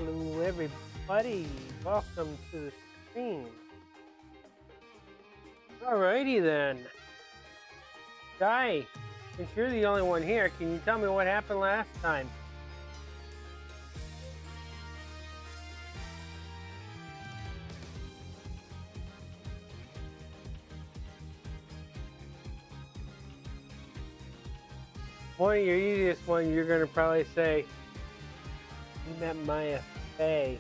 Hello everybody, welcome to the stream. Alrighty then. Guy, since you're the only one here, can you tell me what happened last time? One of your easiest one, you're gonna probably say, you met Maya Faye.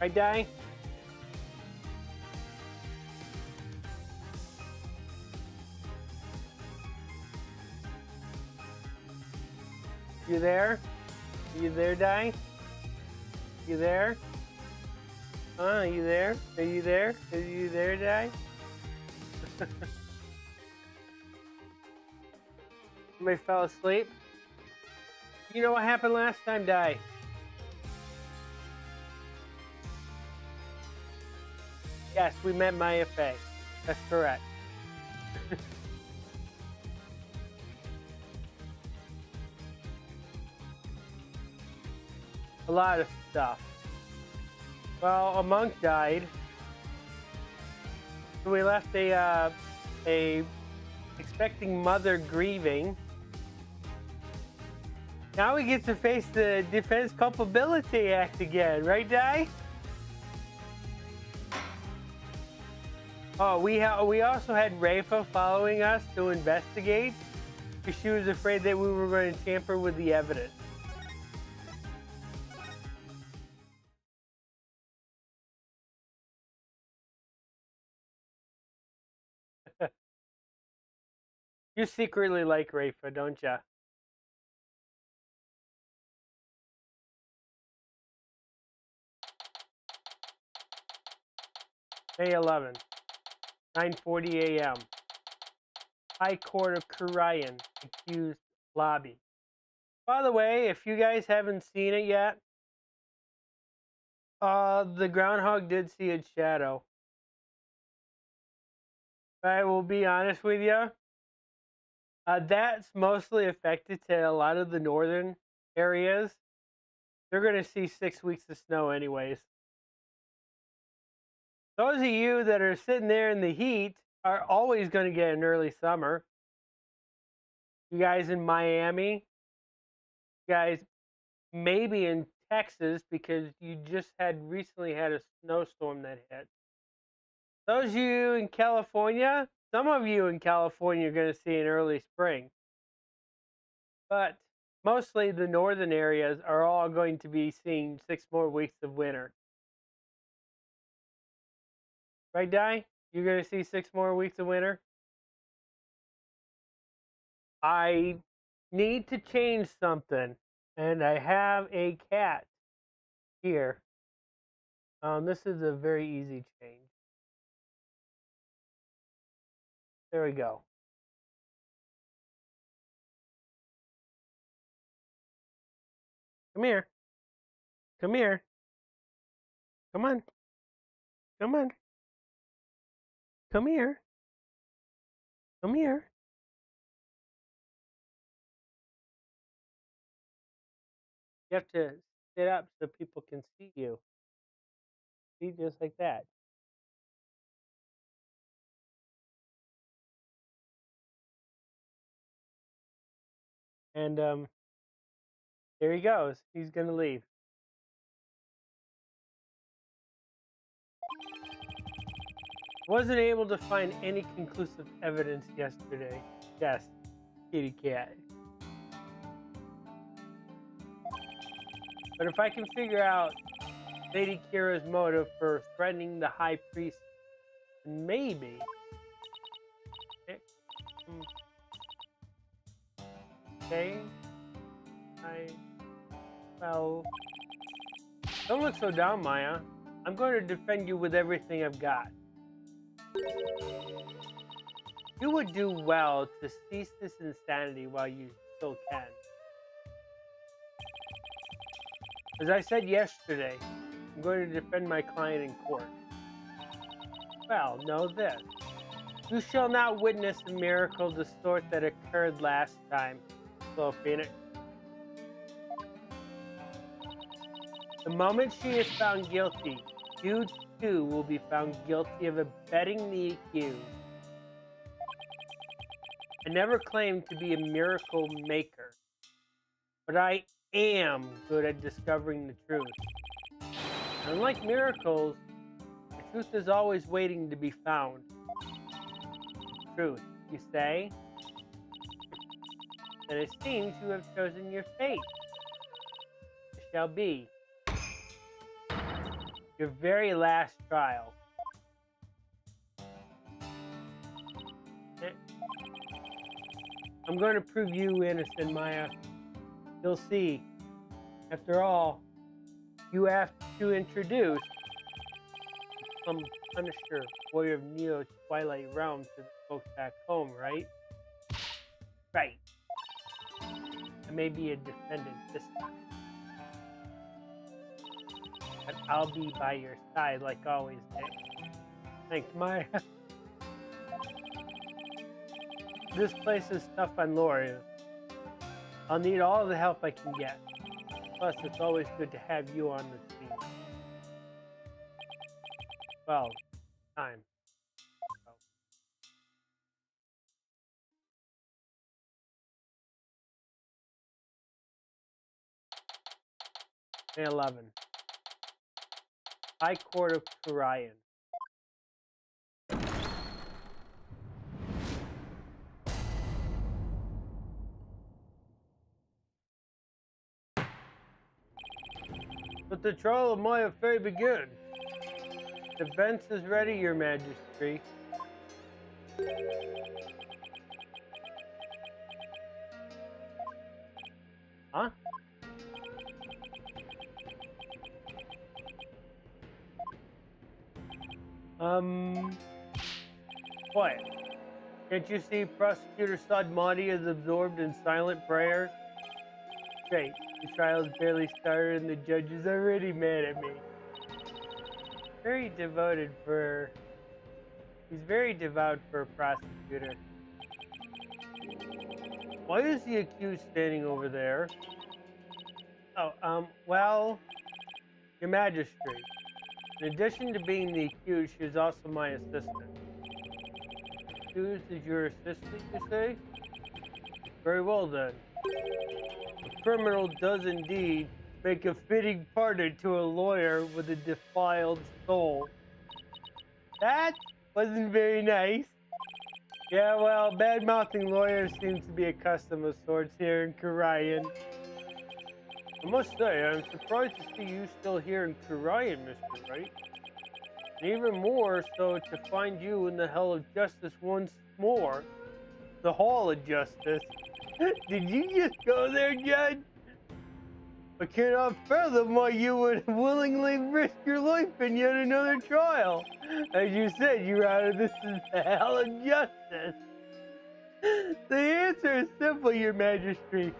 Right, Di? You there? You there, Di? You there? You there? Are you there? Are you there, Di? Somebody fell asleep? You know what happened last time, Di? Yes, we met Maya Faye. That's correct. A lot of stuff. Well, a monk died. So we left a expecting mother grieving. Now we get to face the Defense Culpability Act again, right, Di? Oh, we also had Rafa following us to investigate because she was afraid that we were going to tamper with the evidence. You secretly like Rafa, don't ya? May 11, 9:40 a.m. High Court of Korean, accused lobby. By the way, if you guys haven't seen it yet, the groundhog did see its shadow. I will be honest with you. That's mostly affected to a lot of the northern areas. They're going to see 6 weeks of snow anyways. Those of you that are sitting there in the heat are always going to get an early summer. You guys in Miami, you guys maybe in Texas because you just recently had a snowstorm that hit. Those of you in California, some of you in California are going to see an early spring. But mostly the northern areas are all going to be seeing 6 more weeks of winter. Right, Di? You're going to see 6 more weeks of winter? I need to change something. And I have a cat here. This is a very easy change. There we go. Come here. Come here. Come on. Come on. Come here. Come here. You have to sit up so people can see you. See, just like that. And there he goes. He's going to leave. Wasn't able to find any conclusive evidence yesterday. Yes, kitty cat. But if I can figure out Lady Kira's motive for threatening the high priest, maybe. Okay. Well, don't look so down, Maya. I'm going to defend you with everything I've got. You would do well to cease this insanity while you still can. As I said yesterday, I'm going to defend my client in court. Well, know this. You shall not witness a miracle the sort that occurred last time, Slow Phoenix. The moment she is found guilty, you too will be found guilty of abetting the accused. I never claimed to be a miracle maker, but I am good at discovering the truth. Unlike miracles, the truth is always waiting to be found. Truth, you say? Then it seems you have chosen your fate. It shall be your very last trial. I'm going to prove you innocent, Maya. You'll see. After all, you have to introduce some Punisher, warrior of Neo Twilight Realm to the folks back home, right? Right. I may be a defendant this time, but I'll be by your side like always, Nick. Thanks, Maya. This place is tough on lawyers. I'll need all the help I can get. Plus, it's always good to have you on the team. Well, time. May 11. High Court of Karayan. Let the trial of my affair begin. Defense is ready, Your Majesty. Huh? What? Can't you see Prosecutor Sadmati is absorbed in silent prayer? Great. The trial's barely started and the judge is already mad at me. Very devoted for... He's very devout for a prosecutor. Why is the accused standing over there? Oh, well... Your Majesty. In addition to being the accused, she is also my assistant. Accused is your assistant, you say? Very well then. A criminal does indeed make a fitting partner to a lawyer with a defiled soul. That wasn't very nice. Yeah, well, bad-mouthing lawyers seem to be a custom of sorts here in Karayan. I must say, I'm surprised to see you still here in Karayan, Mr. Wright. And even more so to find you in the Hell of Justice once more. The Hall of Justice. Did you just go there, Judge? I cannot fathom why you would willingly risk your life in yet another trial. As you said, Your Honor, this is the Hell of Justice. The answer is simple, Your Majesty.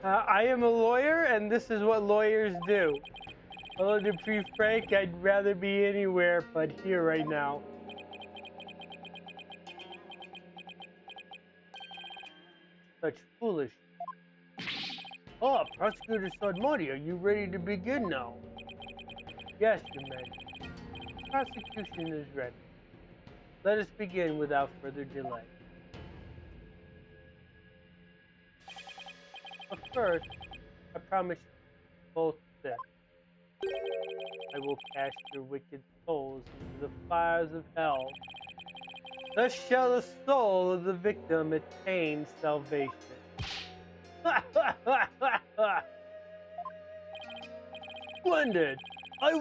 I am a lawyer, and this is what lawyers do. Although to be frank, I'd rather be anywhere but here right now. Such foolish. Oh, Prosecutor Sadmati, are you ready to begin now? Yes, Your Majesty. Prosecution is ready. Let us begin without further delay. But first, I promise you both this. I will cast your wicked souls into the fires of hell. Thus shall the soul of the victim attain salvation. Splendid! I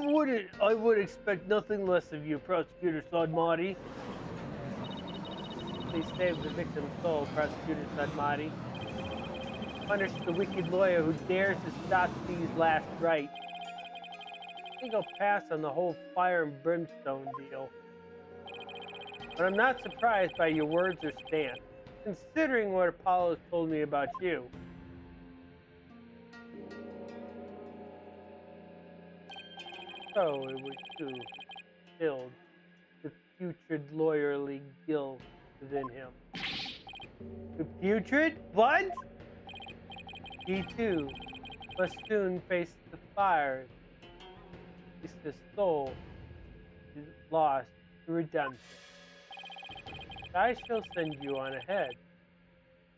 would expect nothing less of you, Prosecutor Sadmati. Please save the victim's soul, Prosecutor Sadmati. Punish the wicked lawyer who dares to stop these last rites. I think I'll pass on the whole fire and brimstone deal. But I'm not surprised by your words or stance, considering what Apollo's told me about you. so it was too filled the putrid lawyerly guilt within him. The putrid? What? He too must soon face the fires. His soul is lost to redemption. I shall send you on ahead,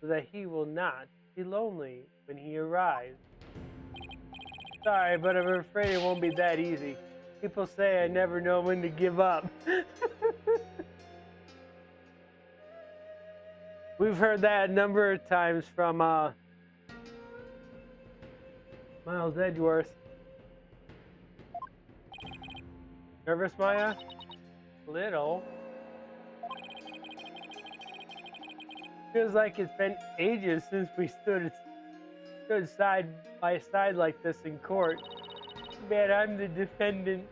so that he will not be lonely when he arrives. Sorry, but I'm afraid it won't be that easy. People say I never know when to give up. We've heard that a number of times from Miles Edgeworth. Nervous, Maya? Little. Feels like it's been ages since we stood side by side like this in court. Man, I'm the defendant.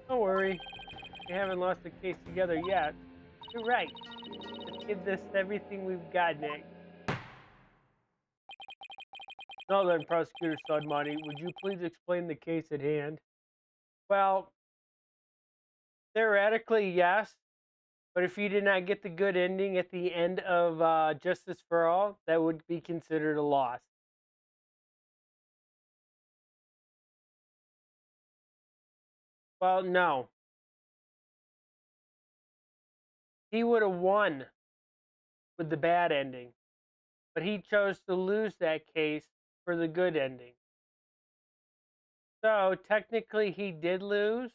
Don't worry, we haven't lost the case together yet. You're right. Let's give this everything we've got next. Now then, Prosecutor Sudmoney, would you please explain the case at hand? Well, theoretically, yes. But if you did not get the good ending at the end of Justice for All, that would be considered a loss. Well, no. He would have won with the bad ending. But he chose to lose that case for the good ending. So, technically, he did lose.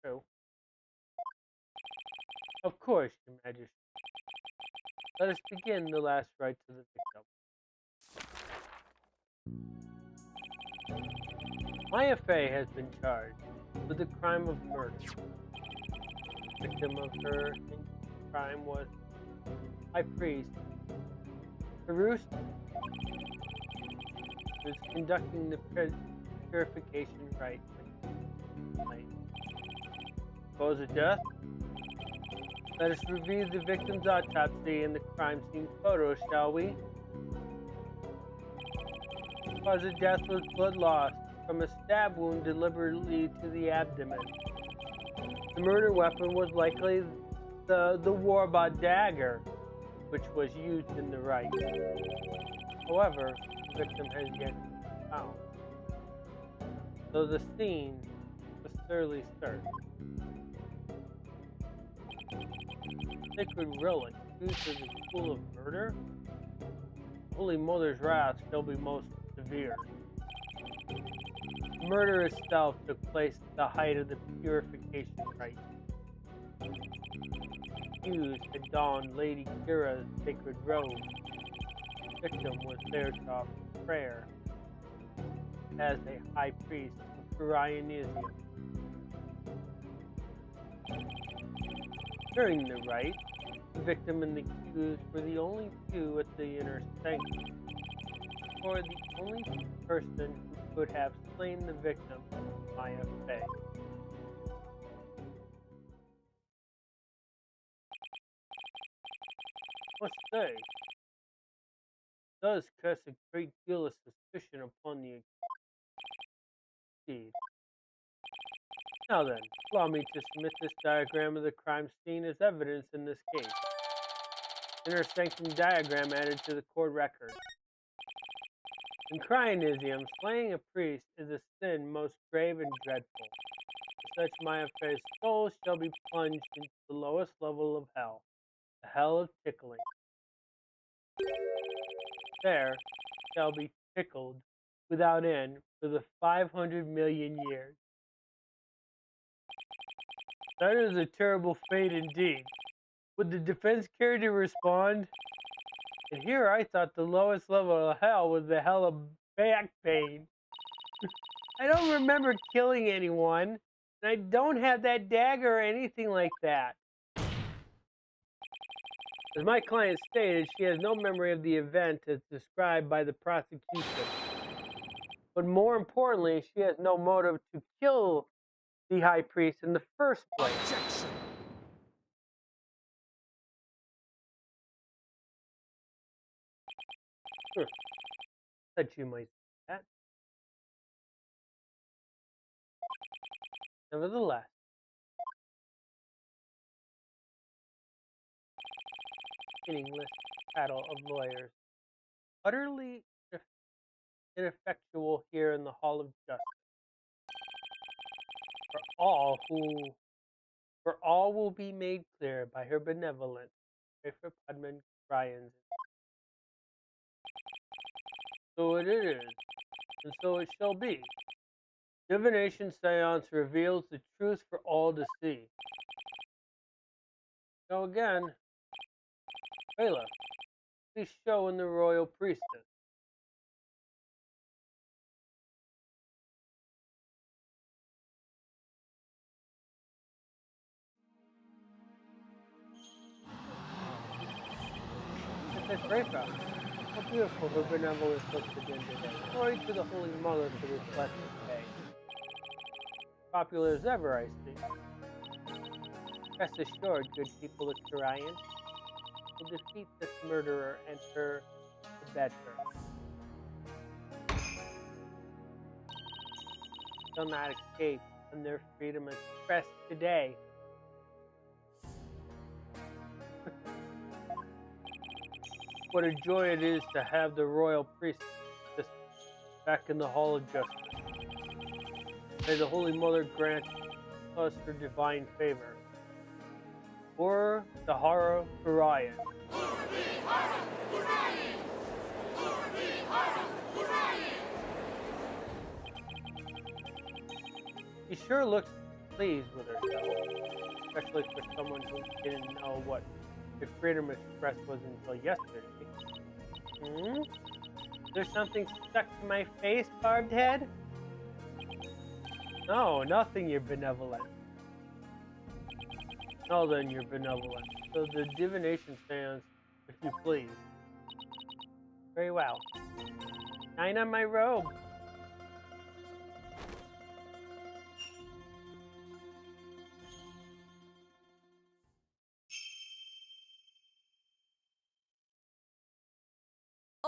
True. Of course, Your Majesty. Let us begin the last rites of the victim. Maya Fey has been charged with the crime of murder. The victim of her crime was High Priest Harus, who was conducting the purification rite. Cause of death? Let us review the victim's autopsy and the crime scene photos, shall we? Cause of death was blood loss from a stab wound deliberately to the abdomen. The murder weapon was likely the Warbot dagger, which was used in the rite. However, the victim has yet to be found, though the scene was thoroughly searched. Sacred relic used as a tool of murder? Holy Mother's wrath shall be most severe. The murder itself took place at the height of the purification rite. Accused had donned Lady Kira's sacred robe. The victim was there to offer prayer as a high priest of Parianism. During the rite, the victim and the accused were the only two at the inner sanctum, or the only person who could have slain the victim, Maya Fey. Must say, it does cast a great deal of suspicion upon the accused. Now then, allow me to submit this diagram of the crime scene as evidence in this case. Inner sanctum diagram added to the court record. In Cryonism, slaying a priest is a sin most grave and dreadful. For such Maya Fey's soul shall be plunged into the lowest level of hell, the hell of tickling. There shall be tickled without end for the 500 million years. That is a terrible fate indeed. Would the defense care to respond? And here I thought the lowest level of hell was the hell of back pain. I don't remember killing anyone, and I don't have that dagger or anything like that. As my client stated, she has no memory of the event as described by the prosecution. But more importantly, she has no motive to kill the high priest in the first place. Objection. That you might say that. Nevertheless, meaningless battle of lawyers, utterly ineffectual here in the Hall of Justice. For all who, for all will be made clear by her benevolence. Pray for Pudman Ryan's. So it is, and so it shall be. Divination seance reveals the truth for all to see. Now again, Layla, please show in the royal priestess. Princess Reka, how beautiful her benevolence looks again today. Glory to the Holy Mother for this blessed day. Popular as ever, I see. Rest assured, good people of Turian will defeat this murderer and her abettor. Shall not escape from their freedom expressed today. What a joy it is to have the royal priestess back in the Hall of Justice. May the Holy Mother grant us her divine favor. For the Hara Urian. She sure looks pleased with herself, especially for someone who didn't know what the Freedom Express was until yesterday. Is there something stuck to my face, Barbed Head? No, nothing, Your Benevolence. No, then, Your Benevolence. So the divination seance, if you please. Very well. 9 on my robe.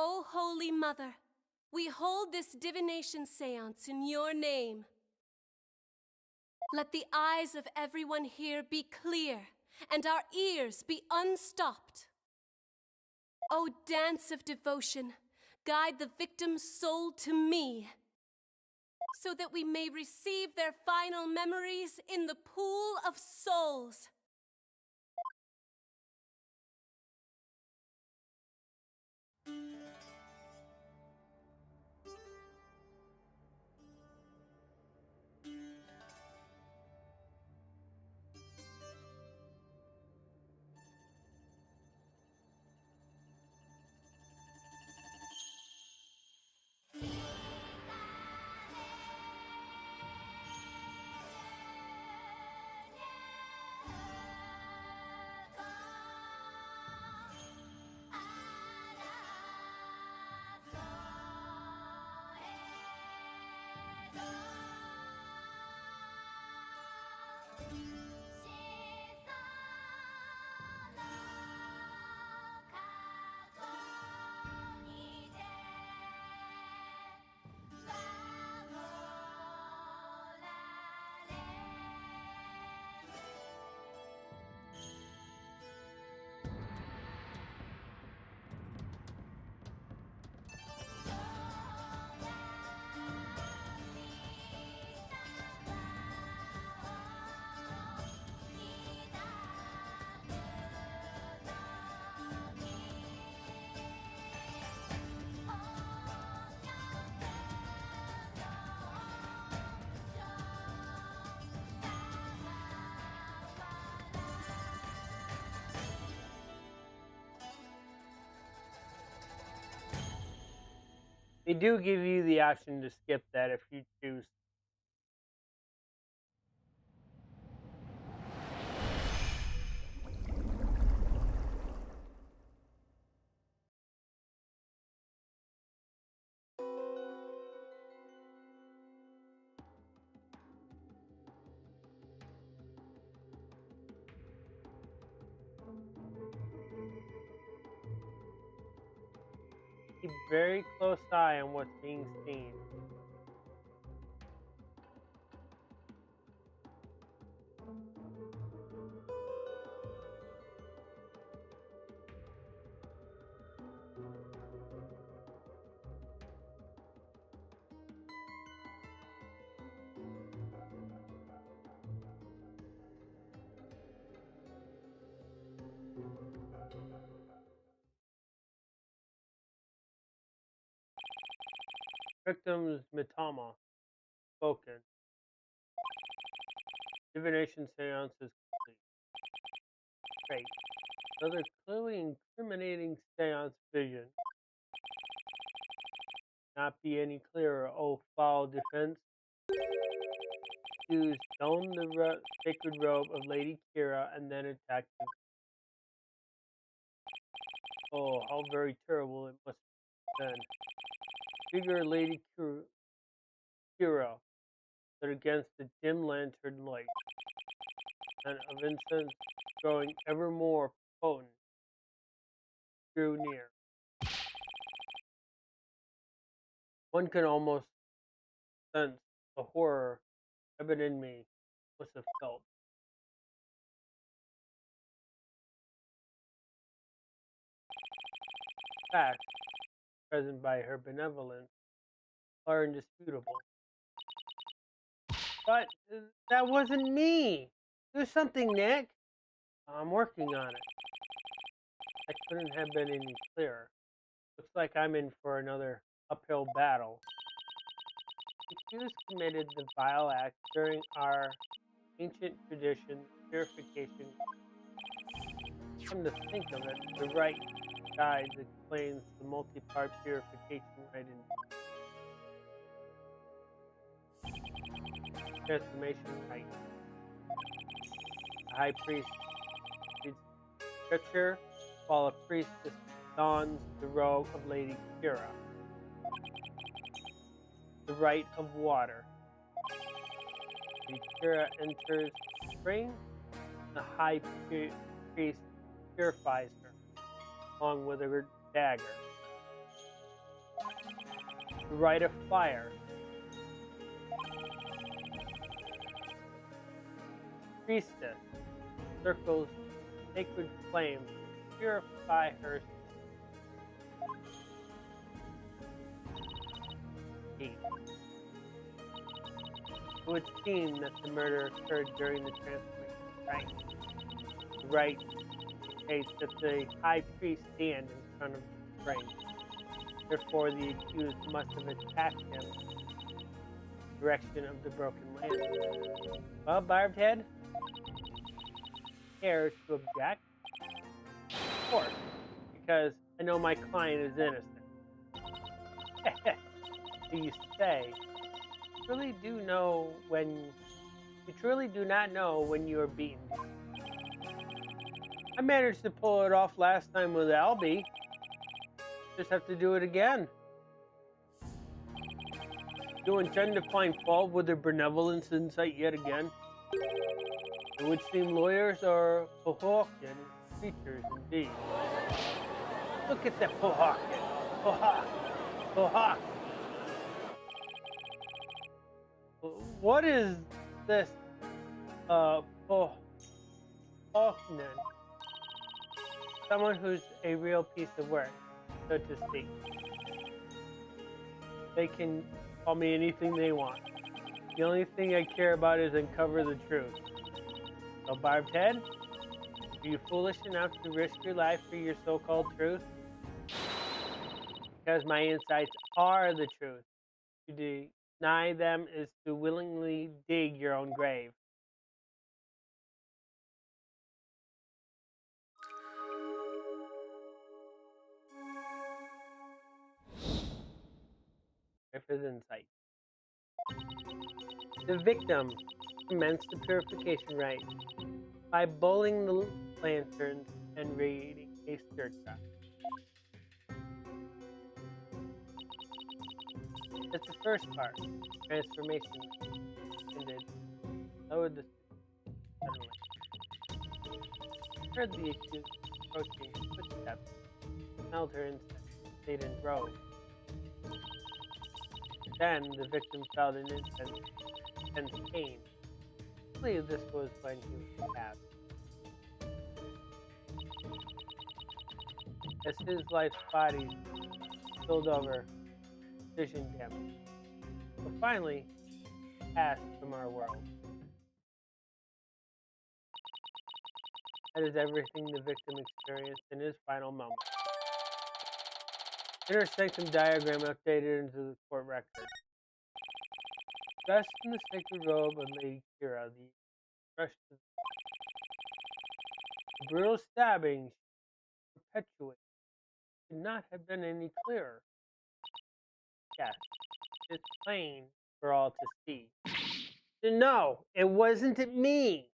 O Holy Mother, we hold this divination seance in your name. Let the eyes of everyone here be clear and our ears be unstopped. O dance of devotion, guide the victim's soul to me, so that we may receive their final memories in the pool of souls. They do give you the option to skip that if you choose. He keep very close eye on what's being seen. Victim's metama spoken. Divination seance is complete. Great. Another clearly incriminating seance vision. Not be any clearer, oh foul defense. Accused don the sacred robe of Lady Kira and then attack the. Oh, how very terrible it must have been. Figure Lady Kira stood against the dim lantern light, and of incense growing ever more potent drew near. One can almost sense the horror Evan in me must have felt. Facts present by her benevolence are indisputable. But that wasn't me. Do something, Nick. I'm working on it. I couldn't have been any clearer. Looks like I'm in for another uphill battle. The accused committed the vile act during our ancient tradition purification. Come to think of it, the Wright guide explains the multi-part purification rite in transformation rite. The high priest reads scripture, while a priestess dons the robe of Lady Kira. The rite of water. Lady Kira enters spring. The high priest purifies her, along with her dagger. The rite of fire. Priestess circles sacred flames to purify her. It would seem that the murder occurred during the transformation rite. The rite dictates that the high priest stand in front of the frame. Therefore, the accused must have attacked him in the direction of the broken land. Well, Barbed Head, care to object? Of course, because I know my client is innocent. You say, you truly do know when you truly do not know when you are beaten. I managed to pull it off last time with Albie. Just have to do it again. You intend to find fault with their benevolence insight yet again? It would seem lawyers are Pohawken creatures indeed. Look at the Pohawken. Pohawken. What is this Pohawken? Someone who's a real piece of work, so to speak. They can call me anything they want. The only thing I care about is uncover the truth. So, Barbed Head, are you foolish enough to risk your life for your so-called truth? Because my insights are the truth. To deny them is to willingly dig your own grave. His insight. The victim commenced the purification rite by bowling the lanterns and reading a stirtra. That's the first part. Transformation ended. Lowered the suddenly. Heard the accused approaching footsteps. Smelled her incense. pulsate and drove. Then the victim felt an intense pain. I believe this was when he was stabbed. As his life's body spilled over, vision damage. So finally, passed from our world. That is everything the victim experienced in his final moment. Inner sanctum diagram updated into the court record. Dressed in the sacred robe of Lady Kira, the crushed the brutal stabbing perpetuated could not have been any clearer. Yes, it's plain for all to see. No, it wasn't me.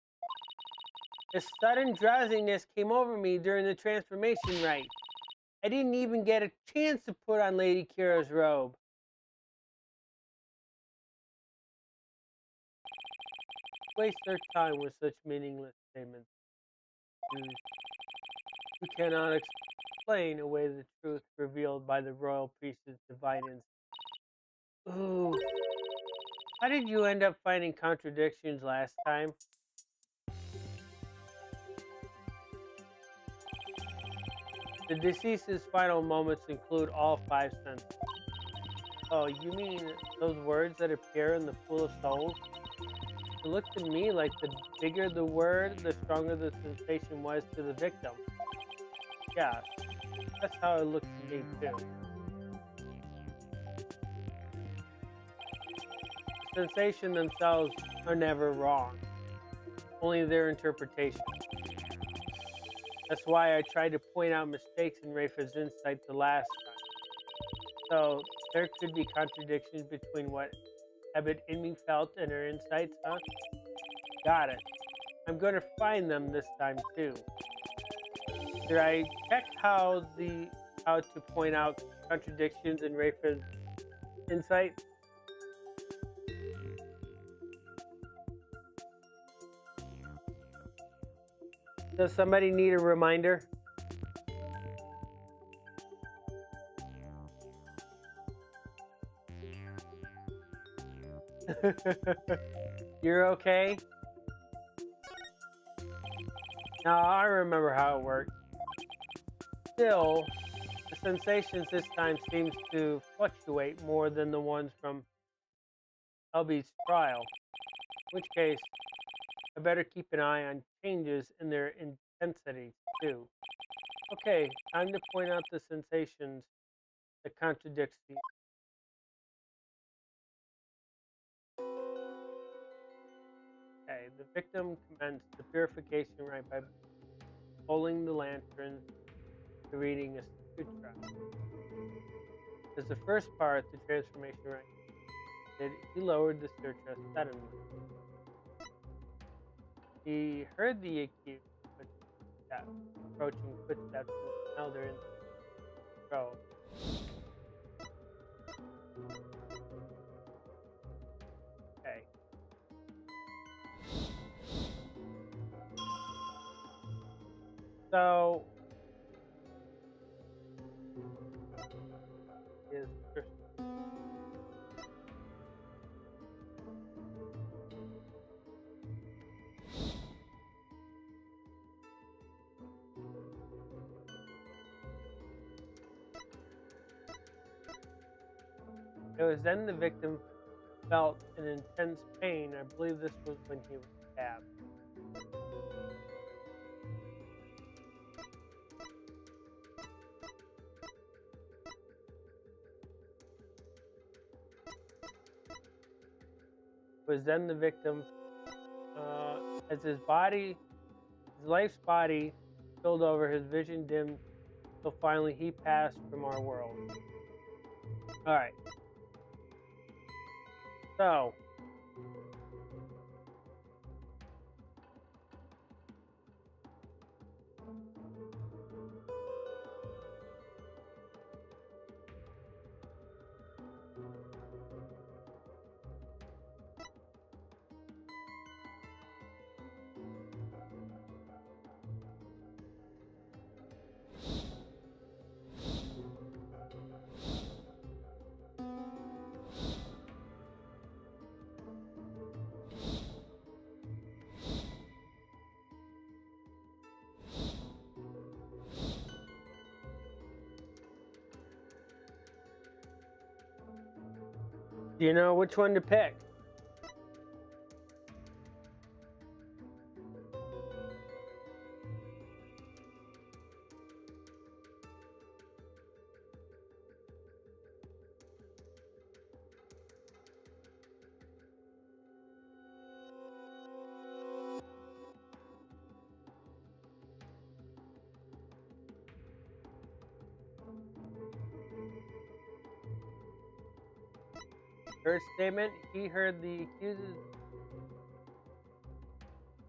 A sudden drowsiness came over me during the transformation rite. I didn't even get a chance to put on Lady Kira's robe. Waste their time with such meaningless statements. You cannot explain away the truth revealed by the royal priest's divine instinct. Ooh. How did you end up finding contradictions last time? The deceased's final moments include all 5 senses. Oh, you mean those words that appear in the Pool of Souls? It looked to me like the bigger the word, the stronger the sensation was to the victim. Yeah, that's how it looked to me too. The sensations themselves are never wrong, only their interpretation. That's why I tried to point out mistakes in Rafa's insight the last time. So there could be contradictions between what Abbott and me felt and her insights, huh? Got it. I'm going to find them this time too. Did I check how to point out contradictions in Rafa's insight? Does somebody need a reminder? You're okay? No, I remember how it worked. Still, the sensations this time seems to fluctuate more than the ones from Elby's trial. In which case, I better keep an eye on changes in their intensity too. Okay, time to point out the sensations that contradict the. Okay, the victim commenced the purification rite by pulling the lanterns to reading a sutra. As the first part, the transformation rite, he lowered the sutra suddenly. He heard the accused approaching footsteps and smelled her in the robe. Okay. So is it was then the victim felt an intense pain. I believe this was when he was stabbed. It was then the victim, as his life's body spilled over, his vision dimmed, till finally he passed from our world. All right. So, Do you know which one to pick? First statement, he heard the accuser's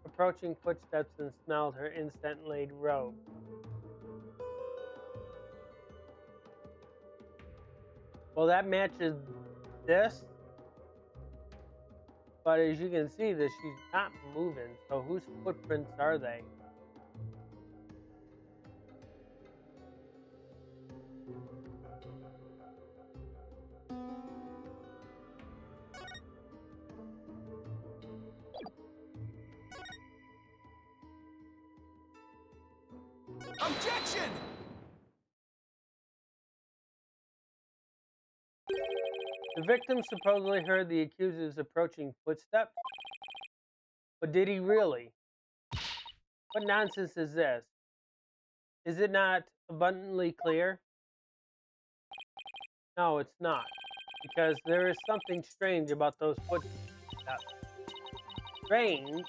approaching footsteps and smelled her instant laid robe. Well, that matches this, but as you can see, that she's not moving. So whose footprints are they? Objection! The victim supposedly heard the accuser's approaching footsteps, but did he really? What nonsense is this? Is it not abundantly clear? No, it's not, because there is something strange about those footsteps. Strange?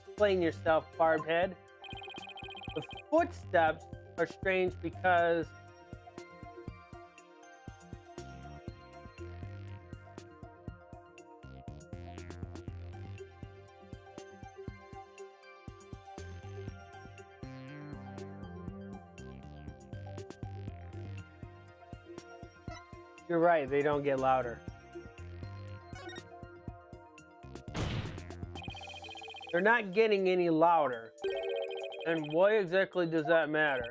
Explain yourself, Barbhead. The footsteps are strange because you're right, they don't get louder. They're not getting any louder. And why exactly does that matter?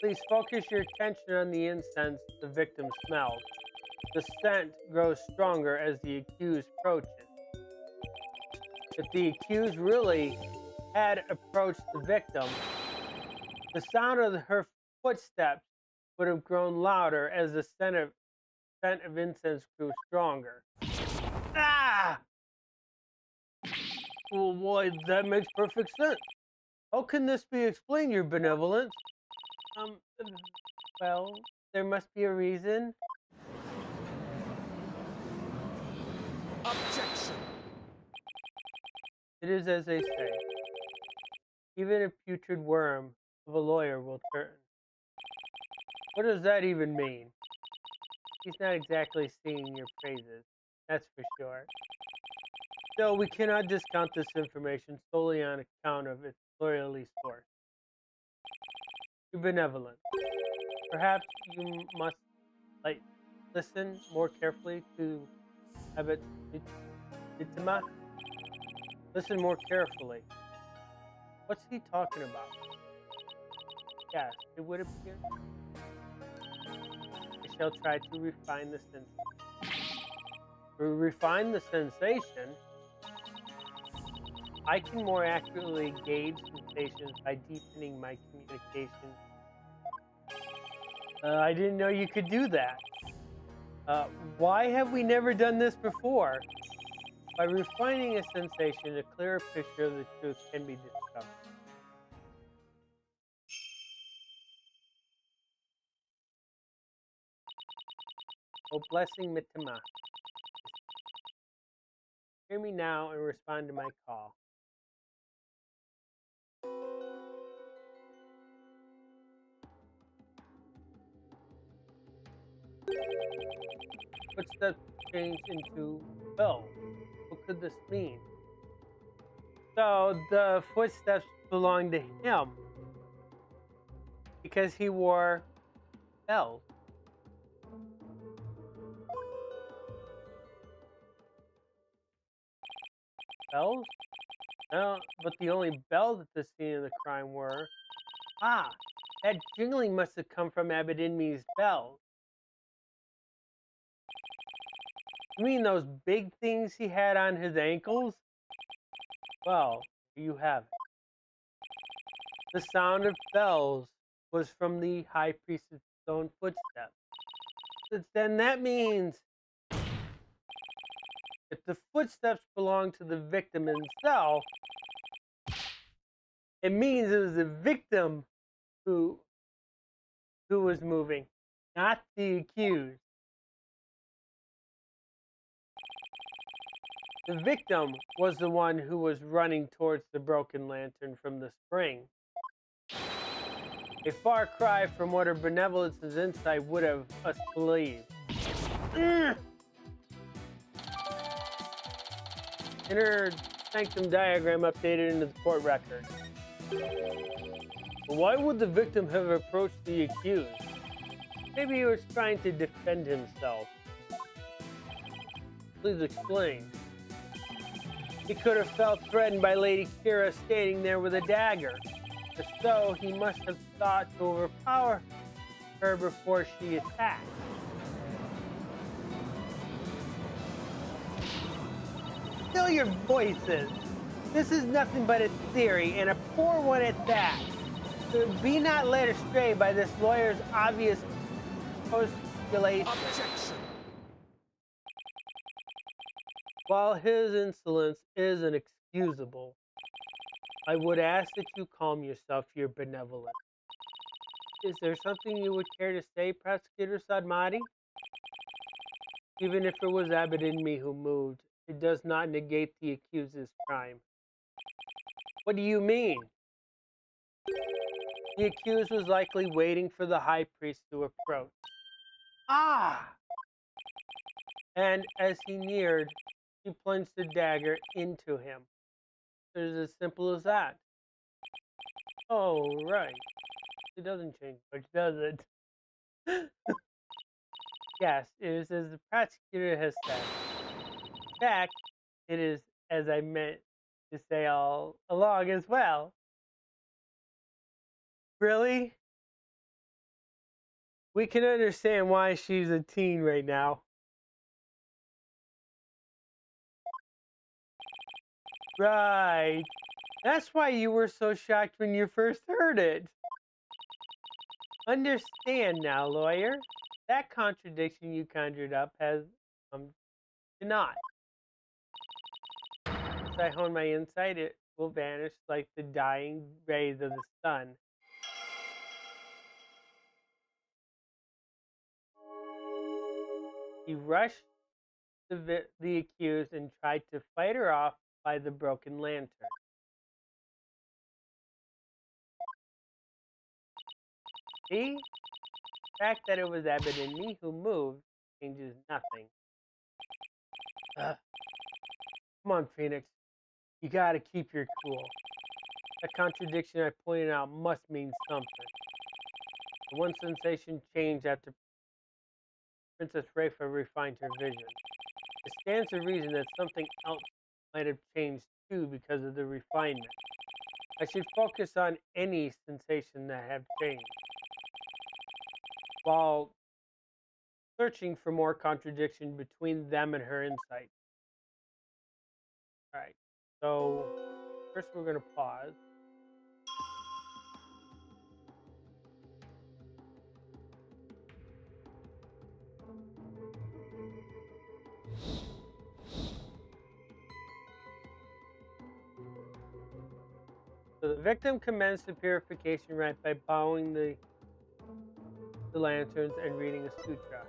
Please focus your attention on the incense the victim smelled. The scent grows stronger as the accused approaches. If the accused really had approached the victim, the sound of her footsteps would have grown louder as the scent of incense grew stronger. Ah! Well, why, that makes perfect sense. How can this be explained, your benevolence? Well, there must be a reason. Objection! It is as they say. Even a putrid worm of a lawyer will turn. What does that even mean? He's not exactly singing your praises, that's for sure. Still, we cannot discount this information solely on account of its lawyerly source. Your benevolence. Perhaps you must listen more carefully to Abbot Itima. Listen more carefully. What's he talking about? Yes, it would appear. I shall try to refine the sensation. Refine the sensation? I can more accurately gauge sensations by deepening my communication. I didn't know you could do that. Why have we never done this before? By refining a sensation, a clearer picture of the truth can be discovered. Oh, blessing Mitima. Hear me now and respond to my call. Footsteps changed into Bill. What could this mean? So the footsteps belonged to him because he wore bells. Bells? No, but the only bells at the scene of the crime were that jingling must have come from Abbot Inme's bells. You mean those big things he had on his ankles? Well, you have it. The sound of bells was from the high priest's own footsteps. Then that means If the footsteps belong to the victim himself, it means it was the victim who was moving, not the accused. The victim was the one who was running towards the broken lantern from the spring. A far cry from what her benevolence's insight would have us believe. Inner sanctum diagram updated into the court record. Why would the victim have approached the accused? Maybe he was trying to defend himself. Please explain. He could have felt threatened by Lady Kira standing there with a dagger. If so, he must have thought to overpower her before she attacked. Still your voices. This is nothing but a theory, and a poor one at that. So be not led astray by this lawyer's obvious postulation. Objection. While his insolence is inexcusable, I would ask that you calm yourself, your benevolence. Is there something you would care to say, Prosecutor Sadmati? Even if it was Abbott and me who moved, it does not negate the accused's crime. What do you mean? The accused was likely waiting for the high priest to approach. Ah! And as he neared, she plunged the dagger into him. It is as simple as that. Oh, right. It doesn't change much, does it? Yes, it is as the prosecutor has said. In fact, it is as I meant to say all along as well. Really? We can understand why she's a teen right now. Right. That's why you were so shocked when you first heard it. Understand now, lawyer. That contradiction you conjured up has not. As I hone my insight, it will vanish like the dying rays of the sun. He rushed the accused and tried to fight her off by the broken lantern. See? The fact that it was Abbott and me who moved changes nothing. Come on, Phoenix. You gotta keep your cool. That contradiction I pointed out must mean something. The one sensation changed after Princess Rafa refined her vision. It stands to reason that something else might have changed too because of the refinement. I should focus on any sensation that have changed, while searching for more contradiction between them and her insight. Alright, so first we're going to pause. So the victim commenced the purification rite by bowing the lanterns and reading a sutra.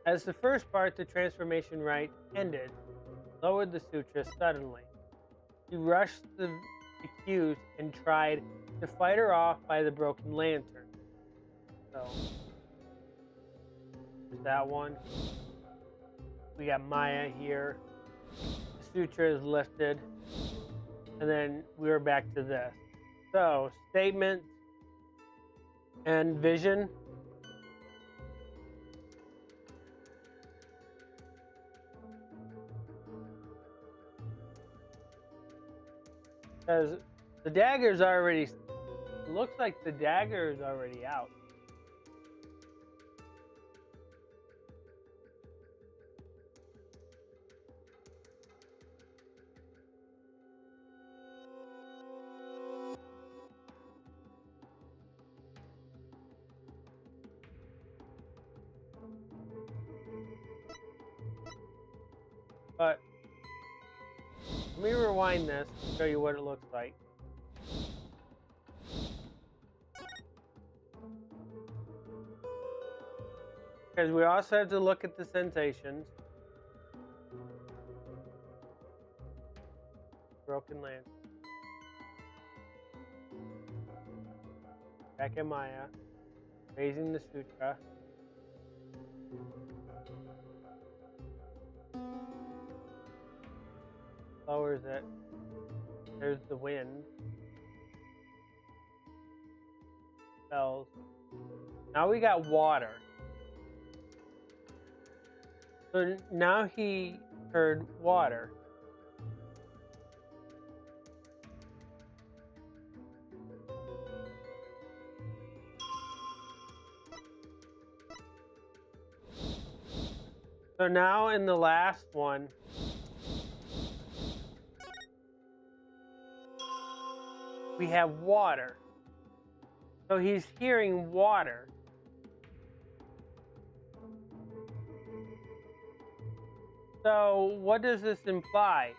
As the first part, the transformation rite ended, lowered the sutra suddenly. He rushed the accused and tried to fight her off by the broken lantern. So, there's that one. We got Maya here. The sutra is lifted. And then we're back to this. So, statement and vision. Because the dagger's already, looks like the dagger is already out. But let me rewind this and show you what it looks like. Because we also have to look at the sensations. Broken land. Back at Maya. Raising the sutra. Lowers it. There's the wind. Spells. Now we got water. So now he heard water. So now in the last one, we have water. So he's hearing water. So what does this imply?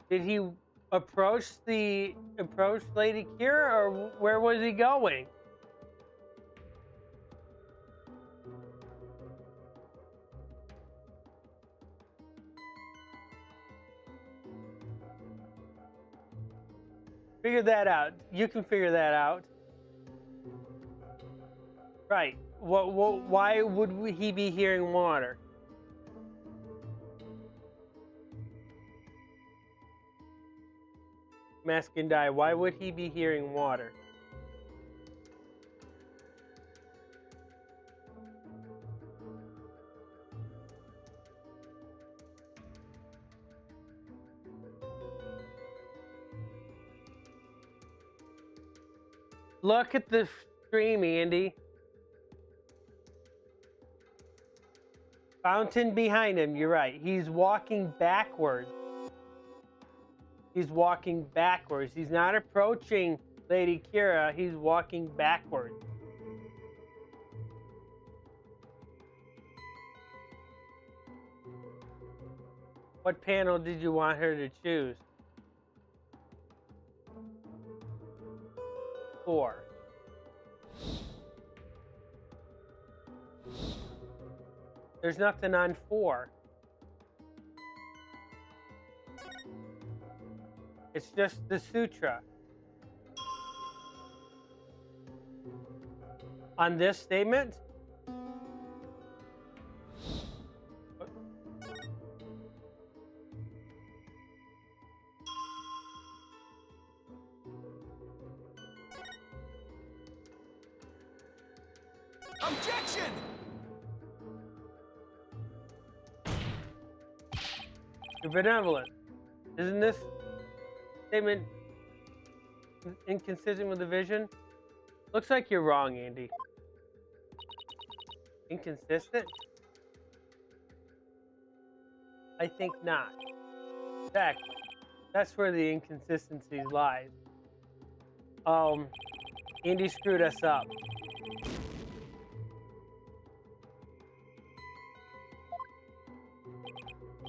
Did he approach Lady Kira, or where was he going? Figure that out. You can figure that out. Right. Why would he be hearing water? Mask and Die. Why would he be hearing water? Look at the stream, Andy. Fountain behind him. You're right. He's walking backwards. He's walking backwards. He's not approaching Lady Kira. He's walking backwards. What panel did you want her to choose? 4. There's nothing on 4. It's just the sutra. On this statement? Objection! You're benevolent. Isn't this statement inconsistent with the vision? Looks like you're wrong, Andy. Inconsistent? I think not. Exactly. That's where the inconsistencies lies. Andy screwed us up.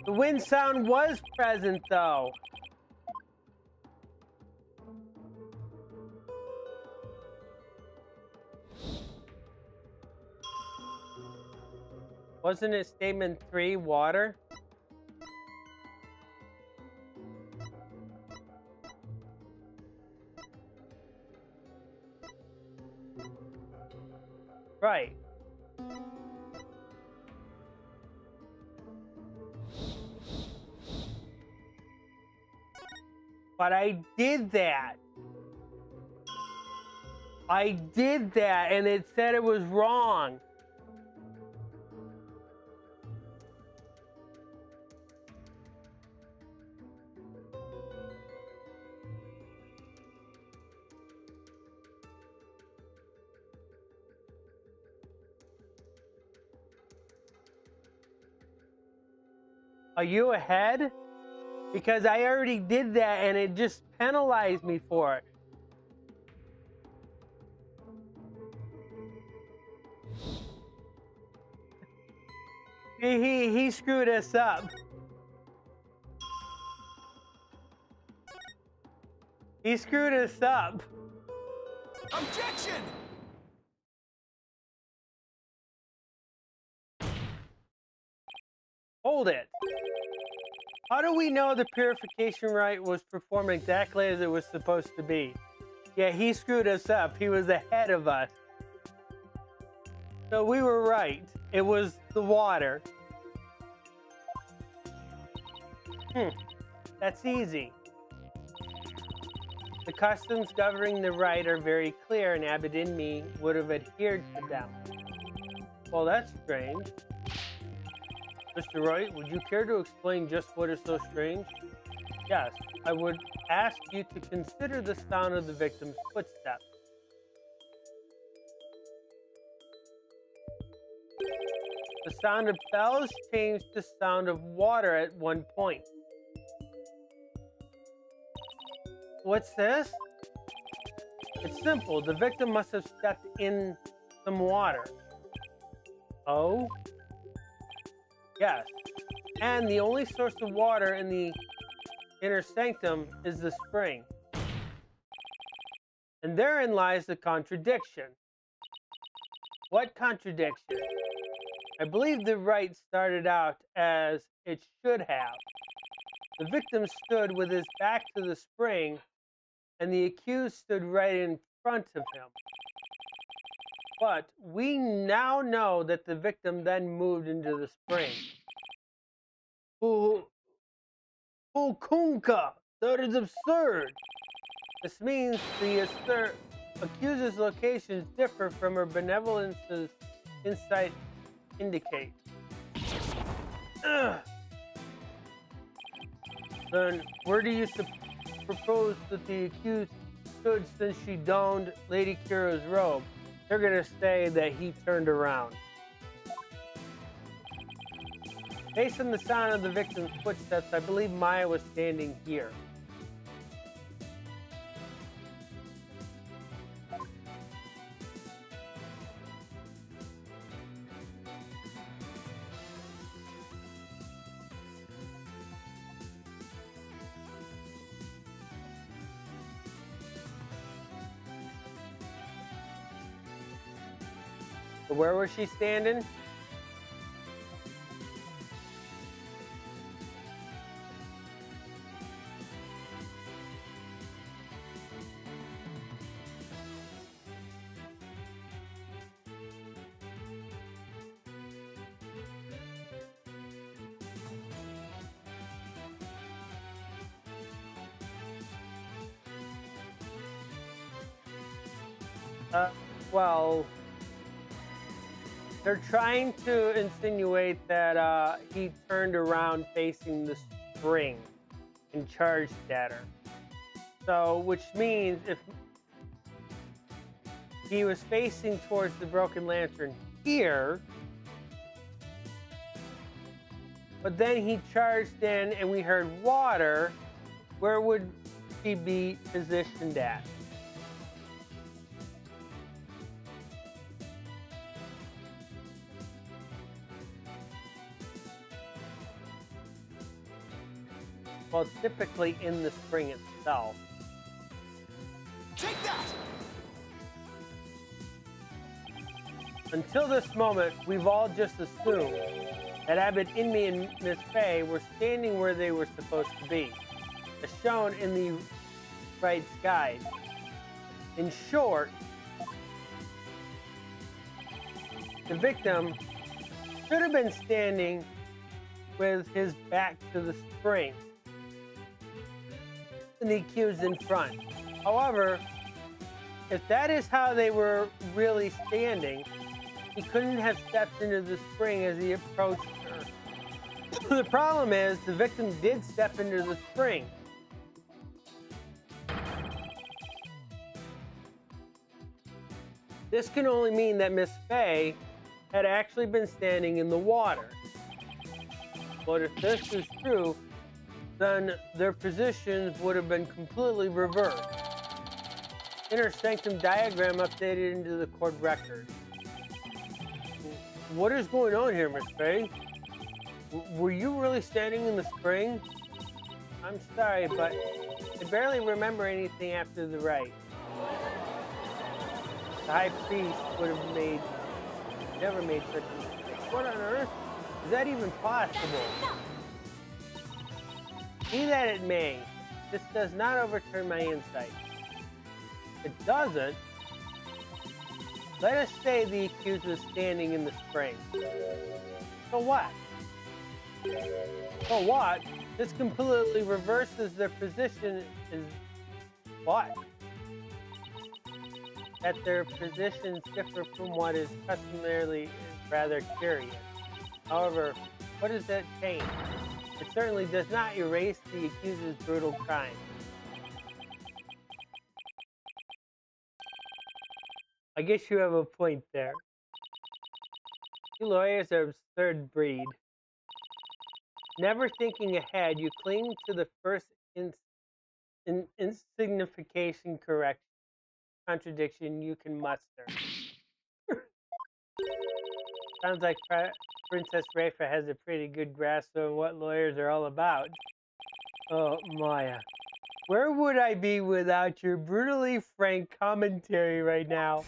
The wind sound was present, though. Wasn't it statement 3, water? Right. But I did that. I did that, and it said it was wrong. Are you ahead? Because I already did that and it just penalized me for it. He screwed us up. He screwed us up. Objection! Hold it. How do we know the purification rite was performed exactly as it was supposed to be? Yeah, he screwed us up. He was ahead of us. So we were right. It was the water. That's easy. The customs governing the rite are very clear, and Abbott and me would have adhered to them. Well, that's strange. Mr. Wright, would you care to explain just what is so strange? Yes, I would ask you to consider the sound of the victim's footsteps. The sound of bells changed to sound of water at one point. What's this? It's simple. The victim must have stepped in some water. Oh? Yes. And the only source of water in the inner sanctum is the spring. And therein lies the contradiction. What contradiction? I believe the rite started out as it should have. The victim stood with his back to the spring, and the accused stood right in front of him. But we now know that the victim then moved into the spring. Kunka! That is absurd! This means the accuser's locations differ from her benevolence's insight indicate. Then where do you propose that the accused stood since she donned Lady Kira's robe? They're gonna say that he turned around. Based on the sound of the victim's footsteps, I believe Maya was standing here. Where was she standing? Well, they're trying to insinuate that he turned around facing the spring and charged at her. So, which means if he was facing towards the broken lantern here, but then he charged in and we heard water, where would he be positioned at? Well, typically in the spring itself. Take that! Until this moment, we've all just assumed that Abbott, Inmee, and Miss Fay were standing where they were supposed to be, as shown in the Wright's guide. In short, the victim should have been standing with his back to the spring, and the accused in front. However, if that is how they were really standing, he couldn't have stepped into the spring as he approached her. The problem is, the victim did step into the spring. This can only mean that Miss Fay had actually been standing in the water. But if this is true, then their positions would have been completely reversed. Inner sanctum diagram updated into the court record. What is going on here, Miss Fay? Were you really standing in the spring? I'm sorry, but I barely remember anything after the rite. The high priest would have never made such a mistake. What on earth? Is that even possible? Be that it may, this does not overturn my insight. It doesn't. Let us say the accused was standing in the spring. So what? So what? This completely reverses their position is what? That their positions differ from what is customarily is rather curious. However, what does that change? It certainly does not erase the accuser's brutal crime. I guess you have a point there. You lawyers are absurd breed. Never thinking ahead, you cling to the first insignification contradiction you can muster. Sounds like Princess Rafa has a pretty good grasp on what lawyers are all about. Oh, Maya. Where would I be without your brutally frank commentary right now?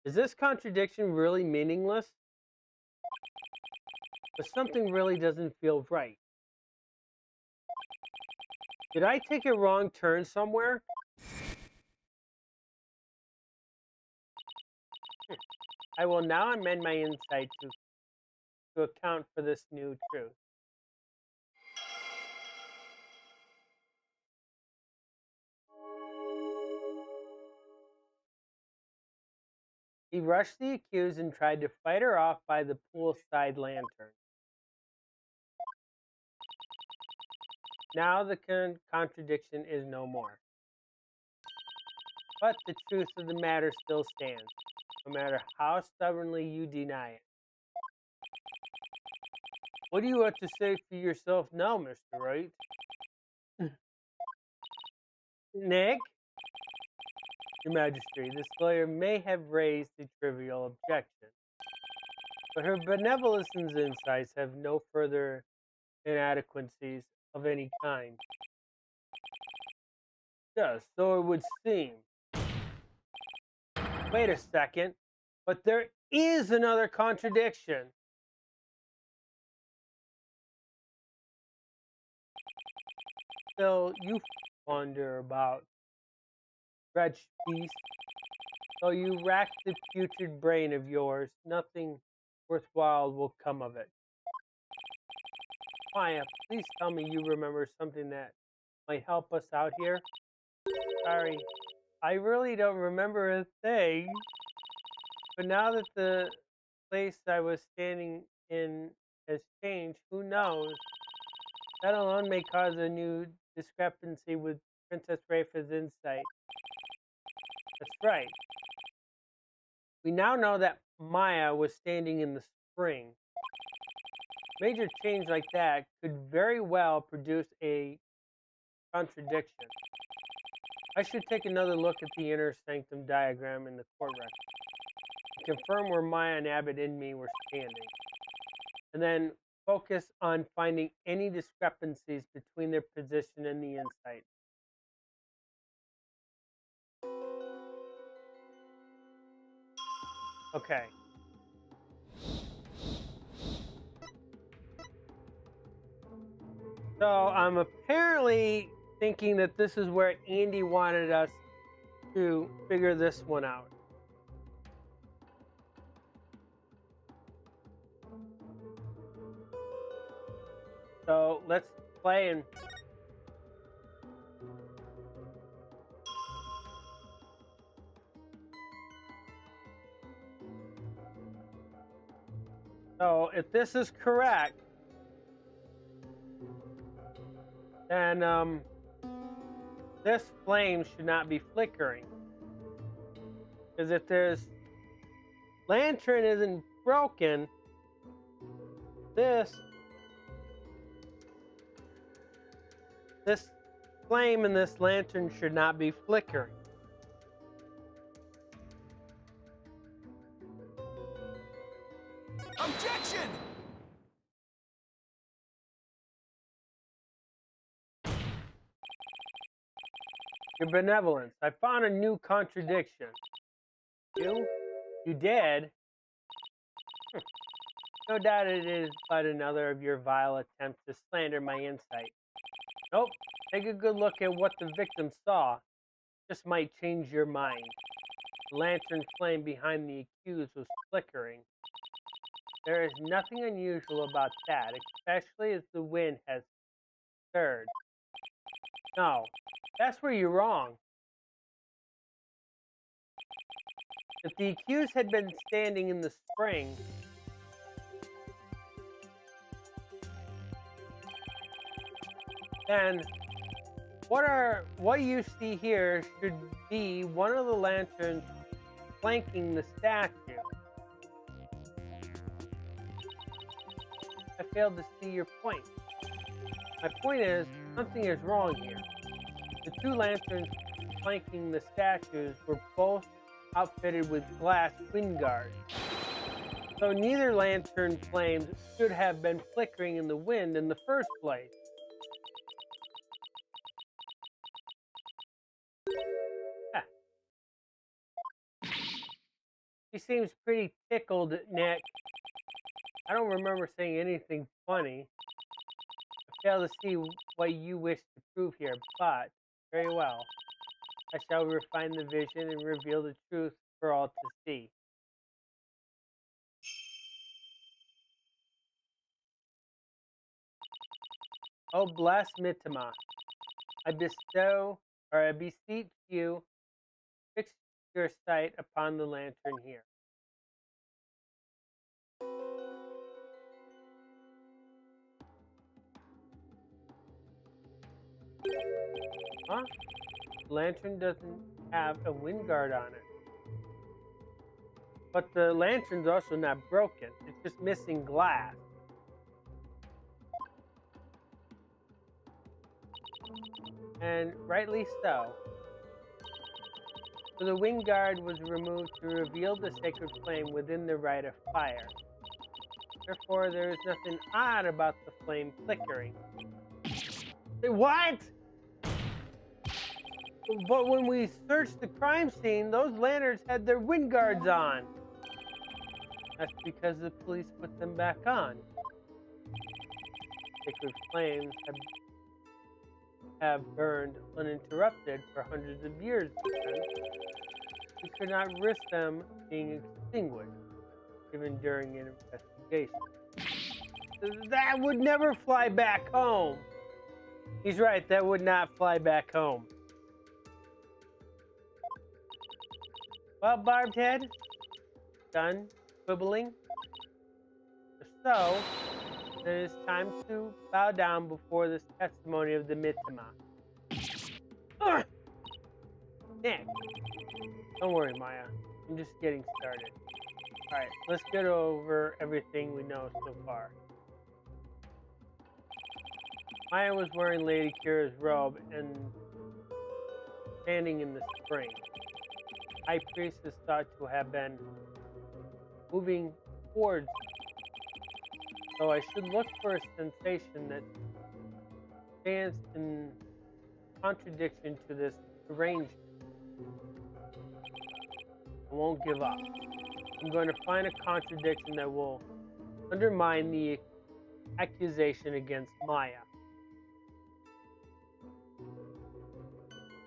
Is this contradiction really meaningless? But something really doesn't feel right. Did I take a wrong turn somewhere? I will now amend my insight to account for this new truth. He rushed the accused and tried to fight her off by the poolside lantern. Now the contradiction is no more. But the truth of the matter still stands, no matter how stubbornly you deny it. What do you have to say for yourself now, Mr. Wright? Nick? Your Majesty, this lawyer may have raised a trivial objection, but her benevolence and insights have no further inadequacies of any kind. Yes, so it would seem. Wait a second, but there is another contradiction. So you wonder about wretched beast. So you rack the putrid brain of yours. Nothing worthwhile will come of it. Maya, please tell me you remember something that might help us out here. Sorry, I really don't remember a thing. But now that the place I was standing in has changed, who knows? That alone may cause a new discrepancy with Princess Rafa's insight. That's right. We now know that Maya was standing in the spring. Major change like that could very well produce a contradiction. I should take another look at the inner sanctum diagram in the court record to confirm where Maya and Abbott and me were standing, and then focus on finding any discrepancies between their position and the insight. Okay. So I'm apparently thinking that this is where Andy wanted us to figure this one out. So let's play and so if this is correct, then this flame should not be flickering. Because if this lantern isn't broken, this flame in this lantern should not be flickering. Your benevolence. I found a new contradiction. You? You did? No doubt it is but another of your vile attempts to slander my insight. Nope. Take a good look at what the victim saw. This might change your mind. The lantern flame behind the accused was flickering. There is nothing unusual about that, especially as the wind has stirred. No, that's where you're wrong. If the accused had been standing in the spring, then what you see here should be one of the lanterns flanking the statue. I failed to see your point. My point is, something is wrong here. The two lanterns flanking the statues were both outfitted with glass wind guards. So neither lantern flames should have been flickering in the wind in the first place. She seems pretty tickled, Nick. I don't remember saying anything funny. I fail to see what you wish to prove here, but very well. I shall refine the vision and reveal the truth for all to see. Oh, bless Mitima. I beseech you, fix your sight upon the lantern here. Huh? The lantern doesn't have a wind guard on it. But the lantern's also not broken. It's just missing glass. And rightly so. So the wind guard was removed to reveal the sacred flame within the rite of fire. Therefore, there is nothing odd about the flame flickering. What? But when we searched the crime scene, those lanterns had their wind guards on. That's because the police put them back on. Sacred flames have burned uninterrupted for hundreds of years. We could not risk them being extinguished, even during an investigation. That would never fly back home. He's right, that would not fly back home. Well, barbed head, done quibbling. So, it is time to bow down before this testimony of the Mitima. Nick, don't worry, Maya. I'm just getting started. Alright, let's get over everything we know so far. Maya was wearing Lady Kira's robe and standing in the spring. High Priest is thought to have been moving towards, so I should look for a sensation that stands in contradiction to this arrangement. I won't give up. I'm going to find a contradiction that will undermine the accusation against Maya.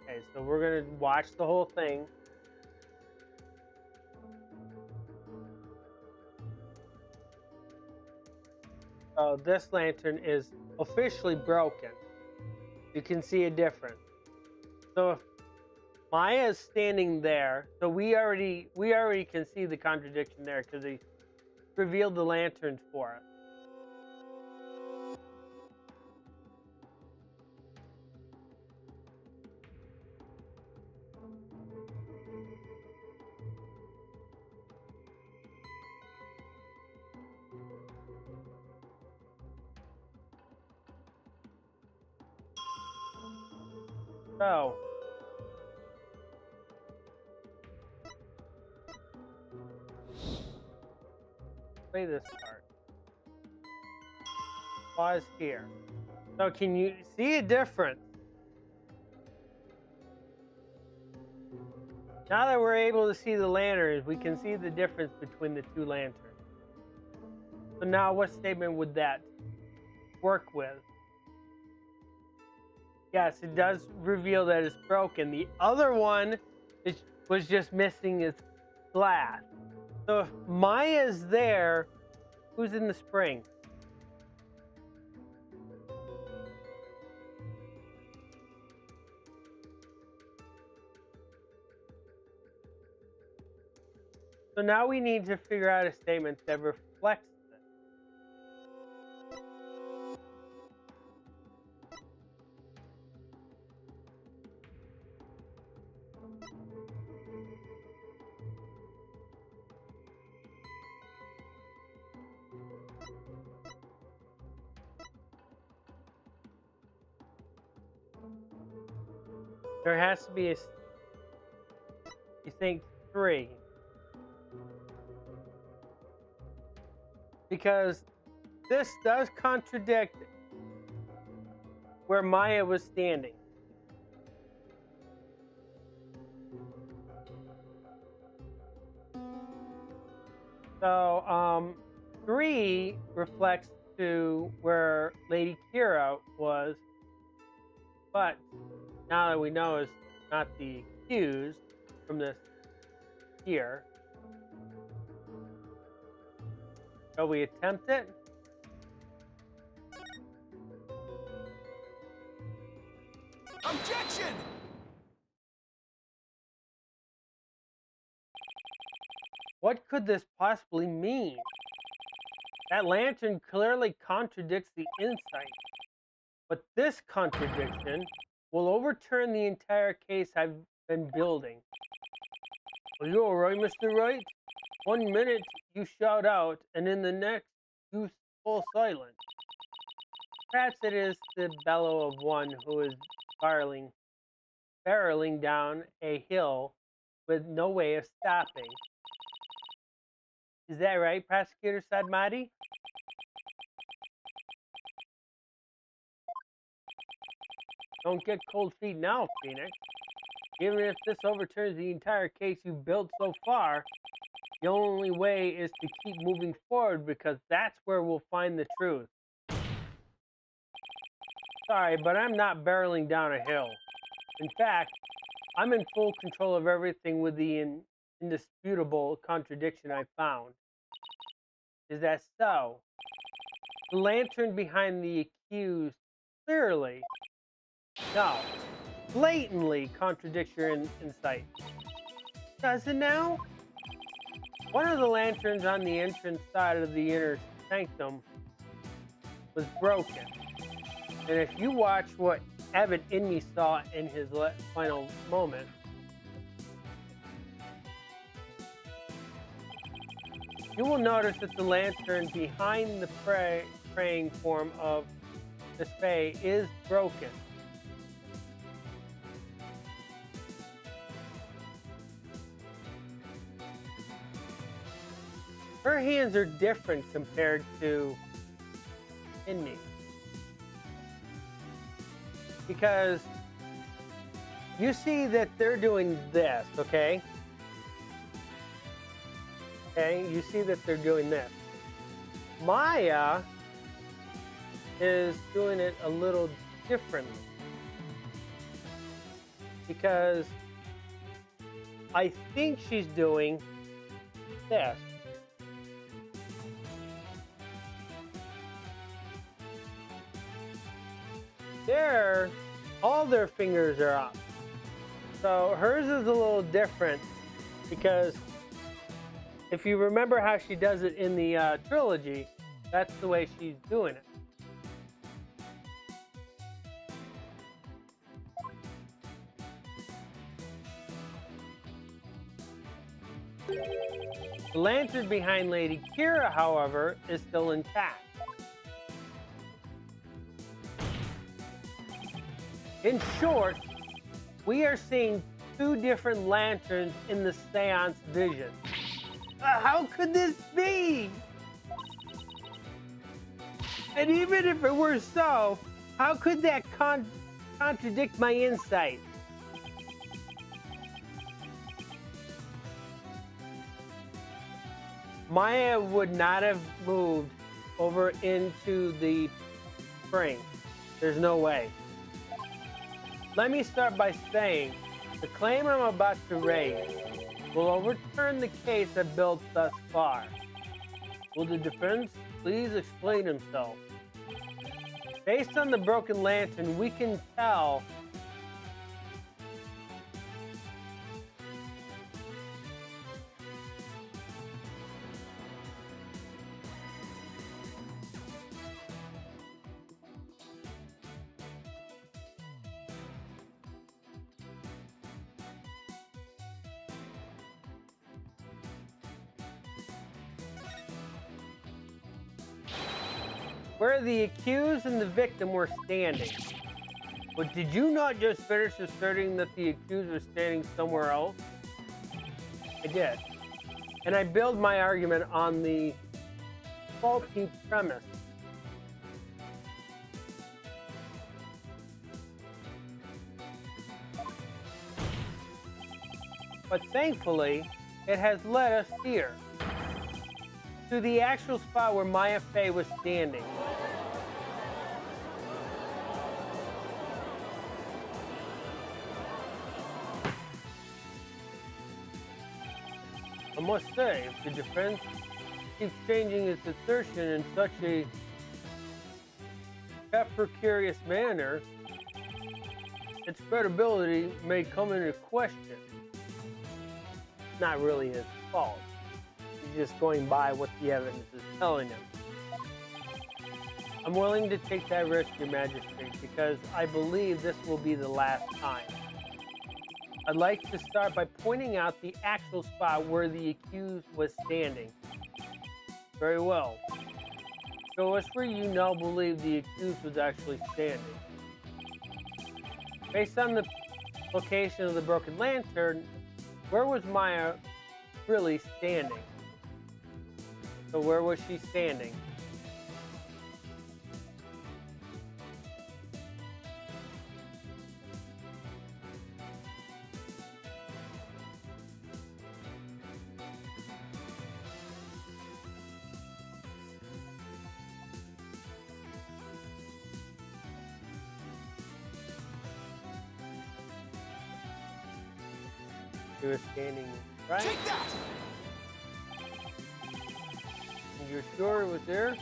Okay, so we're going to watch the whole thing. So this lantern is officially broken. You can see a difference. So if Maya is standing there, so we already can see the contradiction there because he revealed the lanterns for us. So play this part. Pause here. So can you see a difference? Now that we're able to see the lanterns, we can see the difference between the two lanterns. So now what statement would that work with? Yes, it does reveal that it's broken. The other one was just missing its glass. So if Maya's there, who's in the spring? So now we need to figure out a statement that reflects this. There has to be a, you think, 3. Because this does contradict where Maya was standing. So 3 reflects to where Lady Kira was, but now that we know it's not the accused from this here, shall we attempt it? Objection! What could this possibly mean? That lantern clearly contradicts the insight, but this contradiction will overturn the entire case I've been building. Are you alright, Mr. Wright? 1 minute you shout out, and in the next you fall silent. Perhaps it is the bellow of one who is barreling down a hill with no way of stopping. Is that right, Prosecutor Sadmati? Don't get cold feet now, Phoenix. Even if this overturns the entire case you've built so far, the only way is to keep moving forward, because that's where we'll find the truth. Sorry, but I'm not barreling down a hill. In fact, I'm in full control of everything with the indisputable contradiction I found. Is that so? The lantern behind the accused clearly, no, blatantly contradicts your insight. Does it now? One of the lanterns on the entrance side of the inner sanctum was broken. And if you watch what Evan Inmee saw in his final moment, you will notice that the lantern behind the praying form of the Fae is broken. Her hands are different compared to Inmee. Because you see that they're doing this, okay? Okay, you see that they're doing this. Maya is doing it a little differently. Because I think she's doing this. All their fingers are up. So hers is a little different because if you remember how she does it in the trilogy, that's the way she's doing it. The lantern behind Lady Kira, however, is still intact. In short, we are seeing 2 different lanterns in the seance vision. How could this be? And even if it were so, how could that contradict my insight? Maya would not have moved over into the spring. There's no way. Let me start by saying the claim I'm about to raise will overturn the case I've built thus far. Will the defense please explain himself? Based on the broken lantern, we can tell where the accused and the victim were standing. But did you not just finish asserting that the accused was standing somewhere else? I did. And I build my argument on the faulty premise. But thankfully, it has led us here, to the actual spot where Maya Fey was standing. I must say, if the defense keeps changing its assertion in such a precarious manner, its credibility may come into question. It's not really his fault. He's just going by what the evidence is telling him. I'm willing to take that risk, Your Majesty, because I believe this will be the last time. I'd like to start by pointing out the actual spot where the accused was standing. Very well. Show us where you now believe the accused was actually standing. Based on the location of the broken lantern, where was Maya really standing? So where was she standing? She was standing right. Take that! You're sure it was there?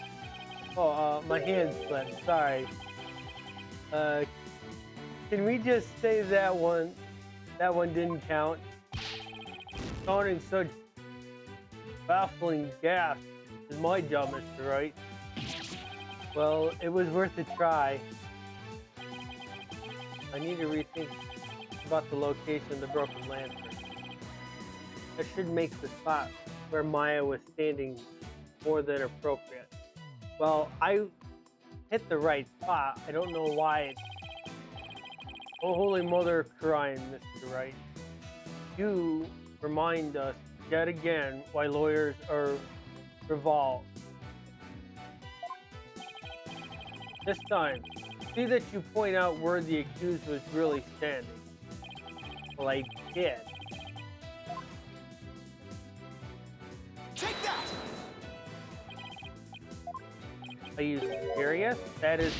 Oh, my hand slipped. Sorry. Can we just say that one didn't count? Counting such baffling gaps is my job, Mr. Wright. Well, it was worth a try. I need to rethink about the location of the broken lantern. That should make the spot where Maya was standing more than appropriate. Well, I hit the right spot. I don't know why it's... Oh, Holy Mother of Crying, Mr. Wright. You remind us yet again why lawyers are revolved. This time, see that you point out where the accused was really standing. Well, I did. Take that! Are you serious? That is...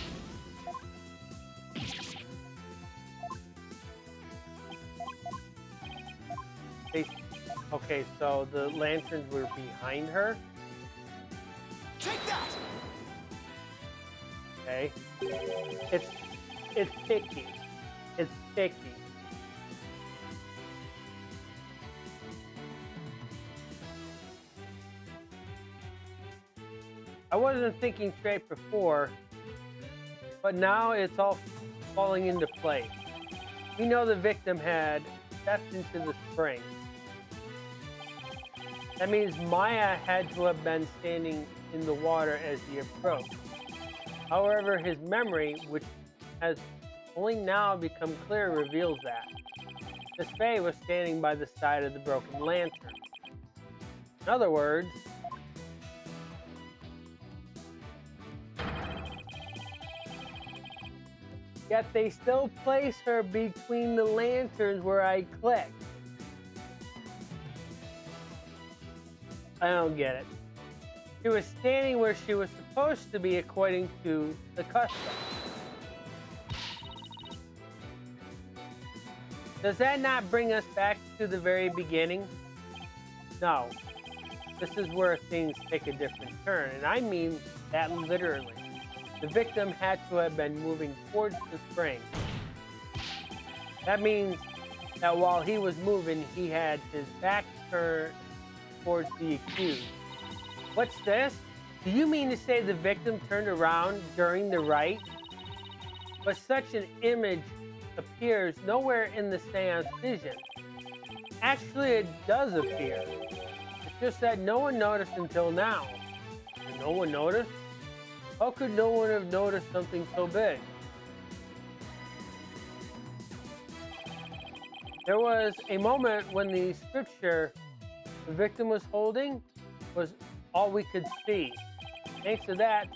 Okay, so the lanterns were behind her? Take that! Okay. It's picky. It's picky. I wasn't thinking straight before, but now it's all falling into place. We know the victim had stepped into the spring. That means Maya had to have been standing in the water as he approached. However, his memory, which has only now become clear, reveals that Miss Fey was standing by the side of the broken lantern. In other words, yet they still place her between the lanterns where I clicked. I don't get it. She was standing where she was supposed to be according to the custom. Does that not bring us back to the very beginning? No. This is where things take a different turn, and I mean that literally. The victim had to have been moving towards the spring. That means that while he was moving, he had his back turned towards the accused. What's this? Do you mean to say the victim turned around during the right? But such an image appears nowhere in the seance vision. Actually, it does appear. It's just that no one noticed until now. Did no one notice? How could no one have noticed something so big? There was a moment when the scripture the victim was holding was all we could see. Thanks to that,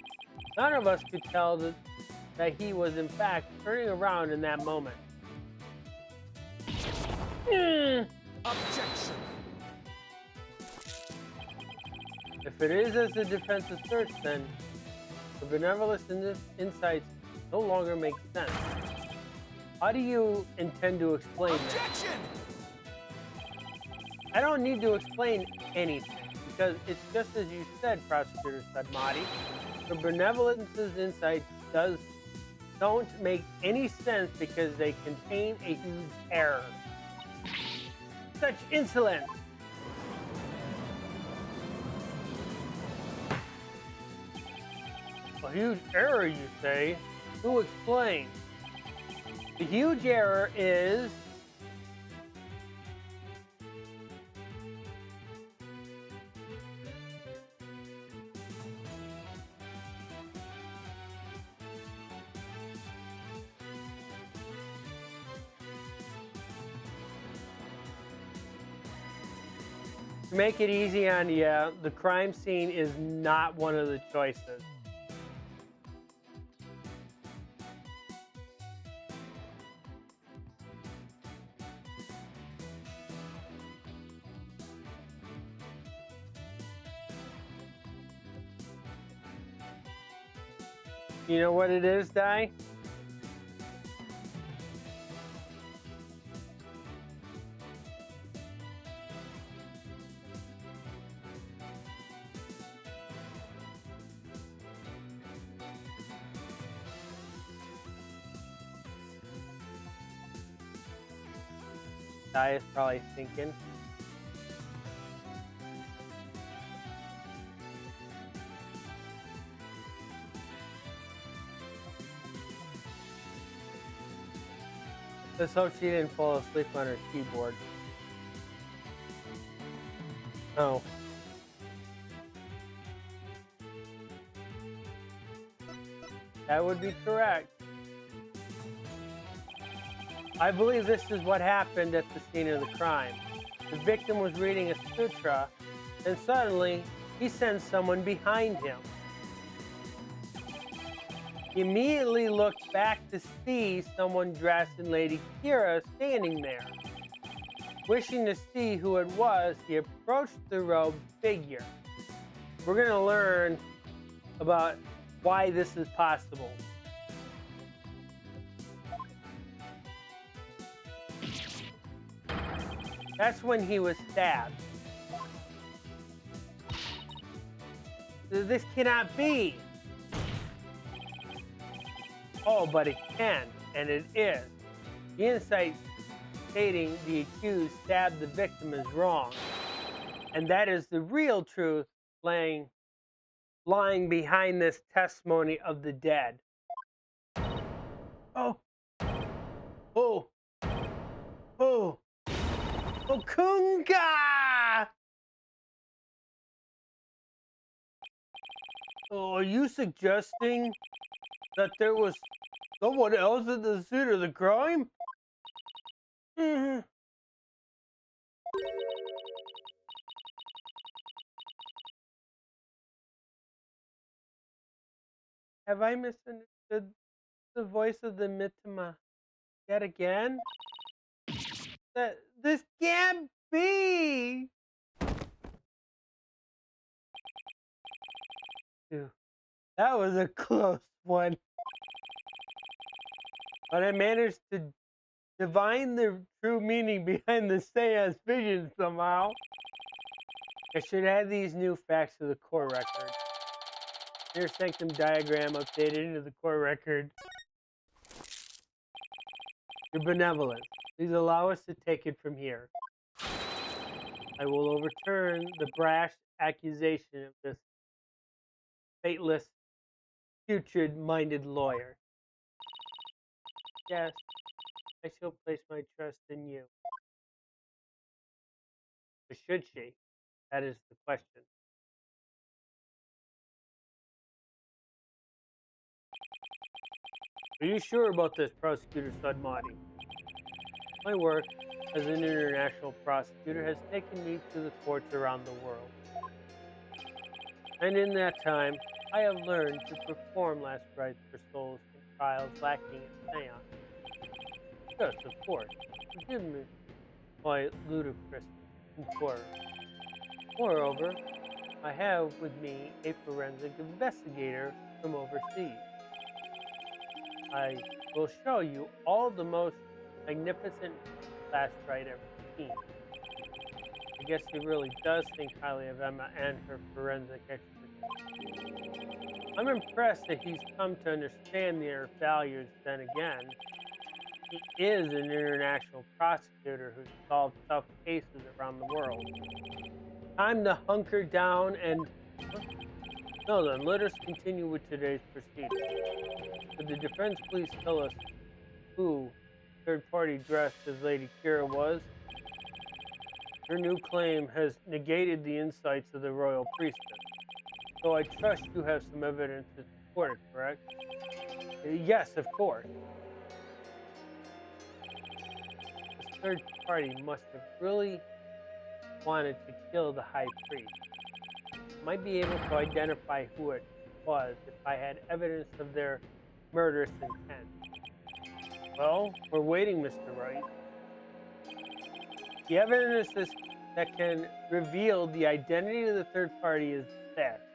none of us could tell that he was in fact turning around in that moment. Objection. If it is as the defense asserts, then the benevolence in this insights no longer makes sense. How do you intend to explain Objection! that? I don't need to explain anything, because it's just as you said, Prosecutor Sadmati. The benevolence's insights don't make any sense because they contain a huge error. Such insolence! A huge error, you say? Who explain? The huge error is to make it easy on you, the crime scene is not one of the choices. You know what it is, Di? Di is probably thinking. Let's hope she didn't fall asleep on her keyboard. Oh. That would be correct. I believe this is what happened at the scene of the crime. The victim was reading a sutra, and suddenly he sensed someone behind him. He immediately looked back to see someone dressed in Lady Kira standing there. Wishing to see who it was, he approached the robed figure. We're going to learn about why this is possible. That's when he was stabbed. This cannot be. Oh, but it can, and it is. The insight stating the accused stabbed the victim is wrong. And that is the real truth lying behind this testimony of the dead. Oh. Oh. Oh. Okunga! Oh, are you suggesting that there was someone else at the scene of the crime? Have I misunderstood the voice of the Mitama yet again? That this can't be! That was a close one. But I managed to divine the true meaning behind the seance vision somehow. I should add these new facts to the core record. Inner sanctum diagram updated into the core record. Your benevolence. Please allow us to take it from here. I will overturn the brash accusation of this fateless, putrid-minded lawyer. Yes, I shall place my trust in you. Or should she? That is the question. Are you sure about this, Prosecutor Sudmati? My work as an international prosecutor has taken me to the courts around the world. And in that time, I have learned to perform last rites for souls in trials lacking in seance. Yes, of course. Forgive me my ludicrous horror. Moreover, I have with me a forensic investigator from overseas. I will show you all the most magnificent last rite ever seen. I guess he really does think highly of Emma and her forensic expertise. I'm impressed that he's come to understand their values. Then again, he is an international prosecutor who's solved tough cases around the world. Time to hunker down and... No then, let us continue with today's proceedings. Could the defense please tell us who third party dressed as Lady Kira was? Her new claim has negated the insights of the royal priestess. So I trust you have some evidence to support it, correct? Yes, of course. This third party must have really wanted to kill the high priest. I might be able to identify who it was if I had evidence of their murderous intent. Well, we're waiting, Mr. Wright. The evidence that can reveal the identity of the third party is that.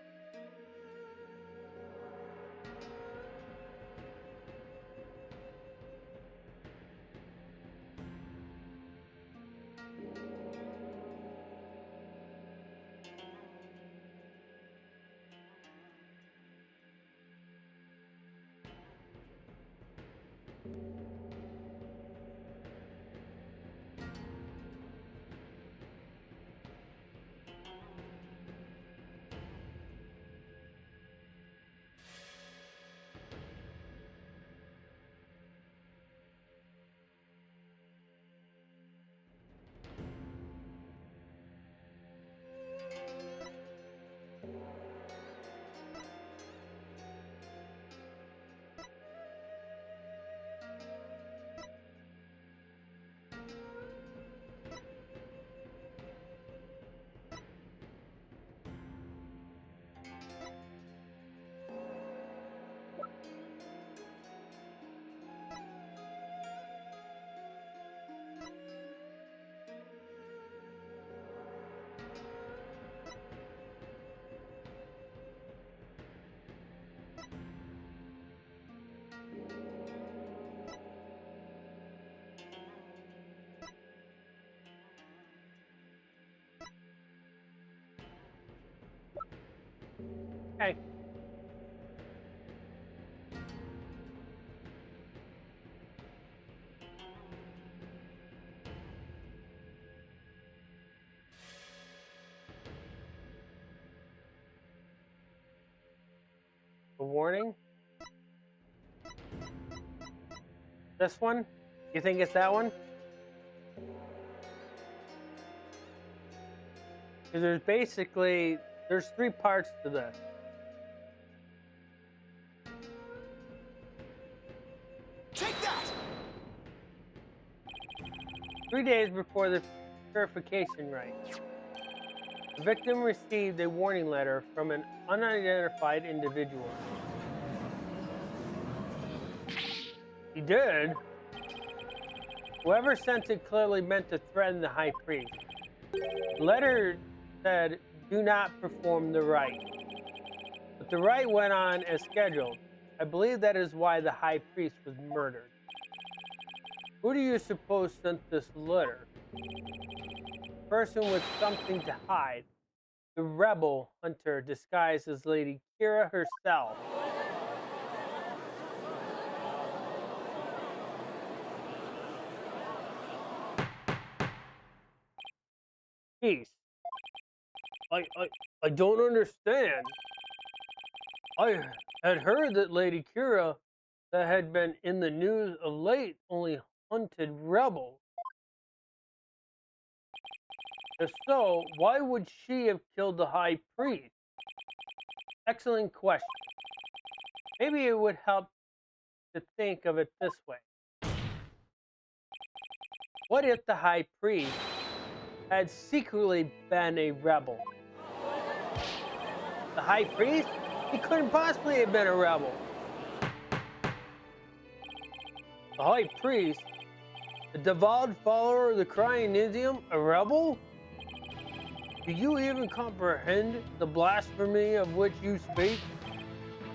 Okay. A warning? This one? You think it's that one? Because there's three parts to this. Take that! 3 days before the purification rite, the victim received a warning letter from an unidentified individual. He did? Whoever sent it clearly meant to threaten the high priest. The letter said, "Do not perform the rite." The But the rite went on as scheduled. I believe that is why the high priest was murdered. Who do you suppose sent this letter? A person with something to hide. The rebel hunter disguised as Lady Kira herself. Peace. I don't understand. I had heard that Lady Kira, that had been in the news of late, only hunted rebels. If so, why would she have killed the high priest? Excellent question. Maybe it would help to think of it this way. What if the high priest had secretly been a rebel? The high priest? He couldn't possibly have been a rebel. The high priest? A devout follower of the crying Indian? A rebel? Do you even comprehend the blasphemy of which you speak?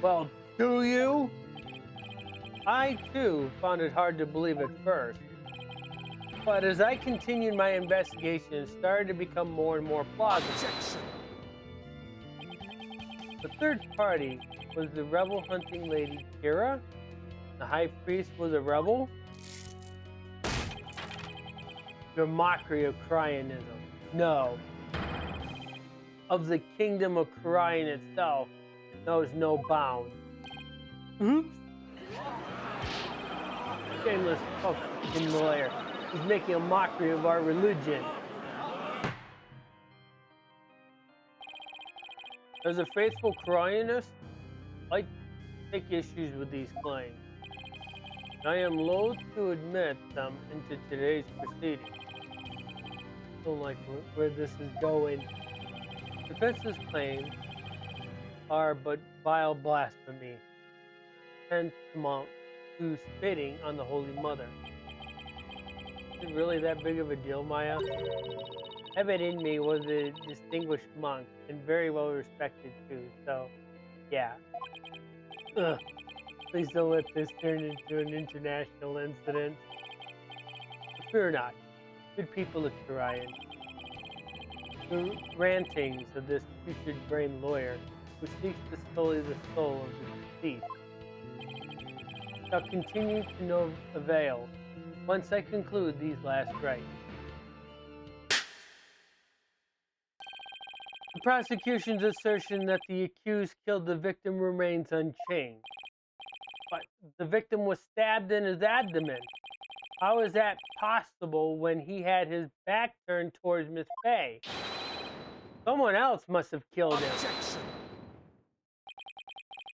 Well, do you? I, too, found it hard to believe at first. But as I continued my investigation, it started to become more and more plausible. Objection. The third party was the rebel hunting Lady Kira? The high priest was a rebel? Your mockery of Cryanism. No. Of the kingdom of Cryan itself knows no bounds. Shameless fucking lawyer. He's making a mockery of our religion. As a faithful Cryanist, I take issues with these claims. I am loath to admit them into today's proceedings. I don't like where this is going. Defense's claims are but vile blasphemy, tantamount to spitting on the Holy Mother. Is it really that big of a deal, Maya? Evan in me was a distinguished monk and very well respected too, so yeah. Ugh. Please don't let this turn into an international incident. Fear not, good people of Turian. The rantings of this putrid-brained lawyer who seeks to sully the soul of the deceased shall continue to no avail once I conclude these last rites. The prosecution's assertion that the accused killed the victim remains unchanged. But the victim was stabbed in his abdomen. How is that possible when he had his back turned towards Miss Fay? Someone else must have killed him. Objection.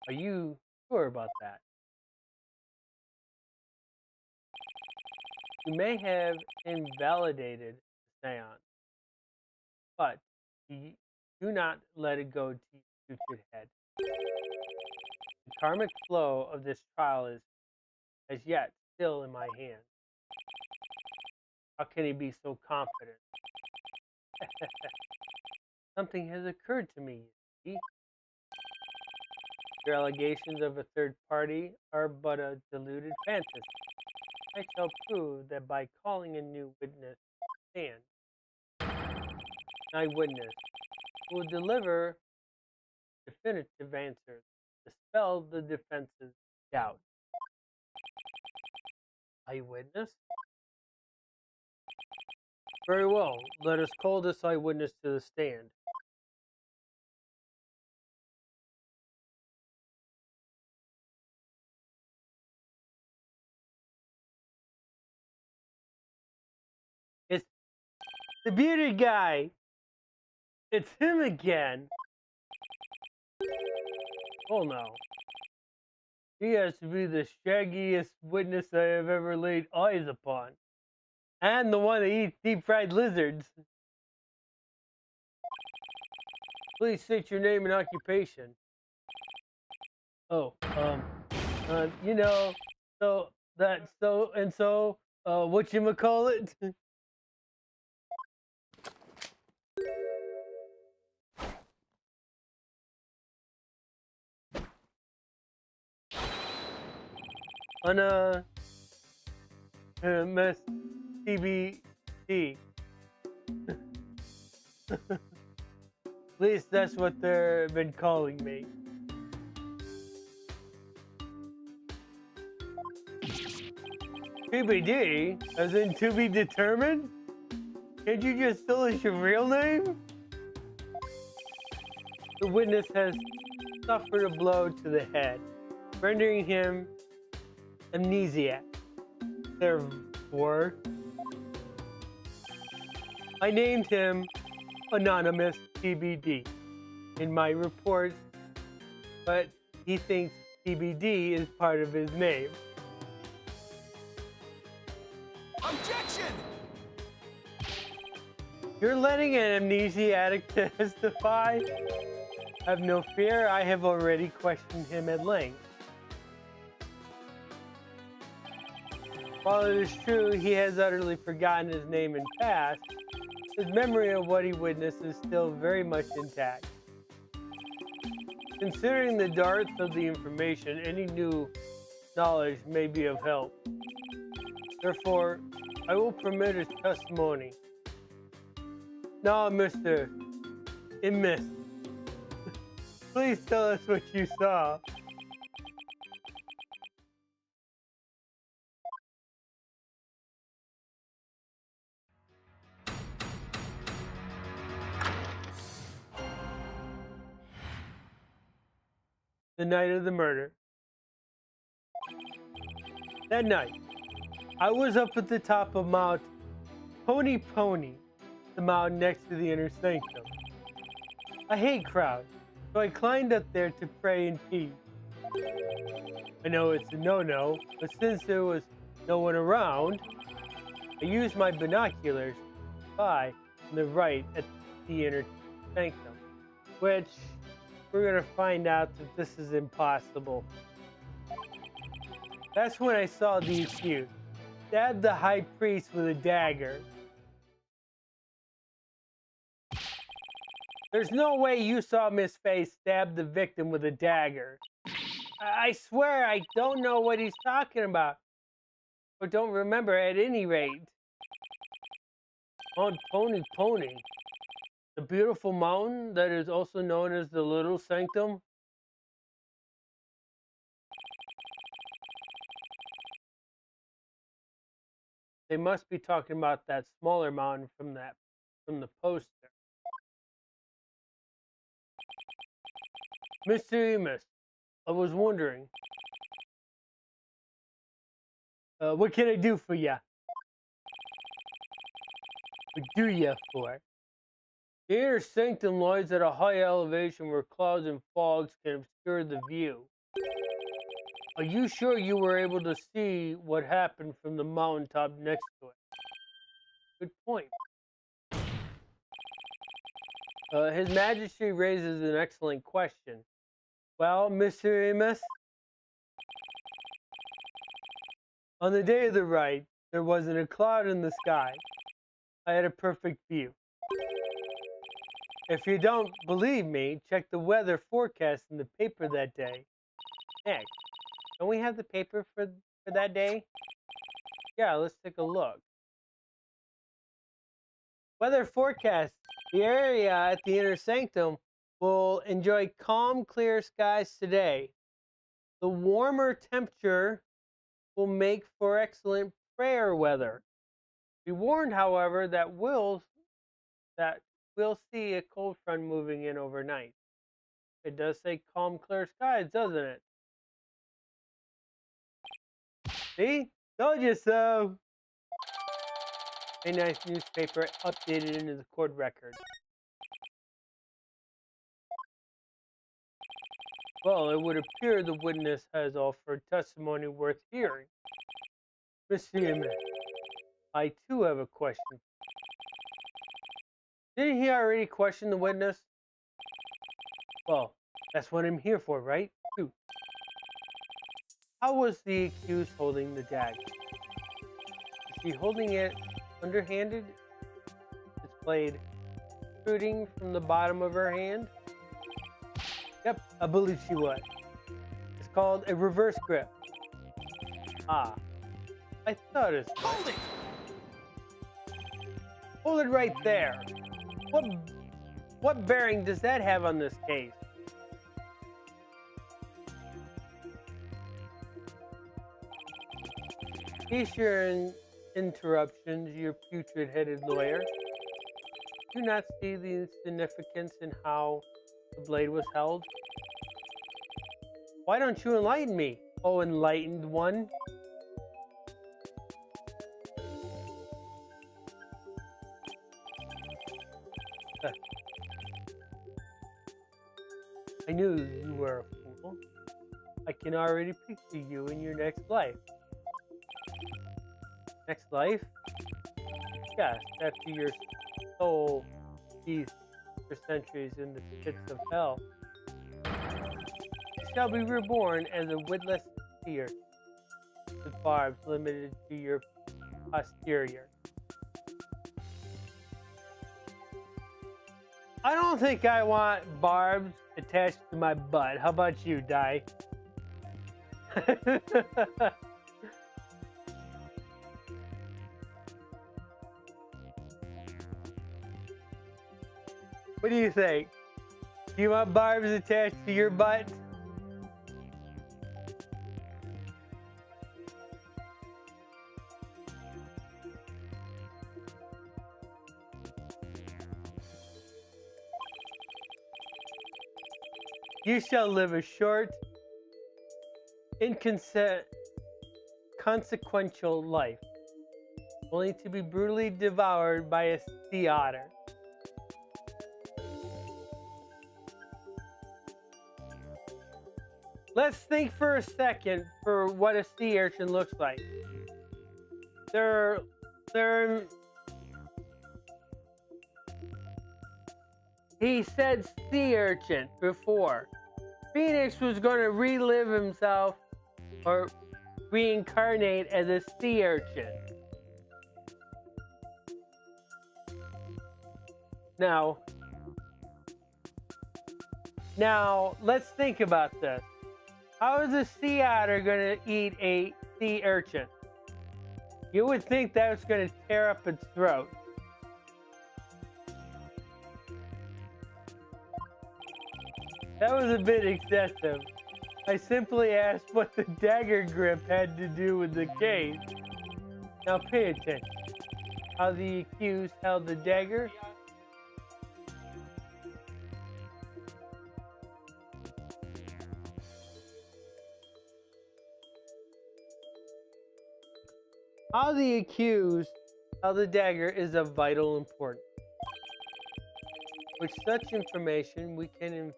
Are you sure about that? You may have invalidated the seance, but do not let it go to your putrid head. The karmic flow of this trial is, as yet, still in my hands. How can he be so confident? Something has occurred to me, you see. Your allegations of a third party are but a deluded fantasy. I shall prove that by calling a new witness to stand. An eyewitness who will deliver definitive answers, dispel the defense's doubt. Eyewitness? Very well, let us call this eyewitness to the stand. It's the bearded guy. It's him again. Oh no. He has to be the shaggiest witness I have ever laid eyes upon. And the one that eats deep fried lizards. Please state your name and occupation. Oh, you know, so that so and so, whatchamacallit? on a MSTBD. At least that's what they've been calling me. TBD, as in to be determined? Can't you just tell us your real name? The witness has suffered a blow to the head, rendering him amnesiac. Therefore, I named him Anonymous TBD in my reports, but he thinks TBD is part of his name. Objection! You're letting an amnesiac testify? Have no fear, I have already questioned him at length. While it is true he has utterly forgotten his name and past, his memory of what he witnessed is still very much intact. Considering the dearth of the information, any new knowledge may be of help. Therefore, I will permit his testimony. Now, Mr. Miss, please tell us what you saw. The night of the murder. That night, I was up at the top of Mount Pony, the mountain next to the inner sanctum. I hate crowds, so I climbed up there to pray in peace. I know it's a no-no, but since there was no one around, I used my binoculars to spy on the right at the inner sanctum, which we're going to find out that this is impossible. That's when I saw the accused stab the high priest with a dagger. There's no way you saw Miss Face stab the victim with a dagger. I swear I don't know what he's talking about. Or don't remember at any rate. On Pony. The beautiful mountain that is also known as the Little Sanctum. They must be talking about that smaller mountain from the poster. Mr. Emus, I was wondering, what can I do for ya? What do ya for? The inner sanctum lies at a high elevation where clouds and fogs can obscure the view. Are you sure you were able to see what happened from the mountaintop next to it? Good point. His Majesty raises an excellent question. Well, Mr. Amos, on the day of the ride, there wasn't a cloud in the sky. I had a perfect view. If you don't believe me, check the weather forecast in the paper that day. Heck, don't we have the paper for that day? Yeah, let's take a look. Weather forecast. The area at the inner sanctum will enjoy calm, clear skies today. The warmer temperature will make for excellent prayer weather. Be warned, however, that we'll see a cold front moving in overnight. It does say calm, clear skies, doesn't it? See? Told you so. A nice newspaper updated into the court record. Well, it would appear the witness has offered testimony worth hearing. Mr. Emmett, I too have a question. Didn't he already question the witness? Well, that's what I'm here for, right? Too. How was the accused holding the dagger? Is she holding it underhanded? Displayed protruding from the bottom of her hand? Yep, I believe she was. It's called a reverse grip. Ah, I thought it. Hold it! Hold it right there. What bearing does that have on this case? Cease your interruptions, you putrid-headed lawyer. Do you not see the significance in how the blade was held? Why don't you enlighten me, oh enlightened one? I knew you were a fool. I can already picture you in your next life. Next life? Yes, after your soul ceased for centuries in the pits of hell. You shall be reborn as a witless seer, with barbs limited to your posterior. I don't think I want barbs attached to my butt. How about you, Di? What do you think? Do you want barbs attached to your butt? You shall live a short, inconsequential life, only to be brutally devoured by a sea otter. Let's think for a second for what a sea urchin looks like. He said sea urchin before. Phoenix was going to relive himself or reincarnate as a sea urchin. Now, let's think about this. How is a sea otter going to eat a sea urchin? You would think that was going to tear up its throat. That was a bit excessive. I simply asked what the dagger grip had to do with the case. Now pay attention. How the accused held the dagger. How the accused held the dagger is of vital importance. With such information, we can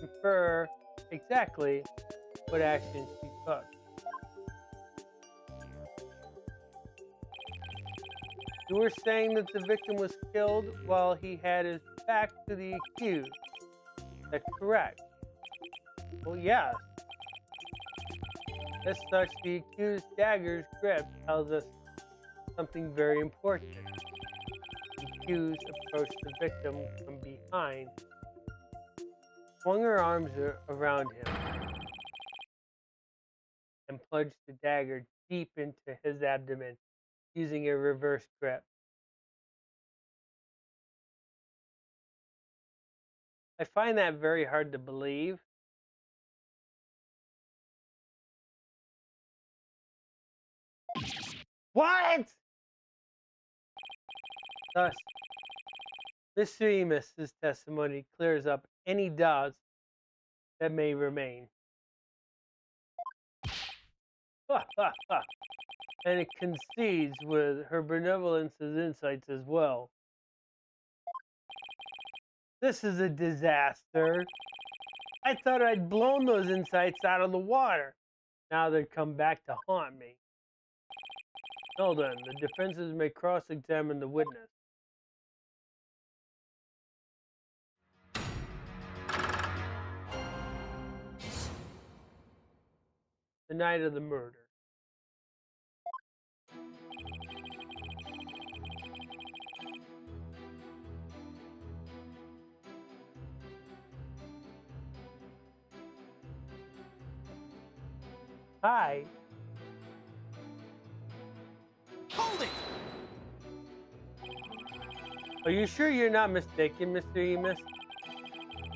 infer exactly what actions he took. You were saying that the victim was killed while he had his back to the accused. Is that correct? Well, yes. As such, the accused's dagger's grip tells us something very important. The accused approached the victim from behind, swung her arms around him, and plunged the dagger deep into his abdomen using a reverse grip. I find that very hard to believe. What? Thus, Mr. Emus's testimony clears up any doubts that may remain. And it concedes with her benevolence's insights as well. This is a disaster. I thought I'd blown those insights out of the water. Now they'd come back to haunt me. Well then, the defenses may cross-examine the witness. The night of the murder. Hi. Are you sure you're not mistaken, Mr. Emus?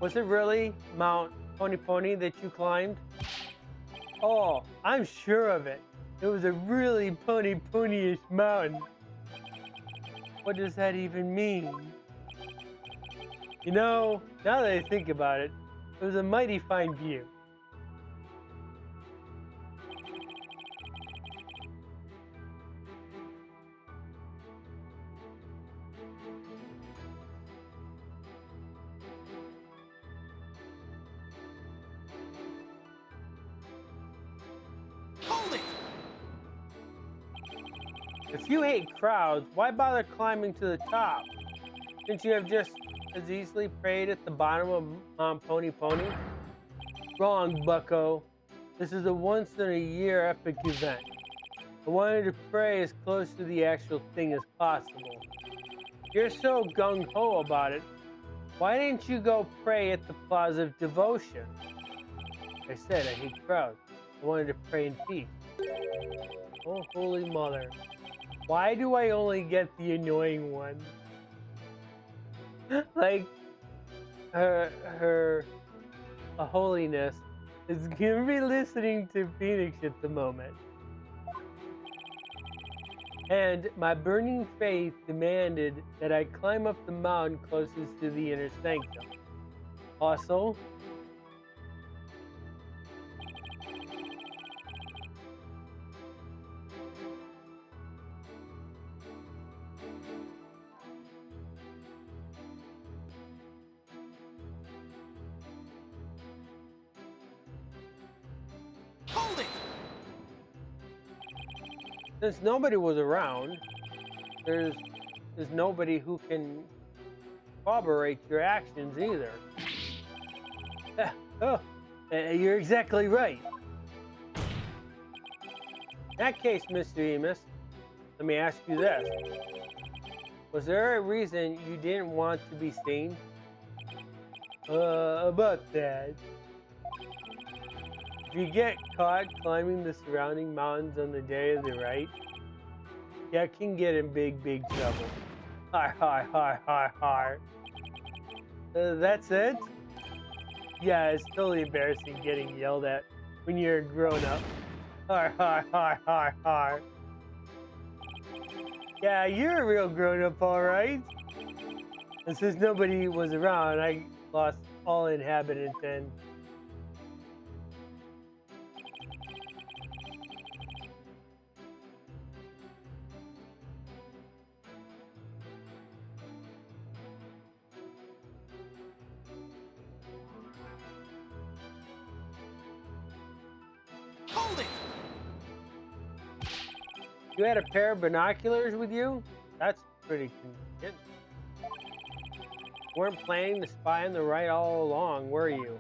Was it really Mount Pony Pony that you climbed? Oh, I'm sure of it. It was a really pony ponyish mountain. What does that even mean? You know, now that I think about it, it was a mighty fine view. Hold it! If you hate crowds, why bother climbing to the top? Since you have just as easily prayed at the bottom of Mount Pony Pony? Wrong, bucko. This is a once-in-a-year epic event. I wanted to pray as close to the actual thing as possible. You're so gung-ho about it. Why didn't you go pray at the Plaza of Devotion? I said I hate crowds. I wanted to pray in peace. Oh, Holy Mother. Why do I only get the annoying one? Like, her holiness is gonna be listening to Phoenix at the moment. And my burning faith demanded that I climb up the mountain closest to the inner sanctum. Also, Hold it! since nobody was around, there's nobody who can corroborate your actions either. You're exactly right. In that case, Mr. Emus, let me ask you this. Was there a reason you didn't want to be seen? About that. If you get caught climbing the surrounding mountains on the day of the rite, you can get in big trouble. Har har har har har. That's it? Yeah, it's totally embarrassing getting yelled at when you're a grown-up. Har har har har har. Yeah, you're a real grown-up, alright? And since nobody was around, I lost all inhabitants and... Hold it! You had a pair of binoculars with you? That's pretty convenient. You weren't planning to spy on the right all along, were you?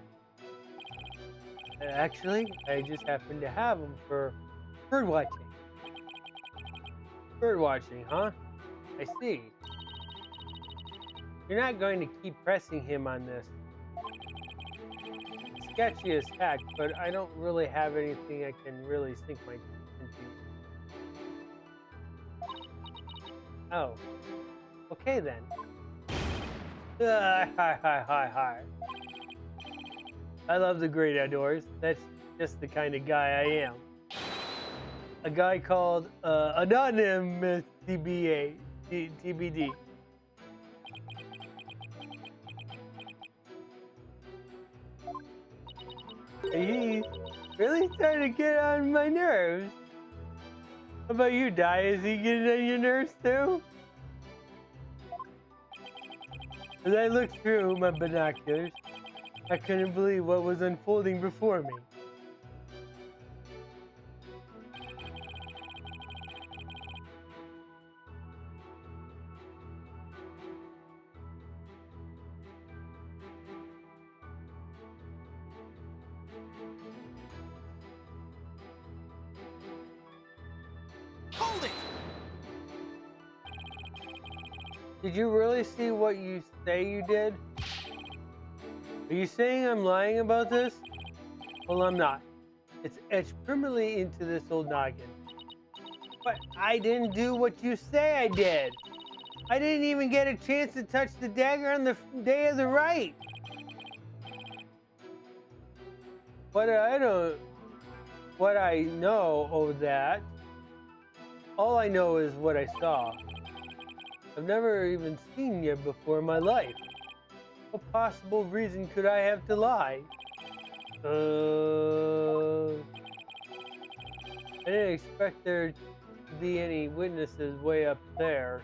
Actually, I just happened to have them for bird watching. Bird watching, huh? I see. You're not going to keep pressing him on this. Sketchy as heck, but I don't really have anything I can really sink my teeth into. Oh. Okay then. Hi, hi, hi, hi. I love the great outdoors. That's just the kind of guy I am. A guy called Anonymous TBD. He's really starting to get on my nerves. How about you, Di? Is he getting on your nerves too? As I looked through my binoculars, I couldn't believe what was unfolding before me. Hold it! Did you really see what you say you did? Are you saying I'm lying about this? Well, I'm not. It's etched permanently into this old noggin. But I didn't do what you say I did. I didn't even get a chance to touch the dagger on the day of the rite. What I know of that, all I know is what I saw. I've never even seen you before in my life. What possible reason could I have to lie? I didn't expect there to be any witnesses way up there.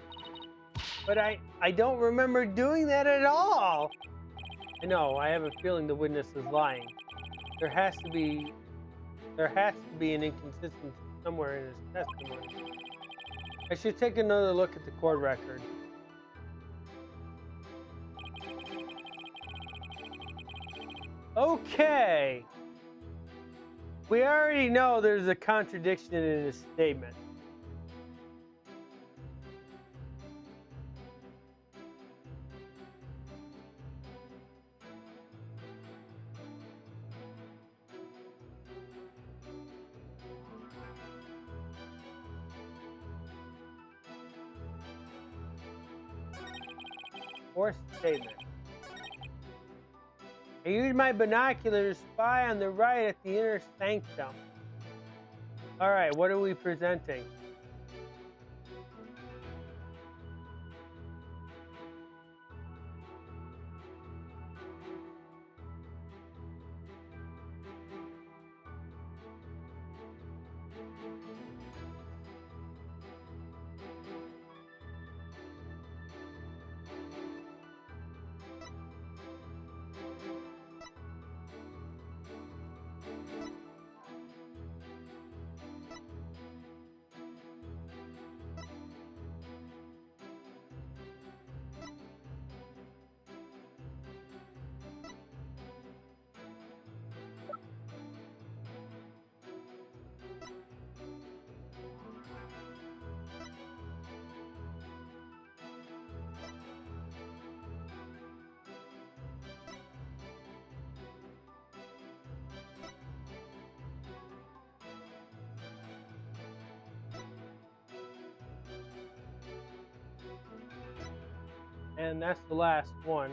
But I don't remember doing that at all. I know, I have a feeling the witness is lying. There has to be an inconsistency somewhere in his testimony. I should take another look at the court record. Okay. We already know there's a contradiction in his statement. Fourth statement. I used my binoculars to spy on the right at the inner sanctum. All right, what are we presenting? And that's the last one.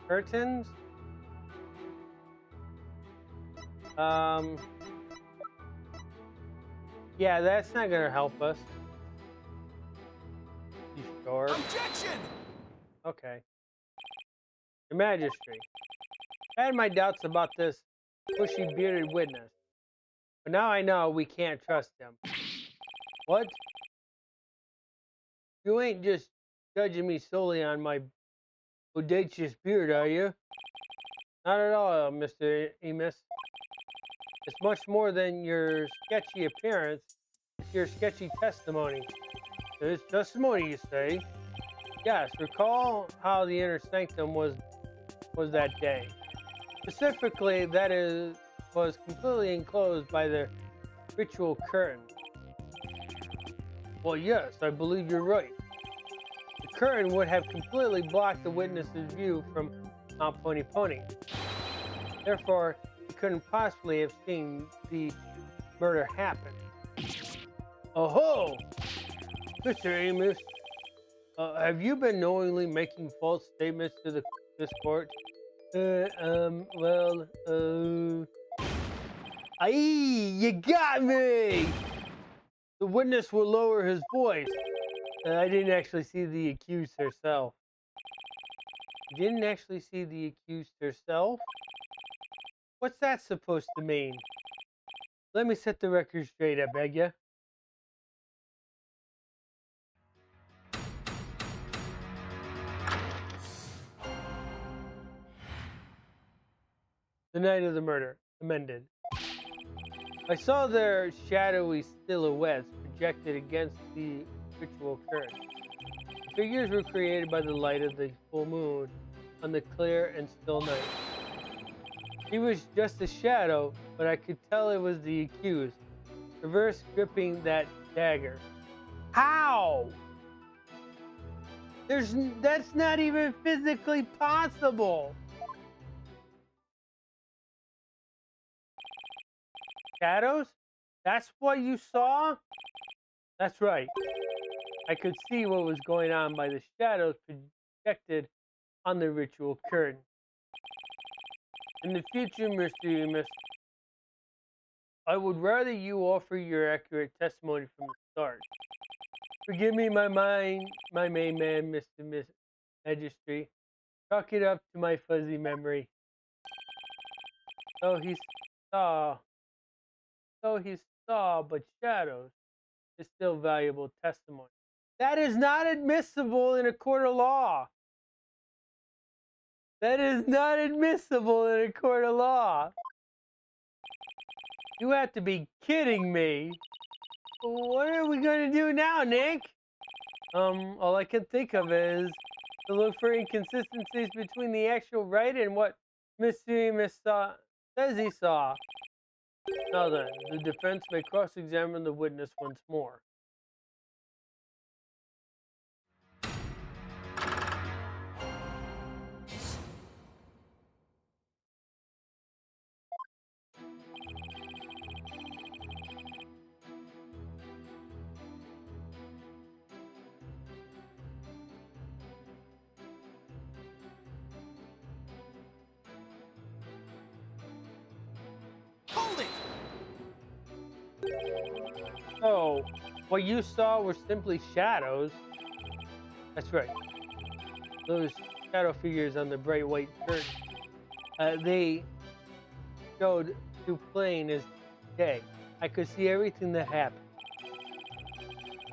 Curtains. Yeah, that's not gonna help us. You sure? Objection! Okay. Your Majesty, I had my doubts about this bushy bearded witness, but now I know we can't trust him. What? You ain't just judging me solely on my audacious beard, are you? Not at all, Mr. Emus. It's much more than your sketchy appearance. It's your sketchy testimony. It's testimony, you say? Yes, recall how the inner sanctum was that day. Specifically, was completely enclosed by the ritual curtain. Well, yes, I believe you're right. The curtain would have completely blocked the witness's view from Mount Pony Pony. Therefore, he couldn't possibly have seen the murder happen. Oh-ho! Mr. Amos, have you been knowingly making false statements to this court? Aye, you got me! The witness will lower his voice. I didn't actually see the accused herself. You didn't actually see the accused herself? What's that supposed to mean? Let me set the record straight, I beg ya. The night of the murder, amended. I saw their shadowy silhouettes projected against the ritual curtain. The figures were created by the light of the full moon on the clear and still night. He was just a shadow, but I could tell it was the accused, reverse gripping that dagger. How? That's not even physically possible. Shadows? That's what you saw? That's right. I could see what was going on by the shadows projected on the ritual curtain. In the future, Mr. Emus, I would rather you offer your accurate testimony from the start. Forgive me, my main man, Mr. Magistry. Chalk it up to my fuzzy memory. So he saw, but shadows is still valuable testimony. That is not admissible in a court of law. That is not admissible in a court of law. You have to be kidding me. What are we going to do now, Nick? All I can think of is to look for inconsistencies between the actual right and what Mr. Amos says he saw. Now then, the defense may cross-examine the witness once more. Hold it! Oh, what you saw were simply shadows. That's right. Those shadow figures on the bright white curtain. They showed too plain as day. I could see everything that happened.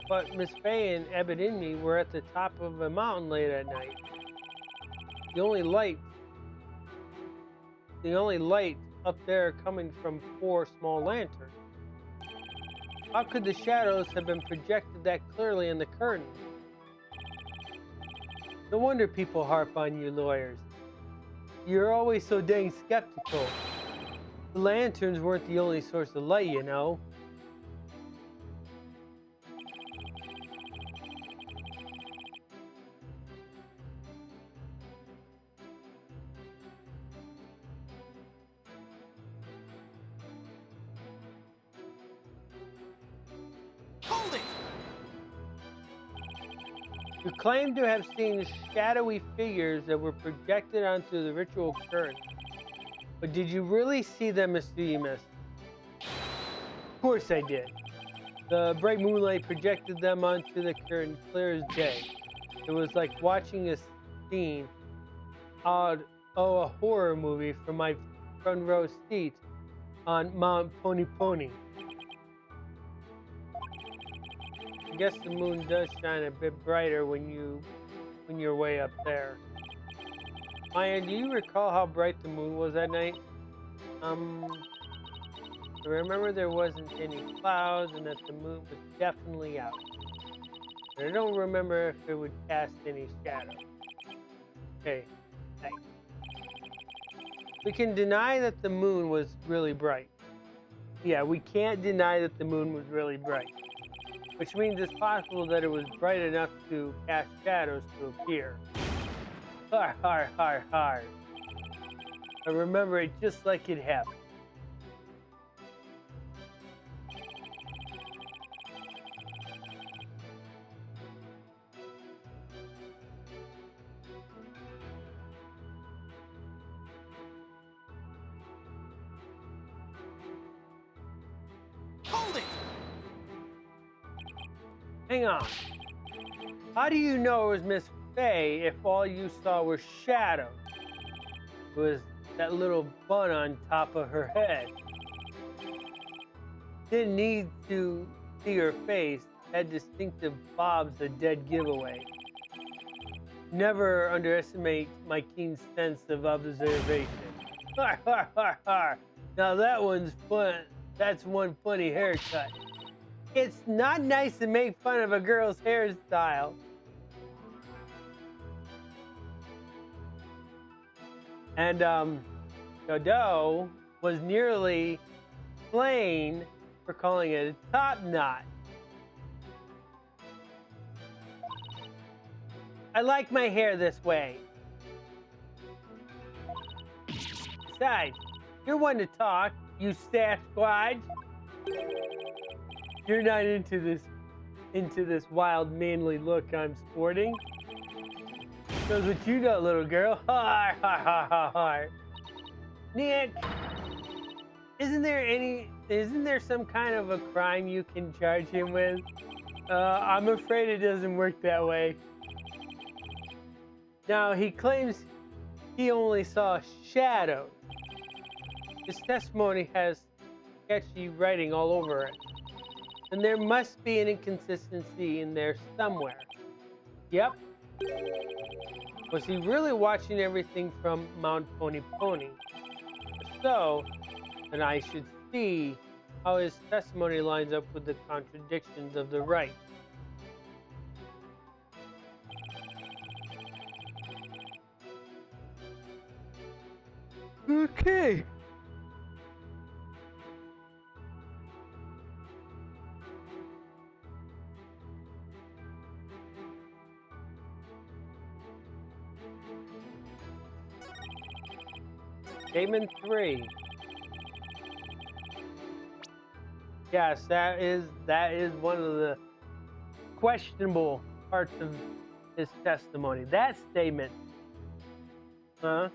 But Miss Faye and Abbott and me were at the top of a mountain late at night. The only light up there coming from 4 small lanterns. How could the shadows have been projected that clearly in the curtain? No wonder people harp on you lawyers. You're always so dang skeptical. The lanterns weren't the only source of light, you know. Hold it! You claim to have seen shadowy figures that were projected onto the ritual curtain. But did you really see them, Mr. Emus? Of course I did. The bright moonlight projected them onto the curtain clear as day. It was like watching a scene out of a horror movie from my front row seat on Mount Pony Pony. I guess the moon does shine a bit brighter when you're way up there. Maya, do you recall how bright the moon was that night? I remember there wasn't any clouds and that the moon was definitely out. But I don't remember if it would cast any shadow. Okay, thanks. We can deny that the moon was really bright. Yeah, we can't deny that the moon was really bright. Which means it's possible that it was bright enough to cast shadows to appear. Har, har, har, har. I remember it just like it happened. Hold it! Hang on. How do you know it was Miss Faye if all you saw were shadows? It was that little bun on top of her head. Didn't need to see her face. That distinctive bob's a dead giveaway. Never underestimate my keen sense of observation. Har, har, har, har. Now that one's fun. That's one funny haircut. It's not nice to make fun of a girl's hairstyle. And Dodo was nearly slain for calling it a top knot. I like my hair this way. Besides, you're one to talk, you staff squad. You're not into this into this wild, manly look I'm sporting. Shows what you know, little girl. Har, har, har, har, har. Nick, isn't there some kind of a crime you can charge him with? I'm afraid it doesn't work that way. Now, he claims he only saw shadows. His testimony has sketchy writing all over it. And there must be an inconsistency in there somewhere. Yep. Was he really watching everything from Mount Pony Pony? If so, then I should see how his testimony lines up with the contradictions of the right. Okay. Statement 3. Yes, that is one of the questionable parts of his testimony. That statement. Huh?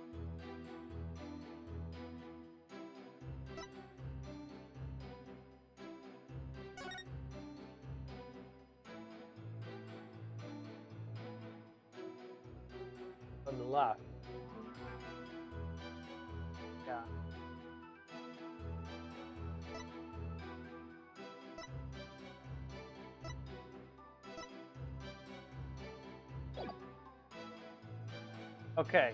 On the left. Yeah. Okay.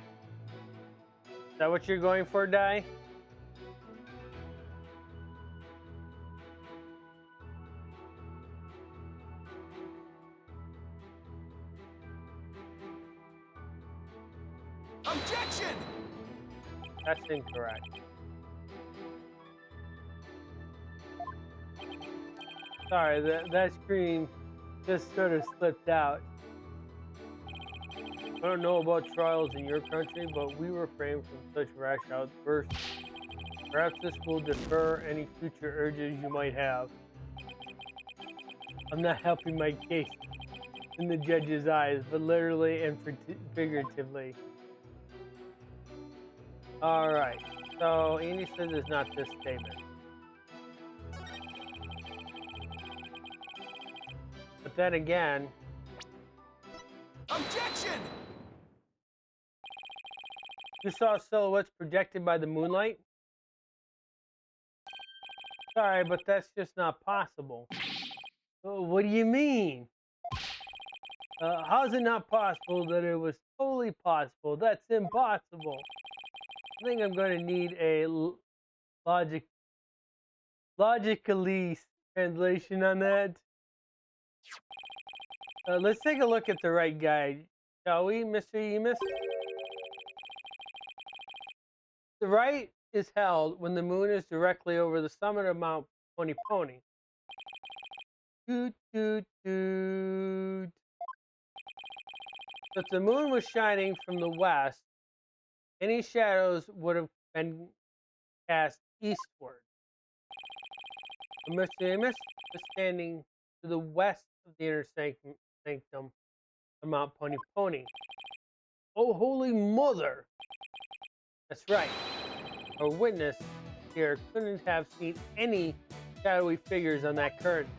Is that what you're going for, Di? Objection! That's incorrect. Sorry, that screen just sort of slipped out. I don't know about trials in your country, but we refrain from such rash outbursts. Perhaps this will defer any future urges you might have. I'm not helping my case in the judge's eyes, but literally and figuratively. Alright, so Andy says it's not this statement. But then again... Objection! You saw silhouettes projected by the moonlight? Sorry, but that's just not possible. What do you mean? How is it not possible that it was totally possible? That's impossible. I think I'm going to need a logically translation on that. Let's take a look at the right guide, shall we, Mr. Emus? The right is held when the moon is directly over the summit of Mount Pony Pony. Toot, toot, toot. If the moon was shining from the west, any shadows would have been cast eastward. Mr. Amos was standing to the west of the inner sanctum of Mount Pony Pony. Oh, holy mother! That's right. Our witness here couldn't have seen any shadowy figures on that curtain.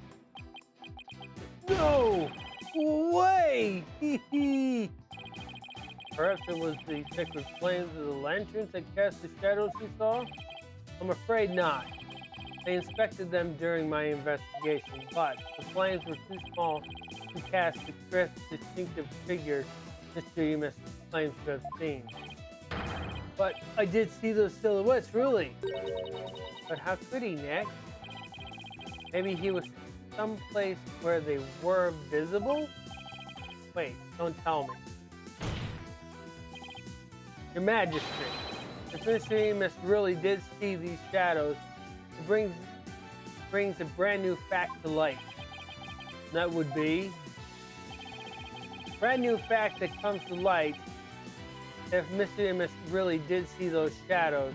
No way! Perhaps it was the sacred flames of the lanterns that cast the shadows he saw? I'm afraid not. I inspected them during my investigation, but the flames were too small to cast the crisp, distinctive figure Mr. Emus claims to have seen. But I did see those silhouettes, really. But how could he, Nick? Maybe he was someplace where they were visible? Wait, don't tell me. Your Majesty, if Mr. Emus really did see these shadows, it brings a brand new fact to light. And that would be brand new fact that comes to light if Mr. Emus really did see those shadows.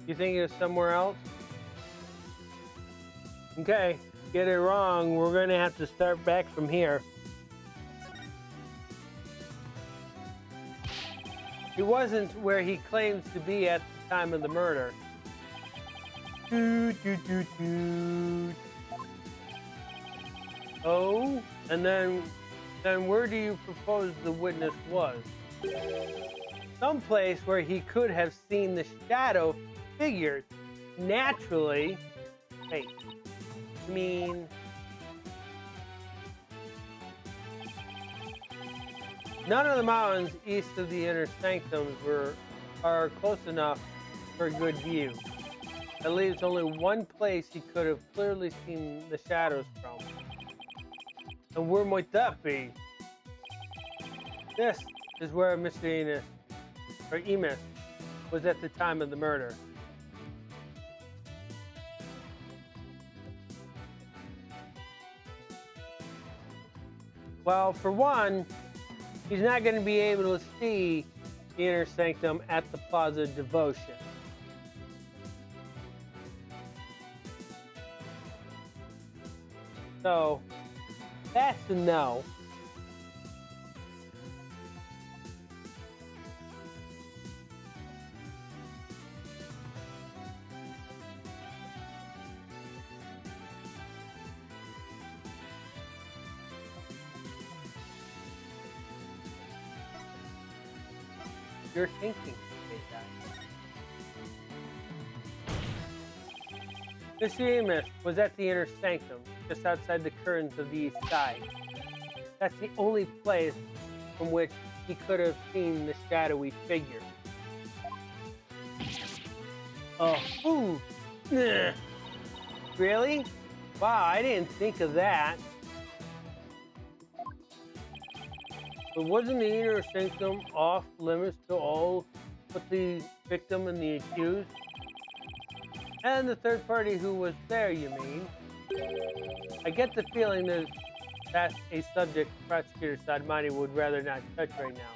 You think it was somewhere else? Okay, get it wrong. We're gonna have to start back from here. He wasn't where he claims to be at the time of the murder. Oh, and then where do you propose the witness was? Someplace where he could have seen the shadow figure naturally. Wait, I mean, none of the mountains east of the inner sanctums are close enough for a good view. That leaves only one place he could have clearly seen the shadows from. And where might that be? This is where Mr. Emus was at the time of the murder. Well, for one, he's not going to be able to see the inner sanctum at the Plaza of Devotion. So, that's a no. You're thinking, Mr. Amos was at the inner sanctum, just outside the curtains of the east side. That's the only place from which he could have seen the shadowy figure. Oh, ooh, ugh. Really? Wow, I didn't think of that. But wasn't the inner sanctum off limits to all but the victim and the accused? And the third party who was there, you mean? I get the feeling that that's a subject Prosecutor Sadmani would rather not touch right now.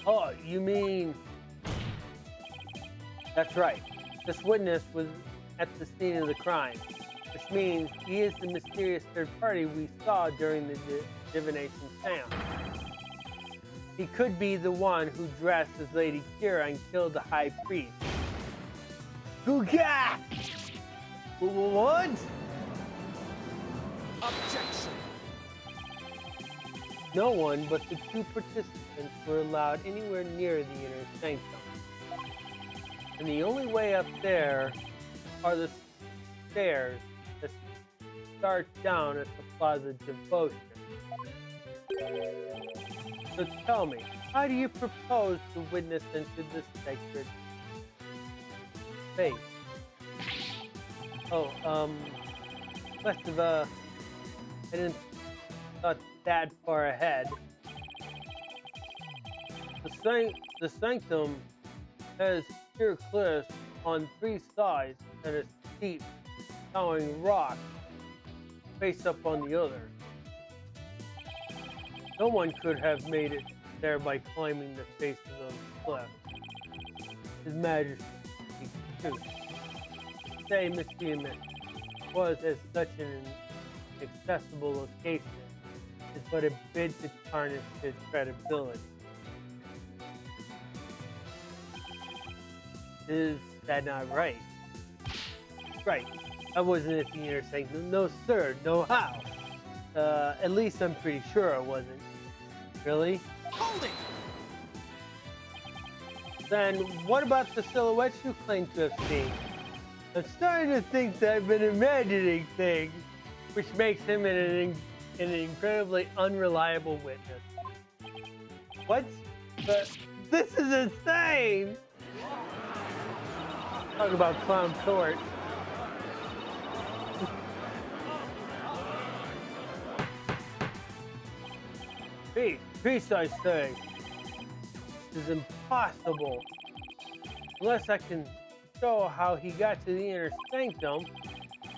Oh, you mean... That's right. This witness was at the scene of the crime, which means he is the mysterious third party we saw during the divination seance. He could be the one who dressed as Lady Kira and killed the High Priest. Googa! What? Objection. No one but the two participants were allowed anywhere near the inner sanctum. And the only way up there are the stairs that start down at the Plaza Devotion. So tell me, how do you propose to witness into this sacred space? Oh, must have, I didn't thought that far ahead. The sanctum has sheer cliffs on three sides and a steep, towering rock face up on the other. No one could have made it there by climbing the face of those cliffs. His Majesty speaks truth. To say Mr. Emmett was as such an inaccessible location is but a bid to tarnish his credibility. Is that not right? Right. I wasn't at the inner sanctum. No, sir. No how. At least I'm pretty sure I wasn't. Really? Hold it! Then what about the silhouettes you claim to have seen? I'm starting to think that I've been imagining things, which makes him an incredibly unreliable witness. What? But this is insane! Talk about clown court. Peace, I say. This is impossible. Unless I can show how he got to the inner sanctum,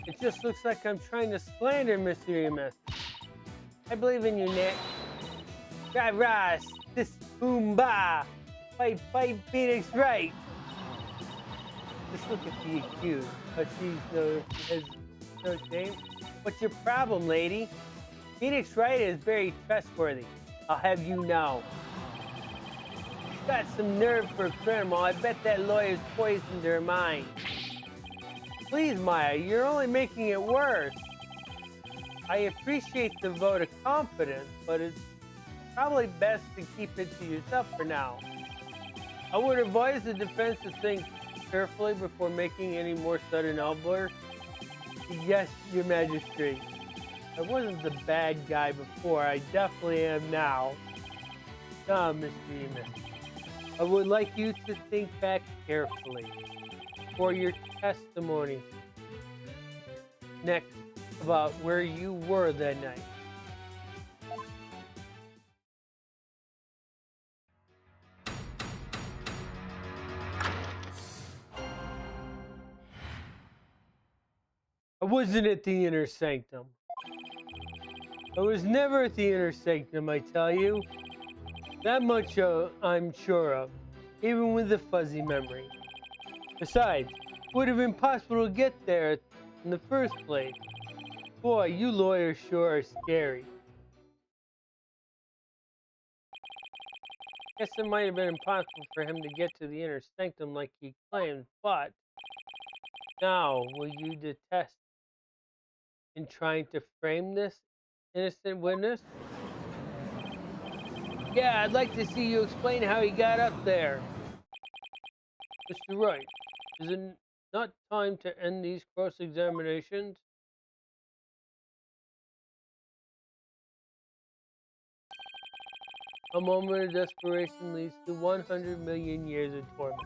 it just looks like I'm trying to slander Mr. Emus. I believe in you, Nick. Drive Ross. This Boomba! Fight, Phoenix Wright! Just look at the accused. But has no shame. What's your problem, lady? Phoenix Wright is very trustworthy. I'll have you know. She's got some nerve for a criminal. I bet that lawyer's poisoned her mind. Please, Maya, you're only making it worse. I appreciate the vote of confidence, but it's probably best to keep it to yourself for now. I would advise the defense to think carefully before making any more sudden outbursts. Yes, Your Majesty. I wasn't the bad guy before. I definitely am now. Ah, Mr. Emus. I would like you to think back carefully for your testimony next about where you were that night. I wasn't at the inner sanctum. I was never at the inner sanctum, I tell you. That much I'm sure of, even with the fuzzy memory. Besides, it would have been possible to get there in the first place. Boy, you lawyers sure are scary. Guess it might have been impossible for him to get to the inner sanctum like he claimed, but now will you detest in trying to frame this innocent witness? Yeah, I'd like to see you explain how he got up there. Mr. Wright, is it not time to end these cross-examinations? A moment of desperation leads to 100 million years of torment.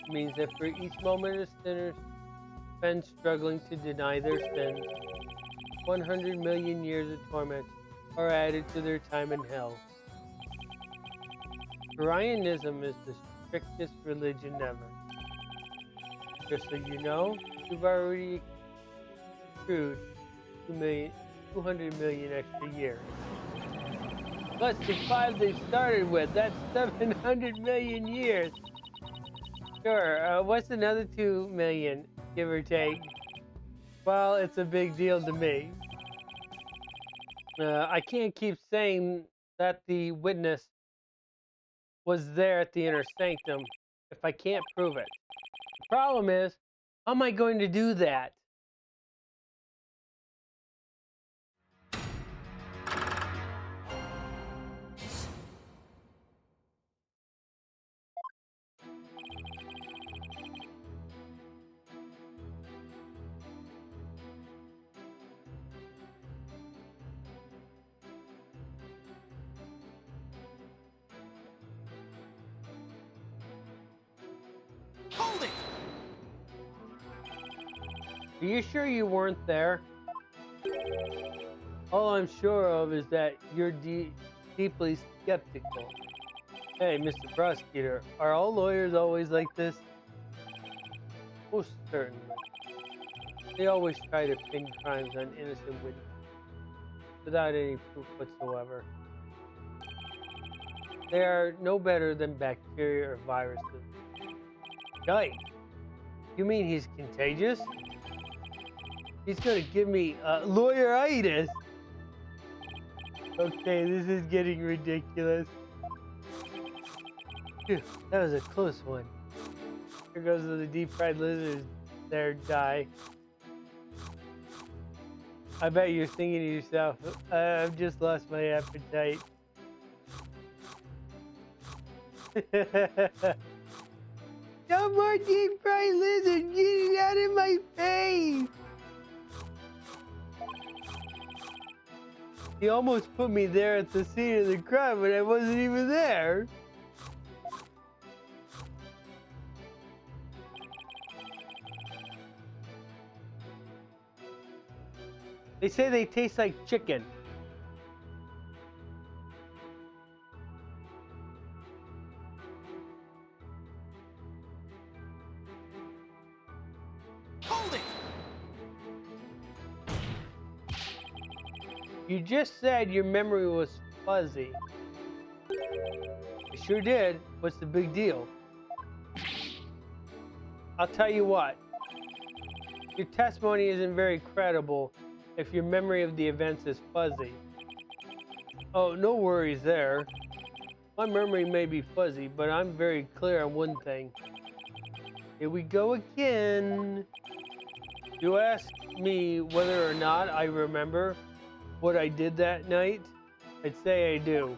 It means that for each moment a sinner spends struggling to deny their sins, 100 million years of torment are added to their time in hell. Arianism is the strictest religion ever. Just so you know, you've already accrued 200 million extra years. Plus the 5 they started with, that's 700 million years. Sure, what's another 2 million, give or take? Well, it's a big deal to me. I can't keep saying that the witness was there at the inner sanctum if I can't prove it. The problem is, how am I going to do that? Hold it! Are you sure you weren't there? All I'm sure of is that you're deeply skeptical. Hey, Mr. Prosecutor, are all lawyers always like this? Most certainly. They always try to pin crimes on innocent witnesses without any proof whatsoever. They are no better than bacteria or viruses. Yikes! You mean he's contagious? He's gonna give me lawyeritis! Okay, this is getting ridiculous. Phew, that was a close one. Here goes the deep-fried lizards. There, die. I bet you're thinking to yourself, I've just lost my appetite. No more deep-fried lizard! Get it out of my face! He almost put me there at the scene of the crime, but I wasn't even there. They say they taste like chicken. Hold it! You just said your memory was fuzzy. I sure did. What's the big deal? I'll tell you what. Your testimony isn't very credible if your memory of the events is fuzzy. Oh, no worries there. My memory may be fuzzy, but I'm very clear on one thing. Here we go again. You ask me whether or not I remember what I did that night? I'd say I do.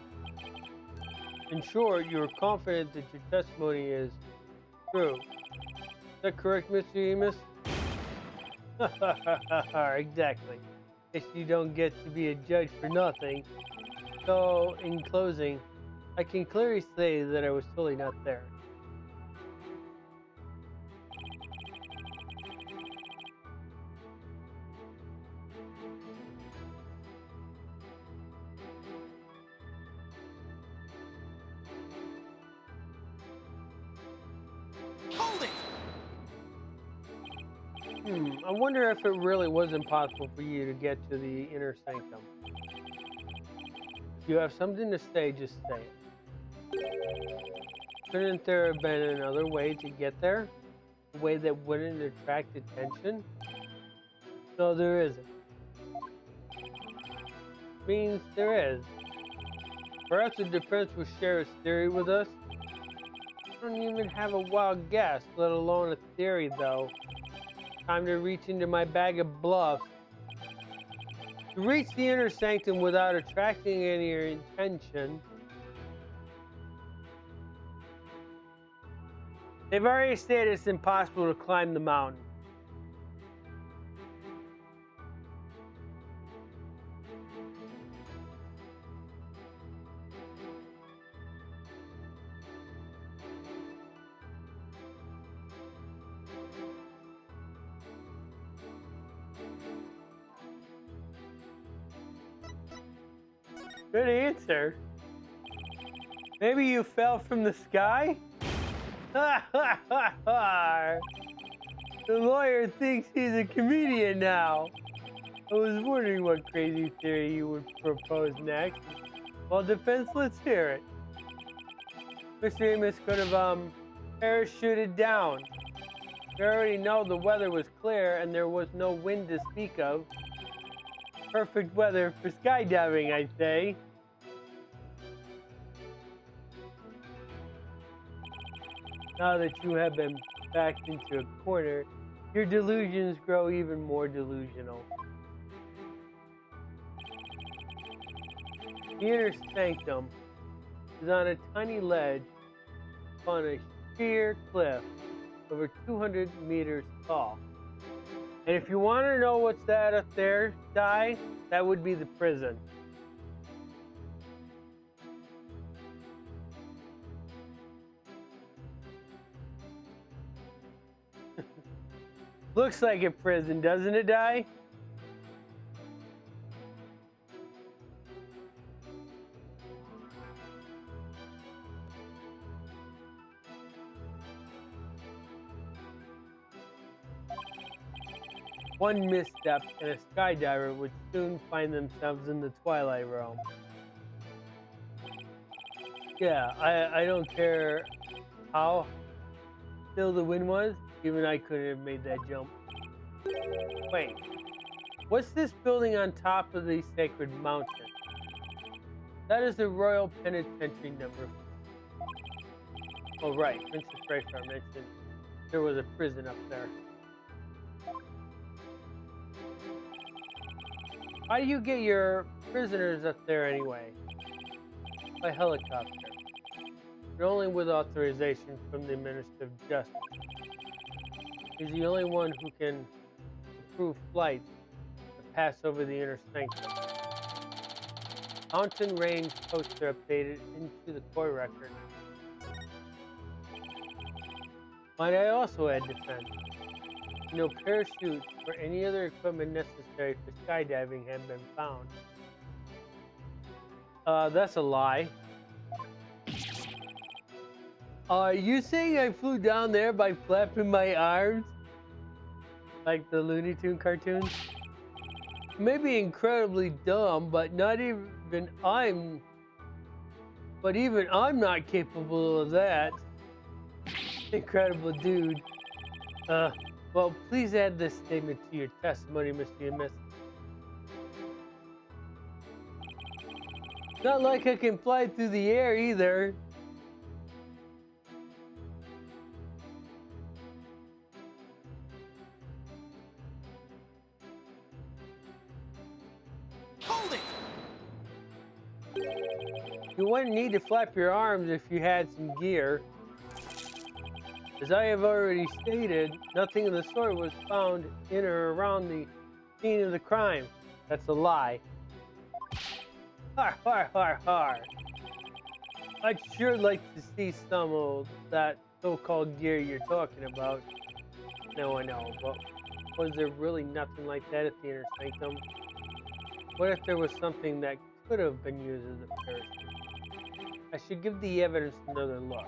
In short, you're confident that your testimony is true. Is that correct, Mr. Emus? Exactly. Guess you don't get to be a judge for nothing. So, in closing, I can clearly say that I was totally not there. Hold it! I wonder if it really was impossible for you to get to the inner sanctum. If you have something to say, just say it. Couldn't there have been another way to get there? A way that wouldn't attract attention? No, there isn't. Means there is. Perhaps the defense will share its theory with us. I don't even have a wild guess, let alone a theory, though. Time to reach into my bag of bluffs. To reach the inner sanctum without attracting any attention. They've already stated it's impossible to climb the mountain. Good answer. Maybe you fell from the sky? The lawyer thinks he's a comedian now. I was wondering what crazy theory you would propose next. Well, defense, let's hear it. Mr. Amos could have, parachuted down. We already know the weather was clear and there was no wind to speak of. Perfect weather for skydiving, I'd say. Now that you have been backed into a corner, your delusions grow even more delusional. The inner sanctum is on a tiny ledge on a sheer cliff over 200 meters tall. And if you want to know what's that up there, Di, that would be the prison. Looks like a prison, doesn't it, Di? One misstep and a skydiver would soon find themselves in the Twilight Realm. Yeah, I don't care how still the wind was, even I couldn't have made that jump. Wait, what's this building on top of the sacred mountain? That is the Royal Penitentiary number. Oh right, Princess Rayfar mentioned there was a prison up there. How do you get your prisoners up there anyway? By helicopter. But only with authorization from the Minister of Justice. He's the only one who can approve flights that pass over the inner sanctum. Mountain range poster updated into the court record. Might I also add defense? No parachute or any other equipment necessary for skydiving have been found. That's a lie. Are you saying I flew down there by flapping my arms? Like the Looney Tune cartoons? Maybe incredibly dumb, but not even I'm but even I'm not capable of that. Incredible dude. Well, please add this statement to your testimony, Mr. and Miss. Not like I can fly through the air either. Hold it! You wouldn't need to flap your arms if you had some gear. As I have already stated, nothing of the sort was found in or around the scene of the crime. That's a lie. Har har har har. I'd sure like to see some of that so-called gear you're talking about. No, I know, but was there really nothing like that at the inner sanctum? What if there was something that could have been used as a parachute? I should give the evidence another look.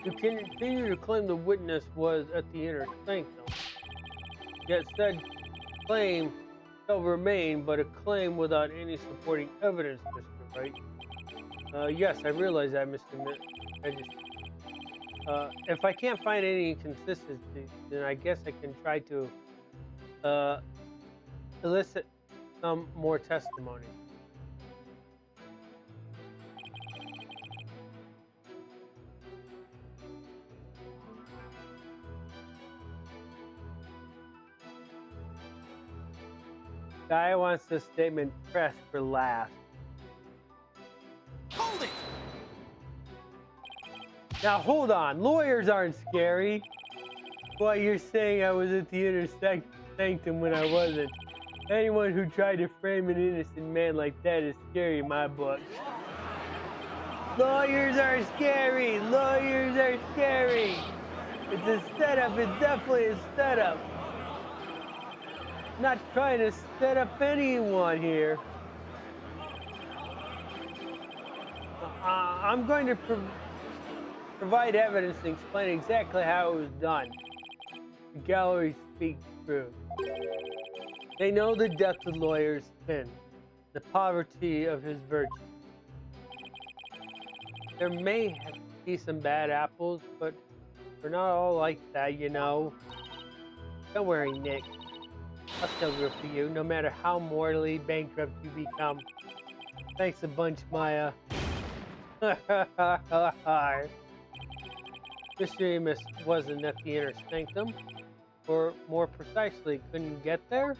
You continue to claim the witness was at the inner sanctum, yet said claim shall remain but a claim without any supporting evidence, Mr. Wright. Yes, I realize that, Mr. If I can't find any inconsistency, then I guess I can try to elicit some more testimony. Guy wants this statement pressed for last. Hold it! Now hold on, lawyers aren't scary. Well, you're saying I was at the inner sanctum when I wasn't. Anyone who tried to frame an innocent man like that is scary in my book. Lawyers are scary! Lawyers are scary! It's a setup, it's definitely a setup. Not trying to set up anyone here. I'm going to provide evidence and explain exactly how it was done. The gallery speaks true. They know the depth of the lawyer's sin, the poverty of his virtue. There may be some bad apples, but we're not all like that, you know. Don't worry, Nick. I'll still root for you, no matter how mortally bankrupt you become. Thanks a bunch, Maya. Mr. Amos wasn't at the inner sanctum, or more precisely, couldn't get there?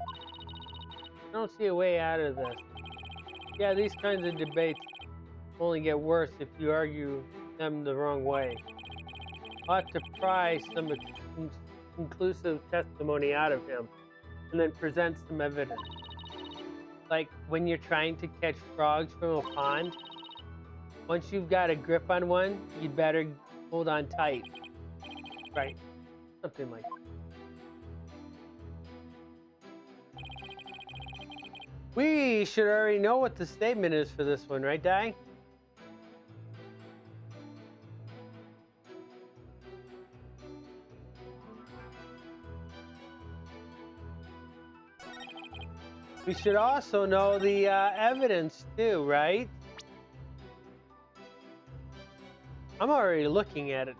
I don't see a way out of this. Yeah, these kinds of debates only get worse if you argue them the wrong way. I'll have to pry some conclusive testimony out of him, and then present some evidence. Like when you're trying to catch frogs from a pond, once you've got a grip on one, you'd better hold on tight. Right, something like that. We should already know what the statement is for this one, right, Di? We should also know the evidence too, right? I'm already looking at it.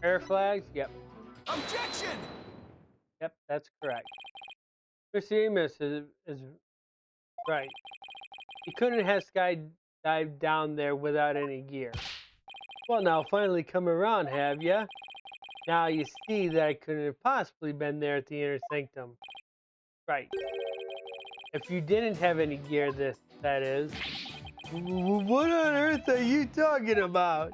Air flags? Yep. Objection! Yep, that's correct. Mr. Amos is right. You couldn't have skydived down there without any gear. Well, now finally come around, have ya? Now you see that I couldn't have possibly been there at the inner sanctum. Right. If you didn't have any gear, that is. What on earth are you talking about?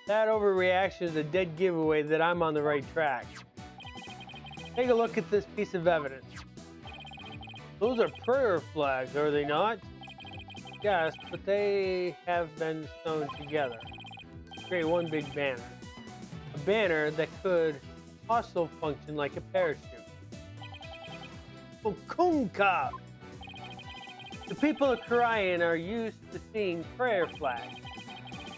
That overreaction is a dead giveaway that I'm on the right track. Take a look at this piece of evidence. Those are prayer flags, are they not? Yes, but they have been sewn together to create one big banner. A banner that could also function like a parachute. Okunka! The people of Korean are used to seeing prayer flags,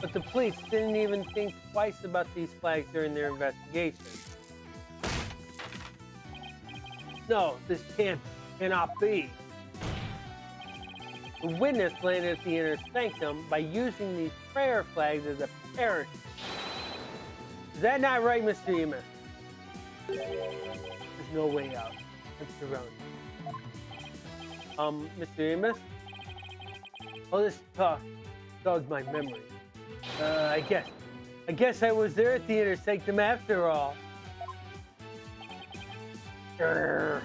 but the police didn't even think twice about these flags during their investigation. No, this cannot be. The witness landed at the inner sanctum by using these prayer flags as a parachute. Is that not right, Mr. Emus? There's no way out. Mr. Rowan. Mr. Emus? Oh, this jogs my memory. I guess I was there at the inner sanctum after all. Grr.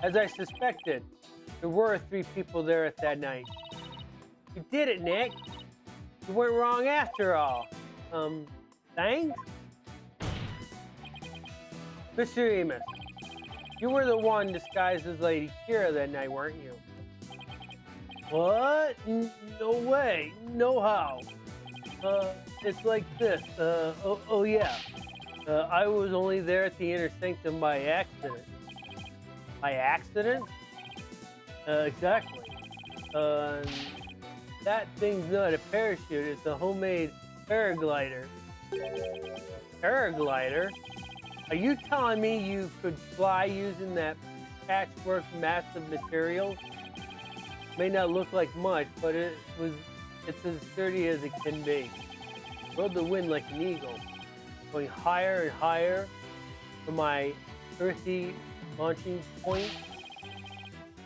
As I suspected, there were 3 people there at that night. You did it, Nick. You weren't wrong after all. Thanks? Mr. Emus, you were the one disguised as Lady Kira that night, weren't you? What? No way. No how. It's like this. Oh yeah. I was only there at the inner sanctum by accident. By accident? Exactly. That thing's not a parachute, it's a homemade paraglider. Paraglider? Are you telling me you could fly using that patchwork mass of materials? May not look like much, but it's as sturdy as it can be. Rode the wind like an eagle, going higher and higher to my earthy launching point.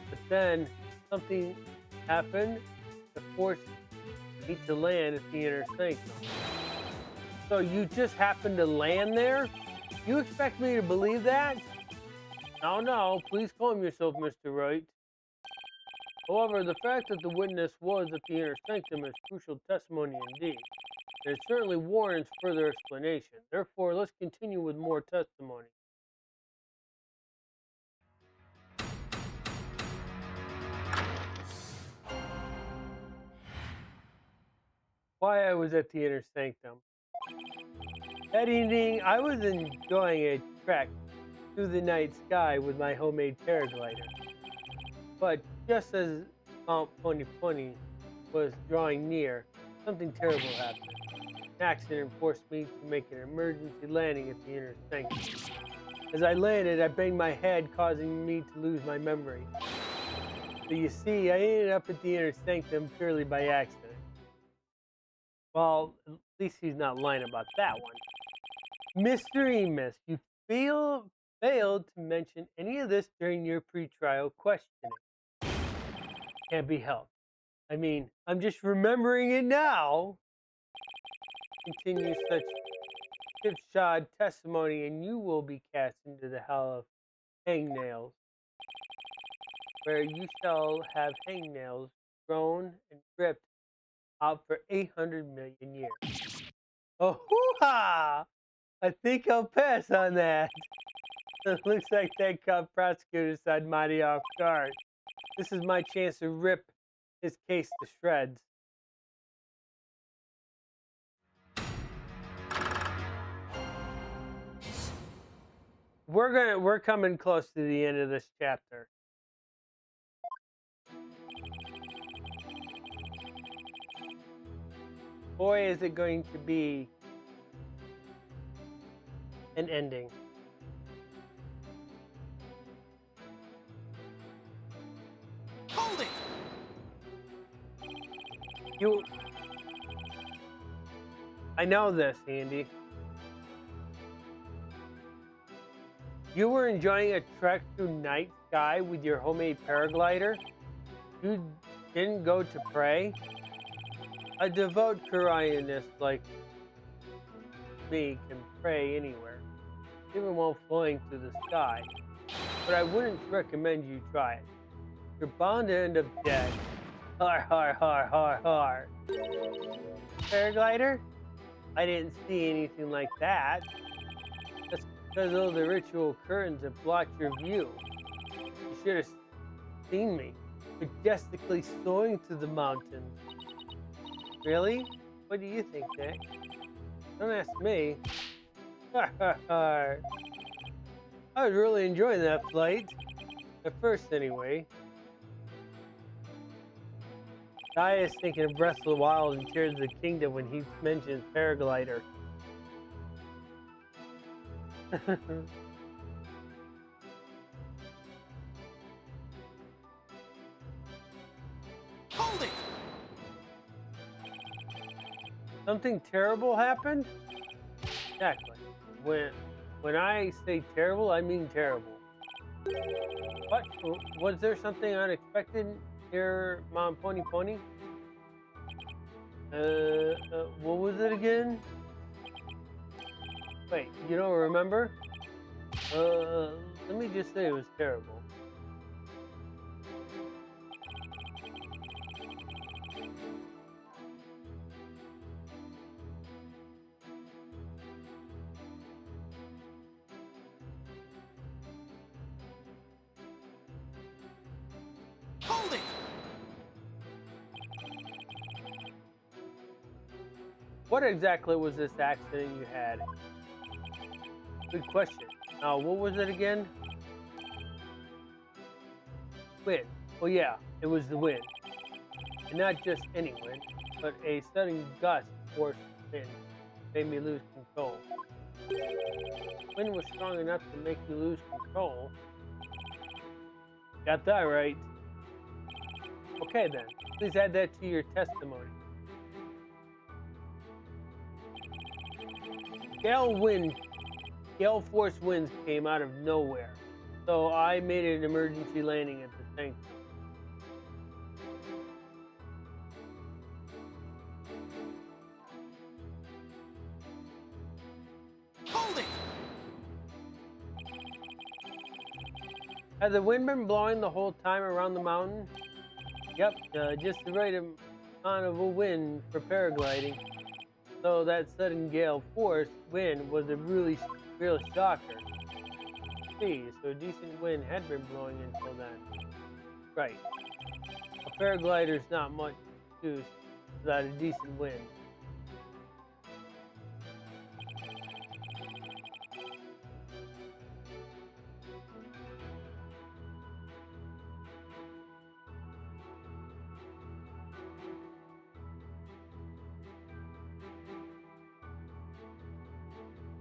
But then something happened that forced me to land at the inner sanctum. So you just happened to land there? You expect me to believe that? No, please calm yourself, Mr. Wright. However, the fact that the witness was at the inner sanctum is crucial testimony indeed. It certainly warrants further explanation. Therefore, let's continue with more testimony. Why I was at the inner sanctum. That evening, I was enjoying a trek through the night sky with my homemade paraglider. But just as Mount Pony Pony was drawing near, something terrible happened. An accident forced me to make an emergency landing at the inner sanctum. As I landed, I banged my head, causing me to lose my memory. So you see, I ended up at the inner sanctum purely by accident. Well, at least he's not lying about that one. Mr. Emus, you failed to mention any of this during your pretrial questioning. Can't be helped. I mean, I'm just remembering it now. Continue such slipshod testimony and you will be cast into the hell of hangnails, where you shall have hangnails grown and dripped out for 800 million years. Oh, hoo-ha! I think I'll pass on that. It looks like that cop prosecutor side mighty off guard. This is my chance to rip his case to shreds. We're coming close to the end of this chapter. Boy, is it going to be an ending. Hold it! I know this, Andy. You were enjoying a trek through night sky with your homemade paraglider? You didn't go to pray? A devout Koreanist like me can pray anywhere, even while flying through the sky. But I wouldn't recommend you try it. You're bound to end up dead. Har har har har har. Paraglider? I didn't see anything like that. That's because of the ritual curtains that blocked your view. You should have seen me, majestically soaring through the mountains. Really? What do you think, Nick? Don't ask me. Har har har. I was really enjoying that flight. At first, anyway. Guy is thinking of Breath of the Wild and Tears of the Kingdom when he mentions paraglider. Hold it! Something terrible happened? Exactly. When I say terrible, I mean terrible. What? Was there something unexpected here, Mom Pony Pony? What was it again? Wait, you don't remember? Let me just say it was terrible. Hold it! What exactly was this accident you had? Good question. Now, what was it again? Wind. Oh yeah, it was the wind. And not just any wind, but a sudden gust force wind made me lose control. Wind was strong enough to make you lose control. Got that right. Okay then, please add that to your testimony. Gale force winds came out of nowhere, so I made an emergency landing at the sanctum. Hold it! Had the wind been blowing the whole time around the mountain? Yep, just the right amount of a wind for paragliding. So that sudden gale force wind was a real shocker. See, so a decent wind had been blowing until then. Right. A paraglider's not much use without a decent wind.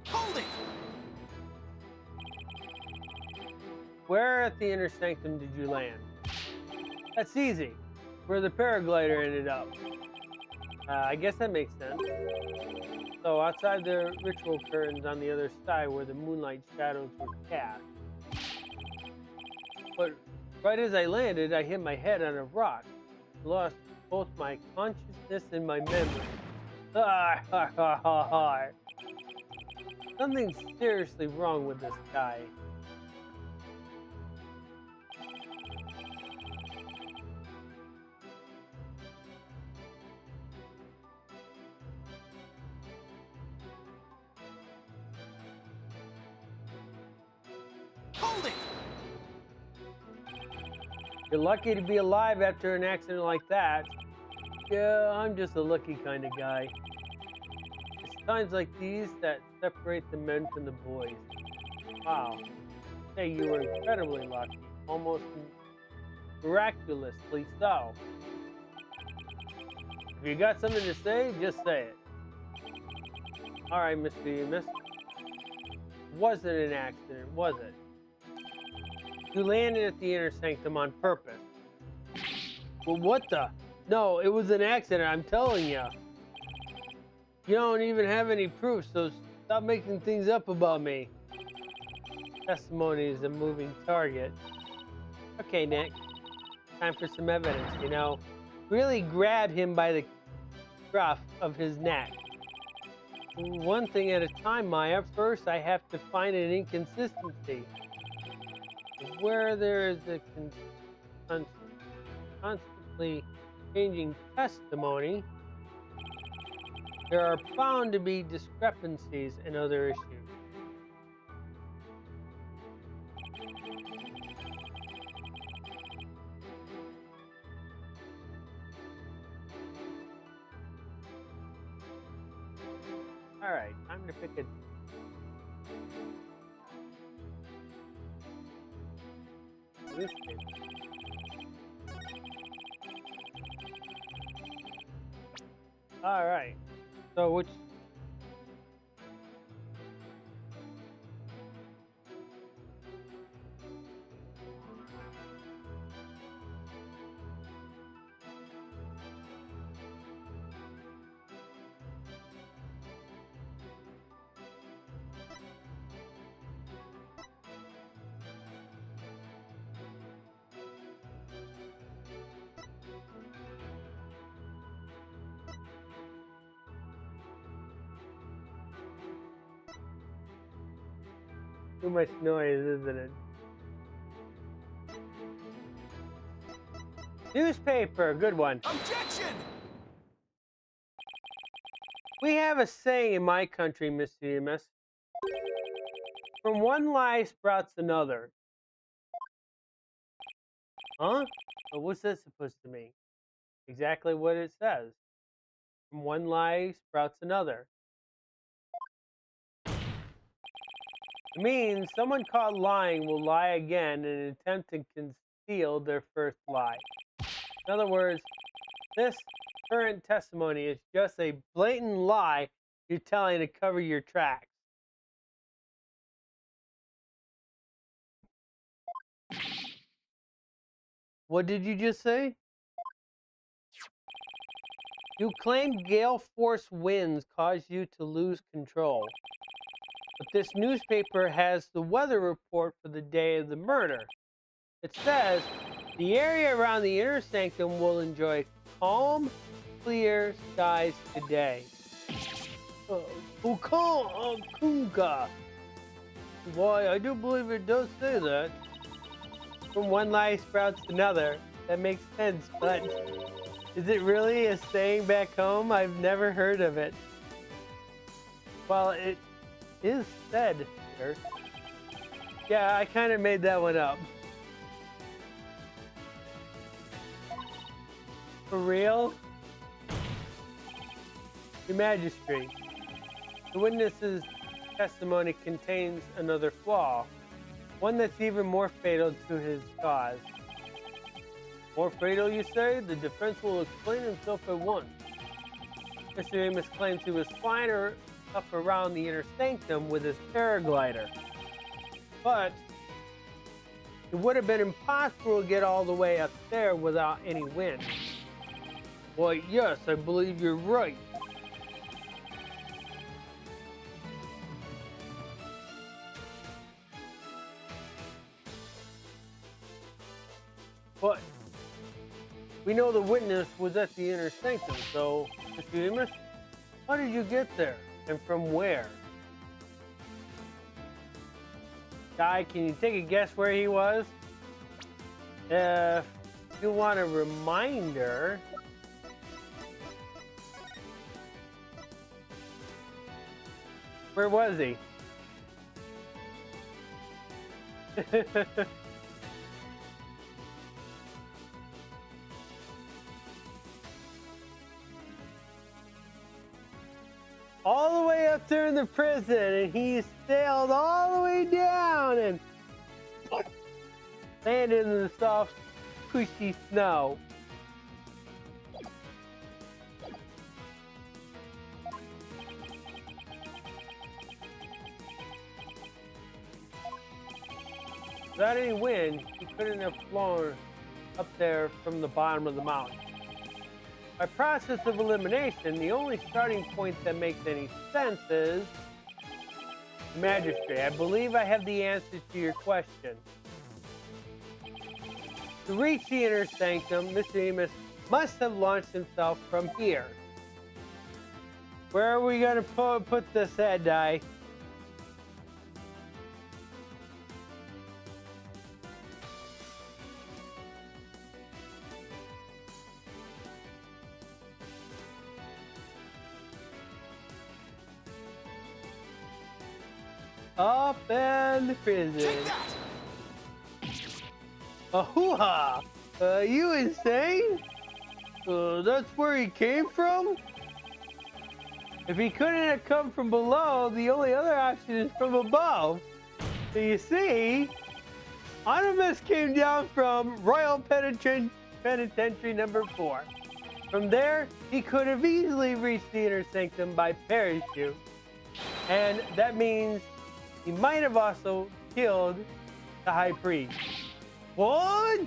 Hold it! Where at the inner sanctum did you land? That's easy. Where the paraglider ended up. I guess that makes sense. So outside the ritual curtains on the other side where the moonlight shadows were cast. But right as I landed, I hit my head on a rock. Lost both my consciousness and my memory. Ah, ha, ha, ha, ha. Something's seriously wrong with this guy. Hold it! You're lucky to be alive after an accident like that. Yeah, I'm just a lucky kind of guy. It's times like these that separate the men from the boys. Wow. Say you were incredibly lucky. Almost miraculously so. If you got something to say, just say it. Alright, Mr. Emus. Wasn't an accident, was it? You landed at the inner sanctum on purpose. Well, what the? No, it was an accident, I'm telling you. You don't even have any proof, so stop making things up about me. Testimony is a moving target. Okay, Nick. Time for some evidence, you know. Really grab him by the scruff of his neck. One thing at a time, Maya. First, I have to find an inconsistency. Where there is a constantly changing testimony, there are bound to be discrepancies and other issues. All right, time to pick a newspaper. All right, so which too much noise, isn't it? Newspaper, good one. Objection! We have a saying in my country, Miss Demas. From one lie sprouts another. Huh? But what's that supposed to mean? Exactly what it says. From one lie sprouts another. It means someone caught lying will lie again in an attempt to conceal their first lie. In other words, this current testimony is just a blatant lie you're telling to cover your tracks. What did you just say? You claim gale force winds caused you to lose control. But this newspaper has the weather report for the day of the murder. It says the area around the inner sanctum will enjoy calm, clear skies today. Kunga. Why, I do believe it does say that. From one lie sprouts another. That makes sense, but is it really a saying back home? I've never heard of it. Well, it is said here. Yeah, I kind of made that one up. For real? The magistrate. The witness's testimony contains another flaw. One that's even more fatal to his cause. More fatal, you say? The defense will explain himself at once. Mr. Amos claims he was flying up around the inner sanctum with his paraglider. But it would have been impossible to get all the way up there without any wind. Why, yes, I believe you're right. But we know the witness was at the inner sanctum, so, Mr. Amos, how did you get there, and from where? Guy, can you take a guess where he was? If you want a reminder, where was he? All the way up there in the prison, and he sailed all the way down and landed in the soft, cushy snow. Without any wind, he couldn't have flown up there from the bottom of the mountain. By process of elimination, the only starting point that makes any sense is the magistrate. I believe I have the answer to your question. To reach the inner sanctum, Mr. Amos must have launched himself from here. Where are we gonna put this head die? Up in the prison. Take that! A hoo-ha! You insane? That's where he came from? If he couldn't have come from below, the only other option is from above. So you see, Onimus came down from Royal Penitentiary number 4. From there, he could have easily reached the Inner Sanctum by parachute. And that means he might have also killed the High Priest. What?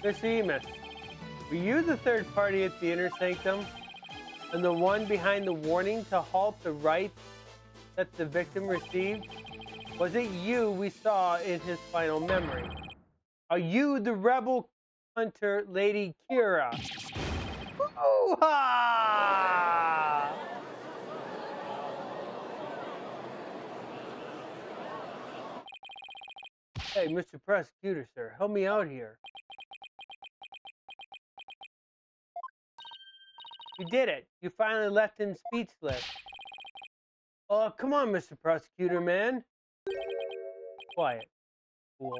Mr. Emus, were you the third party at the Inner Sanctum? And the one behind the warning to halt the rites that the victim received? Was it you we saw in his final memory? Are you the rebel hunter, Lady Kira? Hoo-ha! Hey, Mr. Prosecutor, sir, help me out here. You did it. You finally left him speechless. Oh, come on, Mr. Prosecutor, man. Quiet. Fool.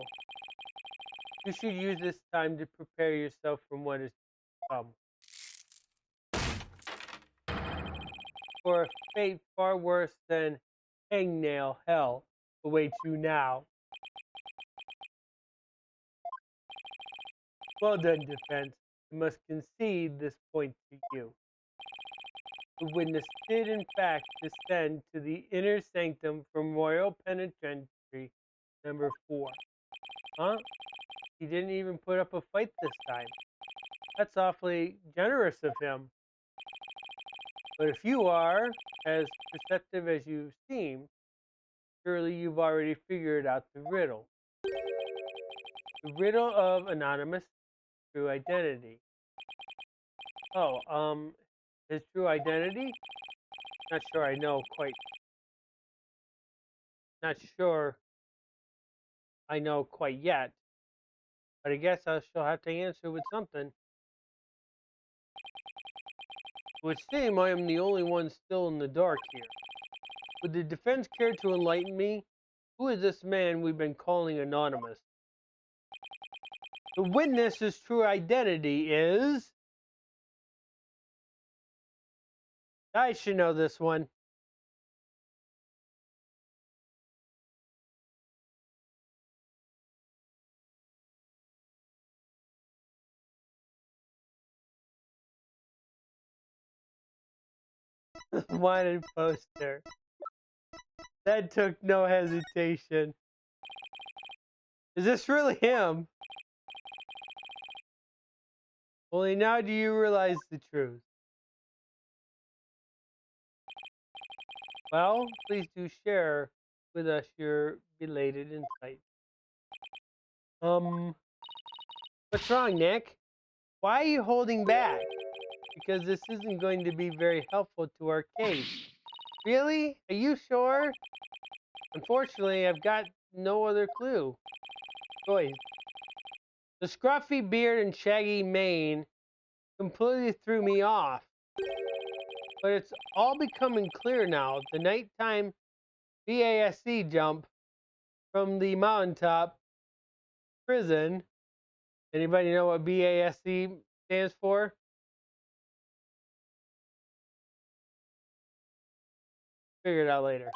You should use this time to prepare yourself for what is to come. For a fate far worse than hangnail hell awaits you now. Well done, defense. I must concede this point to you. The witness did, in fact, descend to the Inner Sanctum from Royal Penitentiary number 4. Huh? He didn't even put up a fight this time. That's awfully generous of him. But if you are as perceptive as you seem, surely you've already figured out the riddle. The riddle of Anonymous' true identity. Oh, his true identity? Not sure I know quite. Not sure I know quite yet. But I guess I shall have to answer with something. It would seem I am the only one still in the dark here. Would the defense care to enlighten me? Who is this man we've been calling Anonymous? The witness's true identity is... I should know this one. Wanted poster. That took no hesitation. Is this really him? Only now do you realize the truth. Well, please do share with us your belated insight. What's wrong, Nick? Why are you holding back? Because this isn't going to be very helpful to our case. Really? Are you sure? Unfortunately, I've got no other clue. Choice. The scruffy beard and shaggy mane completely threw me off. But it's all becoming clear now. The nighttime BASC jump from the mountaintop prison. Anybody know what BASC stands for? Figure it out later.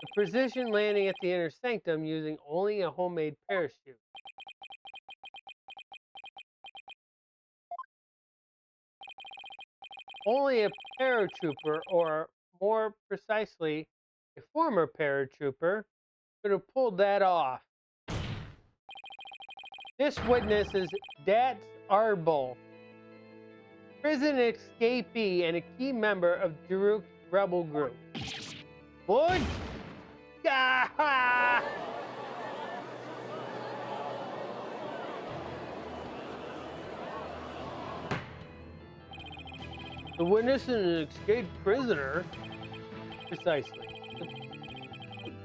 The precision landing at the Inner Sanctum using only a homemade parachute. Only a paratrooper, or more precisely, a former paratrooper, could have pulled that off. This witness is Dat Arbol, prison escapee and a key member of Daruk's rebel group. What? Ah! The witness is an escaped prisoner. Precisely.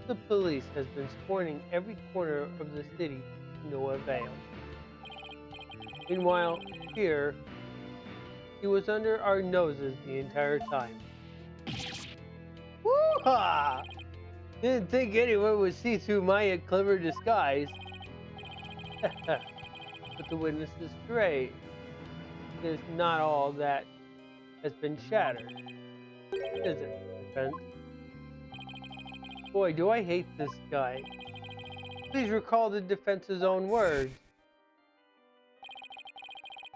The police has been scorning every corner of the city to no avail. Meanwhile, here, he was under our noses the entire time. Woo-ha! Didn't think anyone would see through my clever disguise. But the witness is straight. It is not all that has been shattered, is it, defense? Boy, do I hate this guy. Please recall the defense's own words.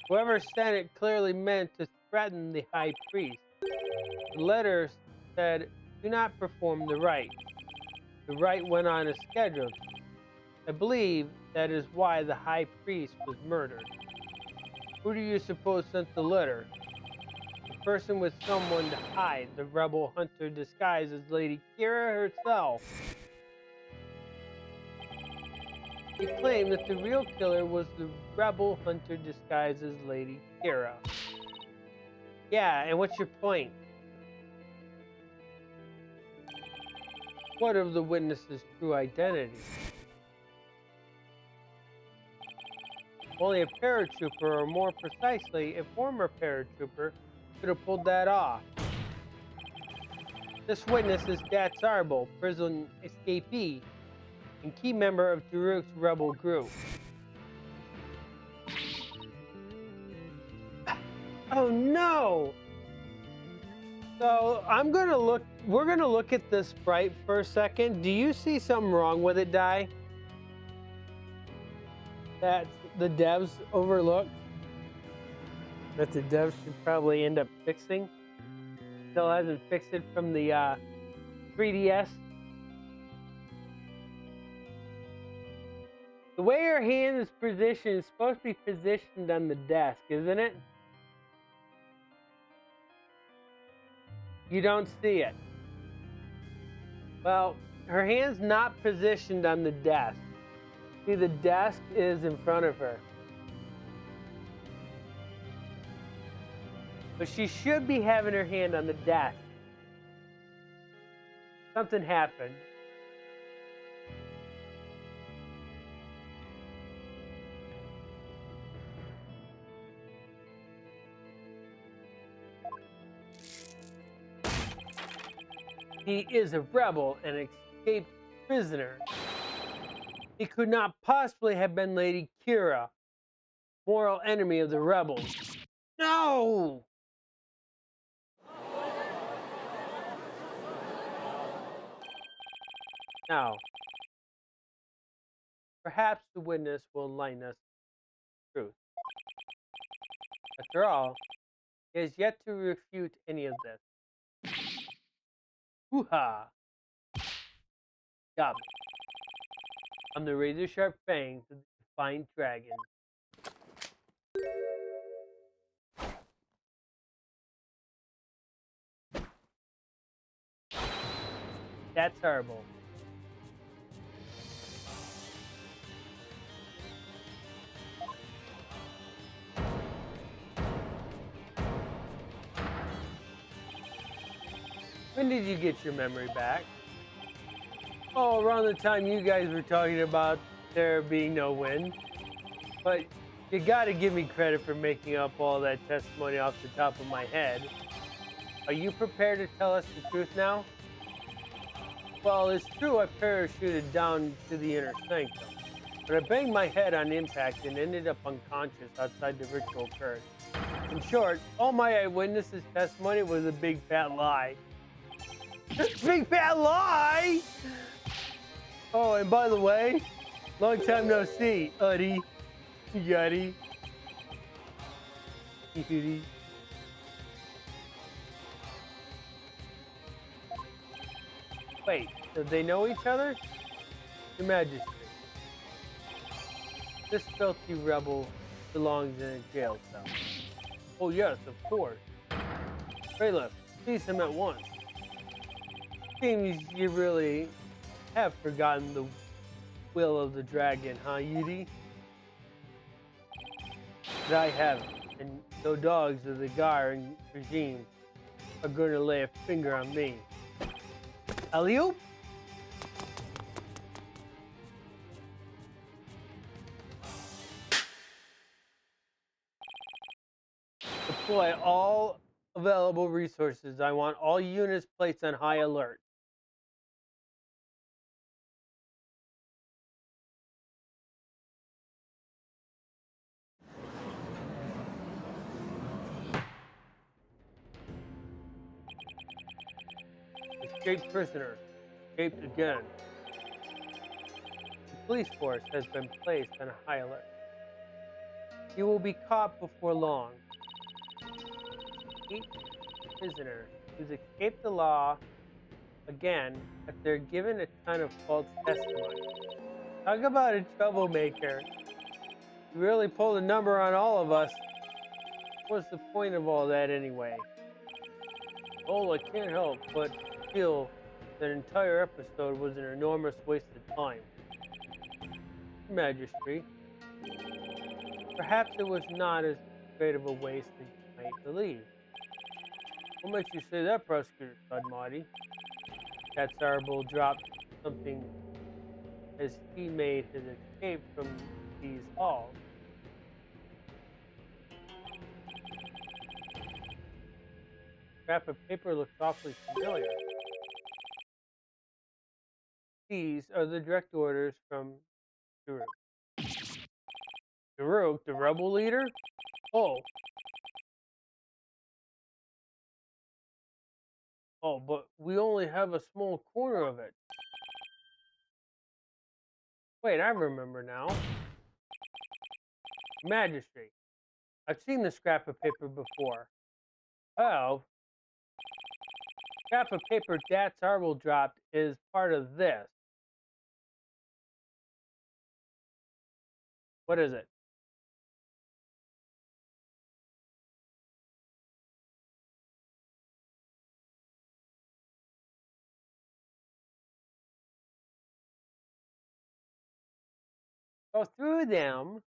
Whoever sent it clearly meant to threaten the high priest. The letter said, do not perform the rite. The rite went on as scheduled. I believe that is why the high priest was murdered. Who do you suppose sent the letter? The person with someone to hide, the rebel hunter disguised as Lady Kira herself. He claimed that the real killer was the rebel hunter disguised as Lady Kira. Yeah, and what's your point? What of the witness's true identity? Only a paratrooper, or more precisely, a former paratrooper, could have pulled that off. This witness is Dat Sarble, prison escapee, and key member of Daruk's rebel group. Oh no! So we're gonna look at this sprite for a second. Do you see something wrong with it, Di? That the devs overlooked? That the devs should probably end up fixing? Still hasn't fixed it from the 3DS? The way her hand is positioned is supposed to be positioned on the desk, isn't it? You don't see it. Well, her hand's not positioned on the desk. See, the desk is in front of her. But she should be having her hand on the desk. Something happened. He is a rebel and escaped prisoner. He could not possibly have been Lady Kira, mortal enemy of the rebels. No! Now, perhaps the witness will enlighten us the truth. After all, he has yet to refute any of this. Hoo-ha! Got me. I'm the razor-sharp fangs of the defiant dragon. That's horrible. When did you get your memory back? Oh, around the time you guys were talking about there being no wind. But you gotta give me credit for making up all that testimony off the top of my head. Are you prepared to tell us the truth now? Well, it's true I parachuted down to the inner sanctum, but I banged my head on impact and ended up unconscious outside the ritual curse. In short, all my eyewitnesses' testimony was a big fat lie. Big fat lie! Oh, and by the way, long time no see, Uddy, Yuddy, Yuddy. Wait, do they know each other? Your Majesty, this filthy rebel belongs in a jail cell. Oh yes, of course. Raidlove, seize him at once. Seems you really have forgotten the will of the dragon, huh, Yudi? But I haven't. and no dogs of the Gar regime are going to lay a finger on me. Alley-oop! Deploy all available resources. I want all units placed on high alert. Escaped prisoner. Escaped again. The police force has been placed on high alert. He will be caught before long. Escaped prisoner who's escaped the law again after giving a ton of false testimony. Talk about a troublemaker. You really pulled a number on all of us. What's the point of all that anyway? Oh, I can't help but feel that entire episode was an enormous waste of time. Magistrate, perhaps it was not as great of a waste as you might believe. What makes you say that, Prosecutor Sudmarty? That Sarble dropped something as he made his escape from these halls. Scrap of paper looks awfully familiar. These are the direct orders from Daruk. Daruk, the rebel leader? Oh. Oh, but we only have a small corner of it. Wait, I remember now. Magistrate. I've seen the scrap of paper before. Oh. Scrap of paper Dat Sarble dropped is part of this. What is it? Go through them.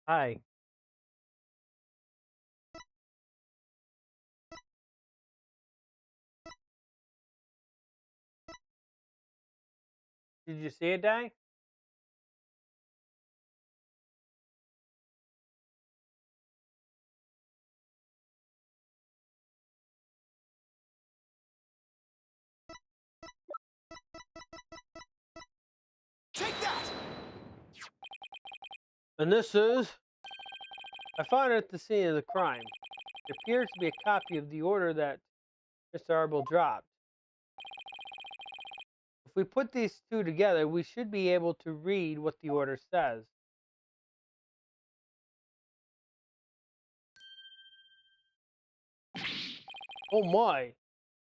Hi. Did you see it die? Take that! And this is... I found it at the scene of the crime. It appears to be a copy of the order that Mr. Arbel dropped. If we put these two together, we should be able to read what the order says. Oh my!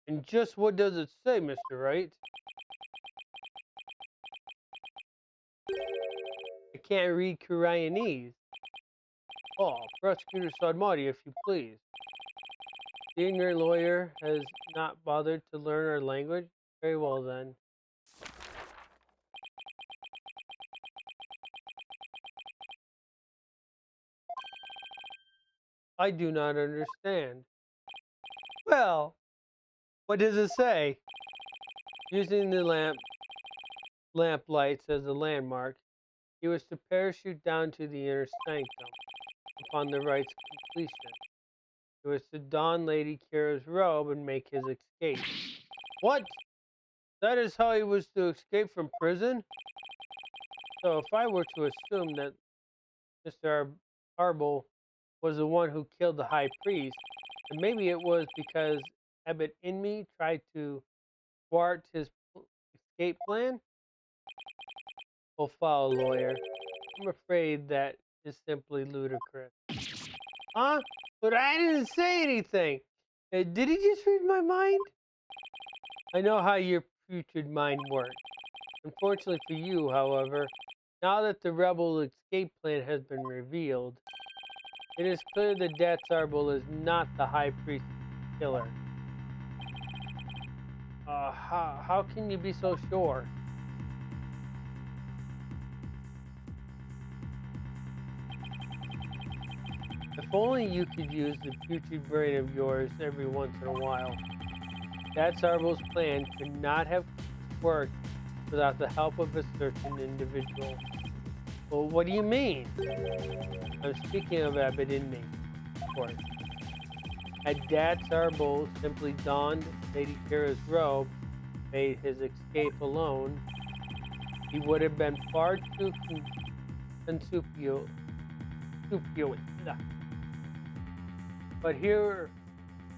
And just what does it say, Mr. Wright? I can't read Koreanese. Oh, Prosecutor Sodmati, if you please. The ignorant lawyer has not bothered to learn our language? Very well then. I do not understand. Well, what does it say? Using the lamp lights as a landmark, he was to parachute down to the inner sanctum upon the right's completion. He was to don Lady Kira's robe and make his escape. What? That is how he was to escape from prison? So if I were to assume that Mr. Arbel was the one who killed the high priest, then maybe it was because Abbot Inmi tried to thwart his escape plan? Well, follow, lawyer. I'm afraid that is simply ludicrous. Huh? But I didn't say anything. Did he just read my mind? I know how your putrid mind works. Unfortunately for you, however, now that the rebel escape plan has been revealed, it is clear that Datsarbal is not the High Priest's killer. How can you be so sure? If only you could use the putrid brain of yours every once in a while. Datsarbal's plan could not have worked without the help of a certain individual. Well, what do you mean? I'm speaking of Abbot Inmate, of course. Had Datsarbal simply donned Lady Kira's robe, made his escape alone, he would have been far too conspicuous.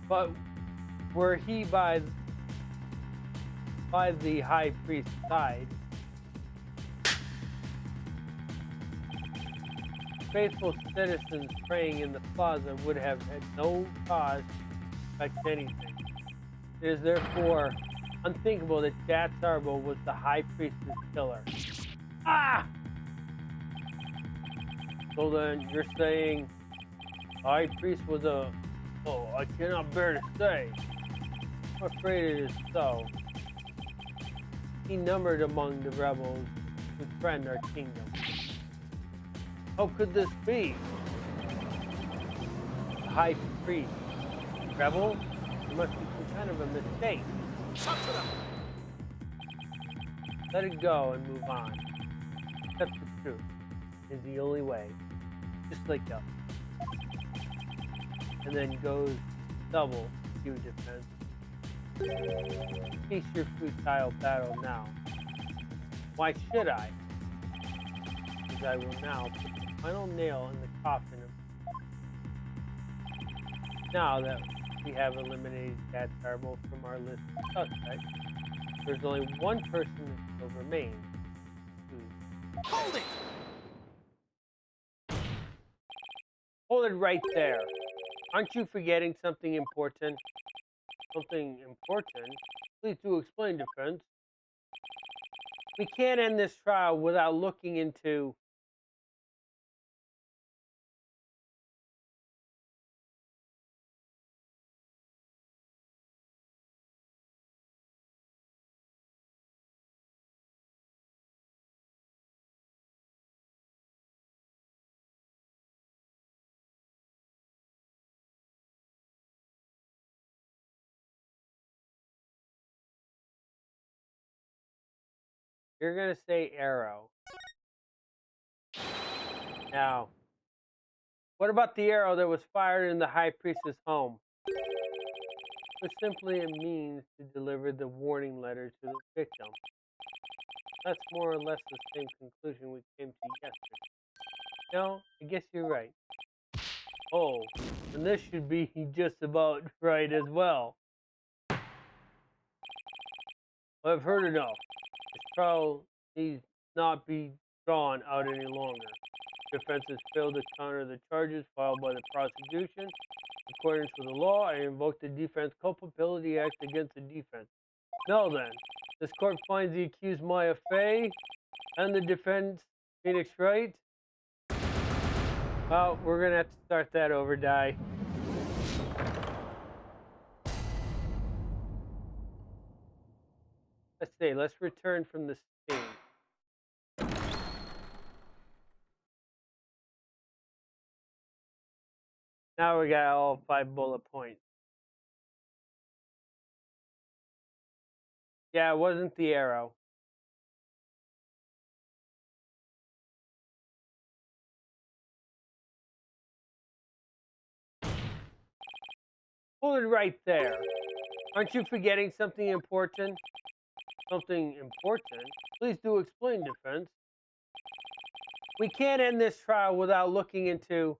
But were he by the High Priest's side, faithful citizens praying in the plaza would have had no cause to expect anything. It is therefore unthinkable that Datsarbal was the High Priest's killer. Ah! So then you're saying the High Priest was a... Oh, I cannot bear to say. I'm afraid it is so. He numbered among the rebels who threatened our kingdom. How could this be? The High Priest. Rebel? It must be some kind of a mistake. Talk to them. Let it go and move on. Accept the truth is the only way. Just like us. And then goes double Q defense. Cease your futile battle now. Why should I? Because I will now put the final nail in the coffin of... Now that we have eliminated Datsarbal from our list of suspects, there's only one person that still remains. Hold it! Hold it right there. Aren't you forgetting something important? Something important? Please do explain, defense. We can't end this trial without looking into... You're going to say arrow. Now, what about the arrow that was fired in the High Priestess' home? It was simply a means to deliver the warning letter to the victim. That's more or less the same conclusion we came to yesterday. No, I guess you're right. Oh, and this should be just about right as well. I've heard enough. This trial needs not be drawn out any longer. Defense has failed to counter the charges filed by the prosecution. In accordance with the law, I invoke the Defense Culpability Act against the defense. Now then, this court finds the accused Maya Fey and the defense Phoenix Wright. Well, we're going to have to start that over, Di. Let's see. Let's return from the scene. Now we got all 5 bullet points. Yeah, it wasn't the arrow. Hold it right there. Aren't you forgetting something important? Something important? Please do explain, defense. We can't end this trial without looking into...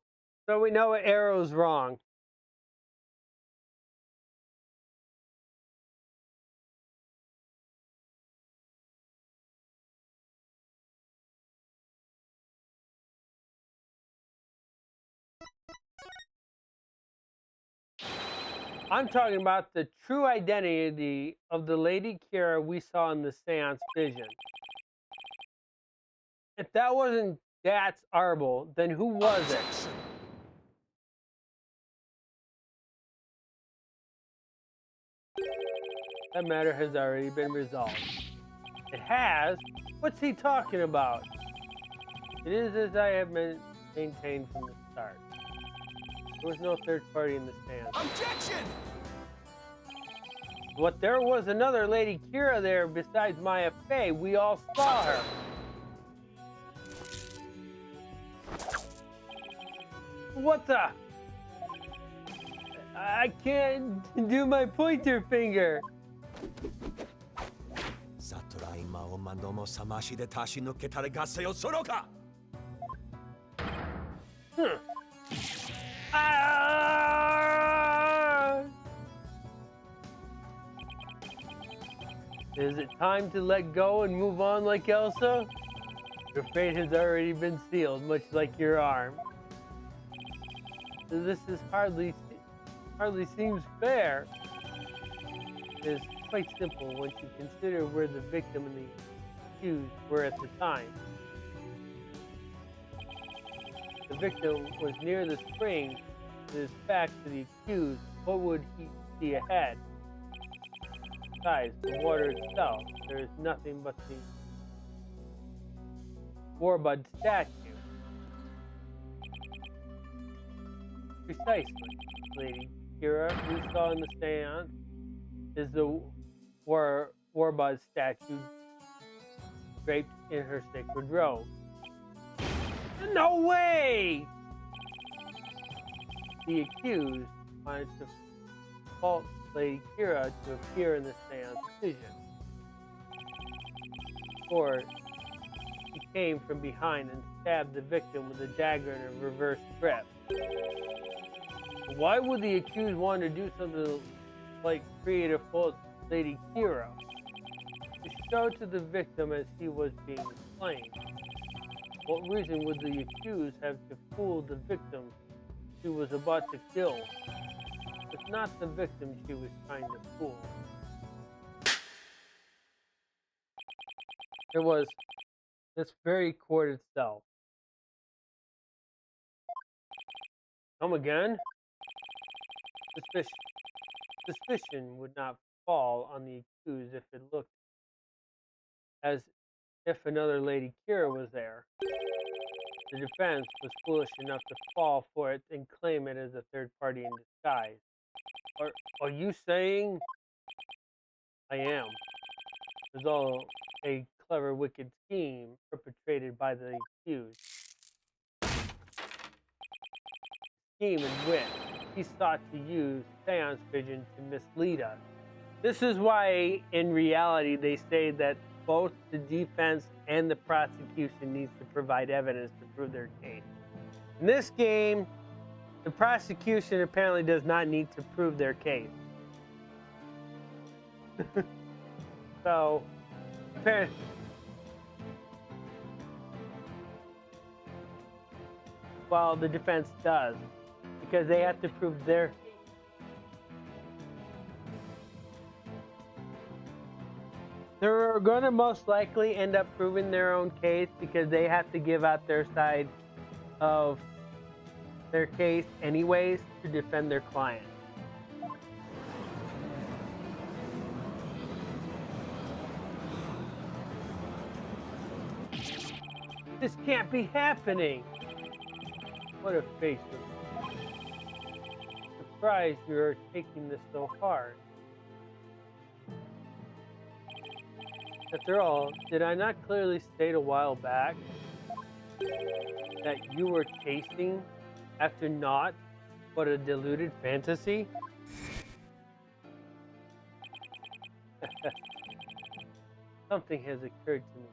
So we know arrow's wrong. I'm talking about the true identity of the Lady Kira we saw in the seance vision. If that wasn't Dat's Arbol, then who was it? Objection. That matter has already been resolved. It has? What's he talking about? It is as I have maintained from the start. There was no third party in the stand. Objection! But there was another Lady Kira there besides Maya Fey. We all saw her. What the? I can't do my pointer finger. サトラ今おまどもさましで足し抜けたれ合戦をするか Ah! Is it time to let go and move on like Elsa? Your fate has already been sealed, much like your arm. This is hardly seems fair. It is quite simple once you consider where the victim and the accused were at the time. The victim was near the spring with his back to the accused. What would he see ahead? Besides, the water itself, there is nothing but the Warbud statue. Precisely, Lady Kira, we saw in the seance is the Warbud statue draped in her sacred robe. No way! The accused wanted to fault Lady Kira to appear in the seance vision. Or he came from behind and stabbed the victim with a dagger in a reverse grip. Why would the accused want to do something like create a false Lady Kira? To show to the victim as he was being slain. What reason would the accused have to fool the victim she was about to kill? It's not the victim she was trying to fool. It was this very court itself. Come again? Suspicion would not fall on the accused if it looked as if another Lady Kira was there. The defense was foolish enough to fall for it and claim it as a third party in disguise. Are you saying? I am. It was all a clever, wicked scheme perpetrated by the accused. Scheme and wit. He sought to use seance vision to mislead us. This is why, in reality, they say that both the defense and the prosecution needs to provide evidence to prove their case. In this game, the prosecution apparently does not need to prove their case. So, apparently, well, the defense does, because they have to prove their. They're going to most likely end up proving their own case because they have to give out their side of their case anyways to defend their client. This can't be happening. What a face. Surprised you're taking this so hard. After all, did I not clearly state a while back that you were chasing after naught but a deluded fantasy? Something has occurred to me.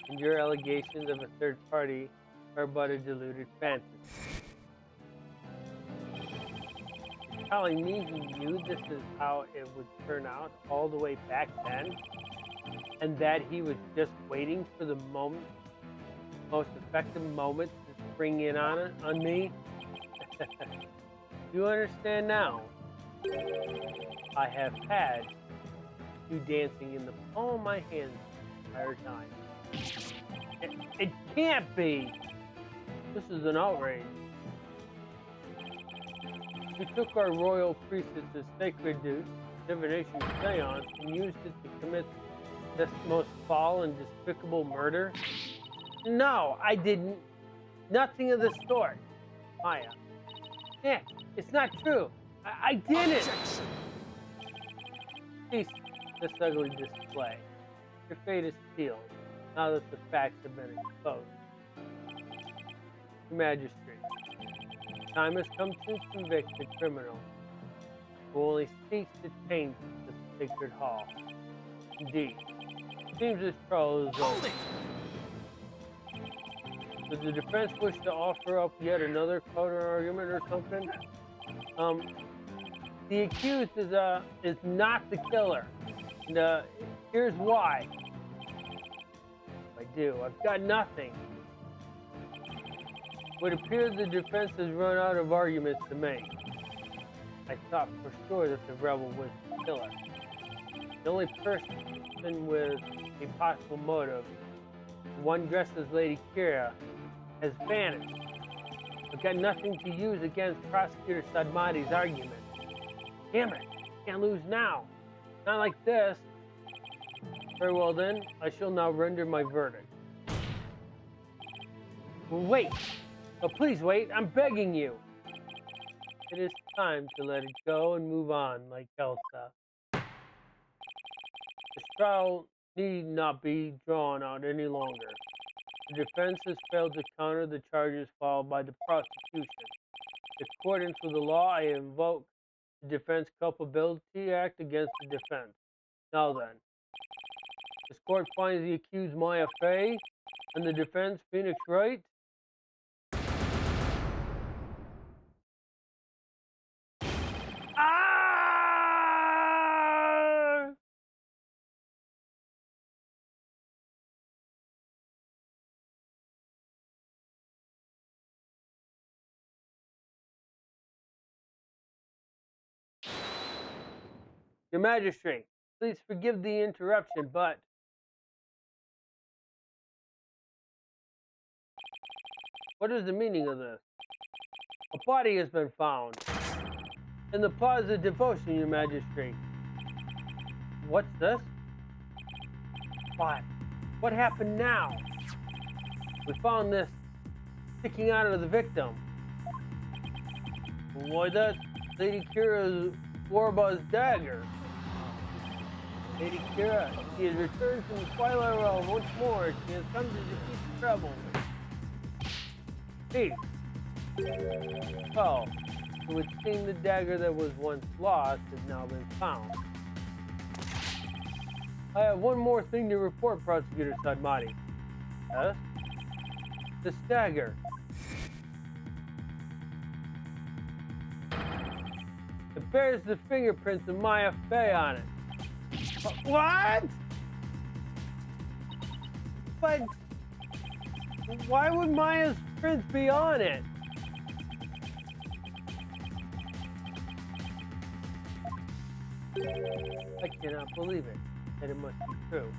And your allegations of a third party are but a deluded fantasy. You're telling me he knew this is how it would turn out all the way back then? And that he was just waiting for the moment, most effective moment to spring in on me? You understand now? I have had you dancing in the palm of my hand the entire time. It can't be! This is an outrage. You took our royal priestess's sacred divination seance and used it to commit this most foul and despicable murder? No, I didn't. Nothing of the sort. Maya. Yeah, it's not true. I didn't. Objection. Cease this ugly display. Your fate is sealed now that the facts have been exposed. Your Majesty, time has come to convict the criminal who only seeks to taint the sacred hall. Indeed, it seems this trial is Hold over. it! Does the defense wish to offer up yet another counter argument or something? The accused is not the killer. And, here's why. I do. I've got nothing. It would appear the defense has run out of arguments to make. I thought for sure that the rebel was the killer. The only person with a possible motive, one dressed as Lady Kira, has vanished. I've got nothing to use against Prosecutor Sadmati's argument. Damn it, can't lose now. Not like this. Very well then, I shall now render my verdict. Wait! Oh, please wait, I'm begging you. It is time to let it go and move on, like Elsa. This trial need not be drawn out any longer. The defense has failed to counter the charges filed by the prosecution. In accordance with the law, I invoke the Defense Culpability Act against the defense. Now then, this court finds the accused Maya Fey and the defense Phoenix Wright. Ah! Your Majesty, please forgive the interruption, but what is the meaning of this? A body has been found in the Plaza Devotion, Your Majesty. What's this? What? What happened now? We found this sticking out of the victim. Why, that's Lady Kira's Warba's dagger. Lady Kira, she has returned from the Twilight Realm once more. She has come to defeat the trouble. Peace. Oh, it would seem the dagger that was once lost has now been found. I have one more thing to report, Prosecutor Sadmati. Yes? This dagger. It bears the fingerprints of Maya Fey on it. What? But why would Maya's prints be on it? I cannot believe it. That it must be true.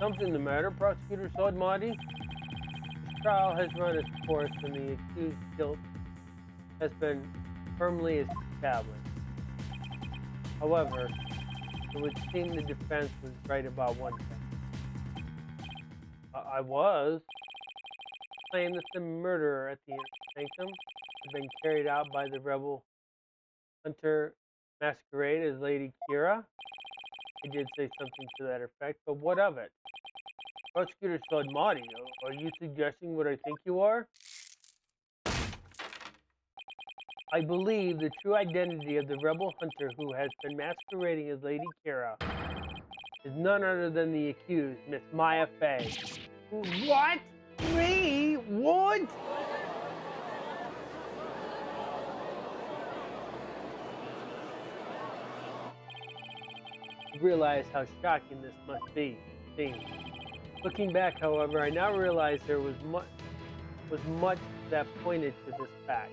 Something the matter, Prosecutor Sadmati? This trial has run its course and the accused's guilt has been firmly established. However, it would seem the defense was right about one thing. I was claiming that the murder at the sanctum had been carried out by the rebel hunter masquerade as Lady Kira. I did say something to that effect, but what of it? Prosecutor Sadmati, are you suggesting what I think you are? I believe the true identity of the rebel hunter who has been masquerading as Lady Kira is none other than the accused, Miss Maya Fey. What? Me? What? I realize how shocking this must be. Looking back, however, I now realize there was much that pointed to this fact.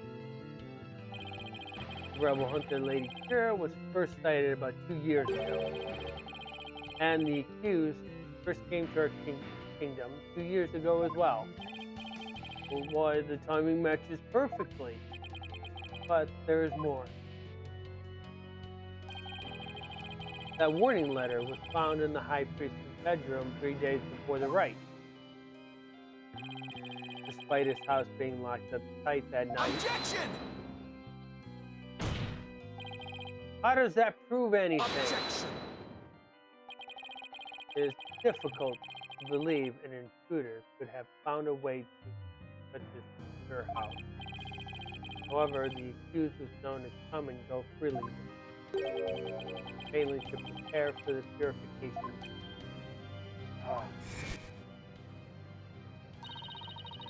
rebel hunter Lady Kira was first sighted about 2 years ago, and the accused first came to our kingdom 2 years ago as well. Well, why, the timing matches perfectly, but there is more. That warning letter was found in the high priest's bedroom 3 days before the rite. Despite his house being locked up tight that night. Objection! How does that prove anything? Objection! It is difficult to believe an intruder could have found a way to such a secure house. However, the accused was known to come and go freely, mainly to prepare for the purification.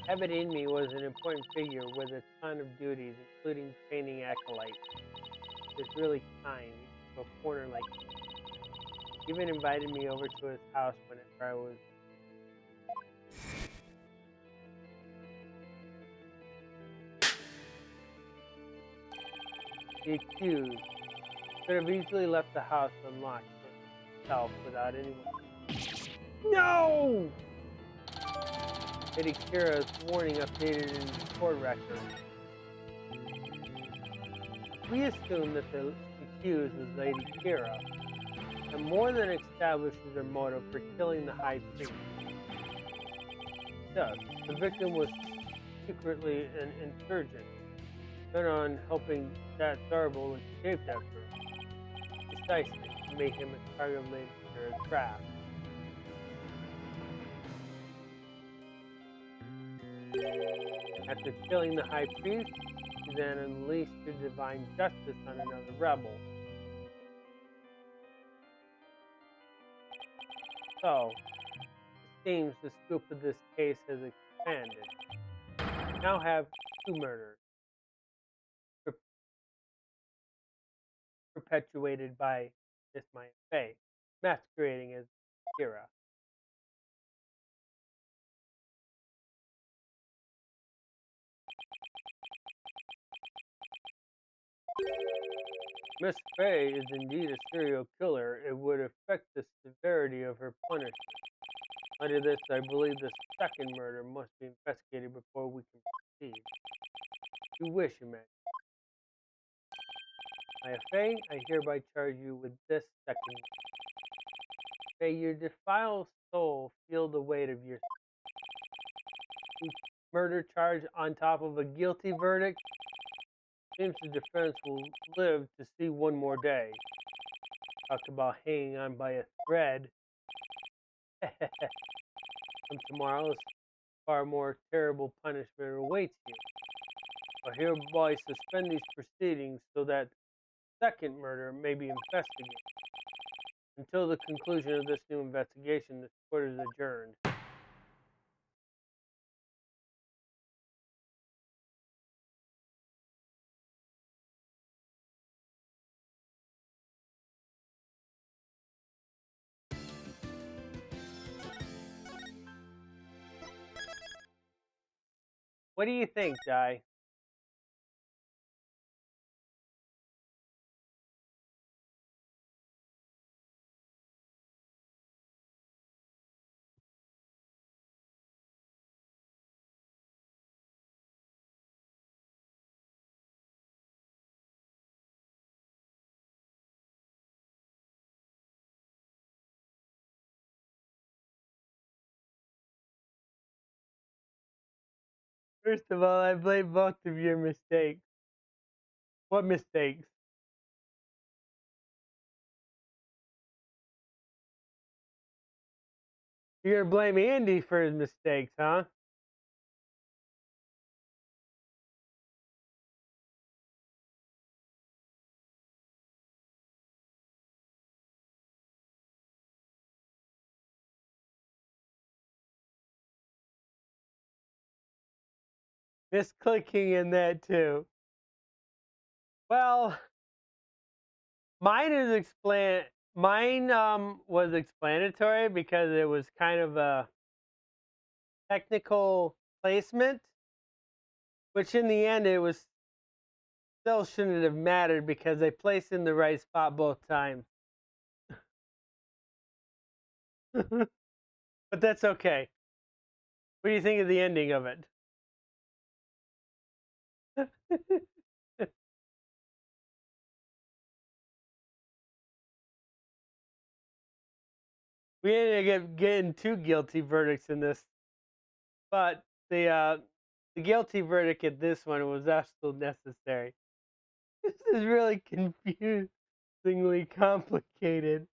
Abbot Inmi was an important figure with a ton of duties, including training acolytes. He was really kind to a corner like me. He even invited me over to his house whenever I was. The accused could have easily left the house unlocked for himself without anyone. No! Lady Kira's warning updated in the court record. We assume that the accused was Lady Kira, and more than establishes her motive for killing the high priest. Thus, the victim was secretly an insurgent, bent on helping that Tharbal escape that girl, precisely to make him a target of Lady Kira's trap. After killing the high priest, he then unleashed her divine justice on another rebel. So, it seems the scope of this case has expanded. We now have 2 murders perpetuated by Miss Maya Fey, masquerading as Kira. Miss Fey is indeed a serial killer. It would affect the severity of her punishment. Under this, I believe the second murder must be investigated before we can proceed. If you wish, Your Majesty. Maya Fey, I hereby charge you with this second murder. May your defiled soul feel the weight of your murder charge on top of a guilty verdict. Seems the defense will live to see one more day. Talk about hanging on by a thread. From tomorrow, far more terrible punishment awaits you. I hereby suspend these proceedings so that second murder may be investigated. Until the conclusion of this new investigation, this court is adjourned. What do you think, Jai? First of all, I blame both of your mistakes. What mistakes? You're gonna blame Andy for his mistakes, huh? Misclicking in that too. Well, mine was explanatory because it was kind of a technical placement, which in the end it was still shouldn't have mattered because they placed in the right spot both times. But that's okay. What do you think of the ending of it? We ended up getting two guilty verdicts in this, but the guilty verdict at this one was absolutely necessary. This is really confusingly complicated.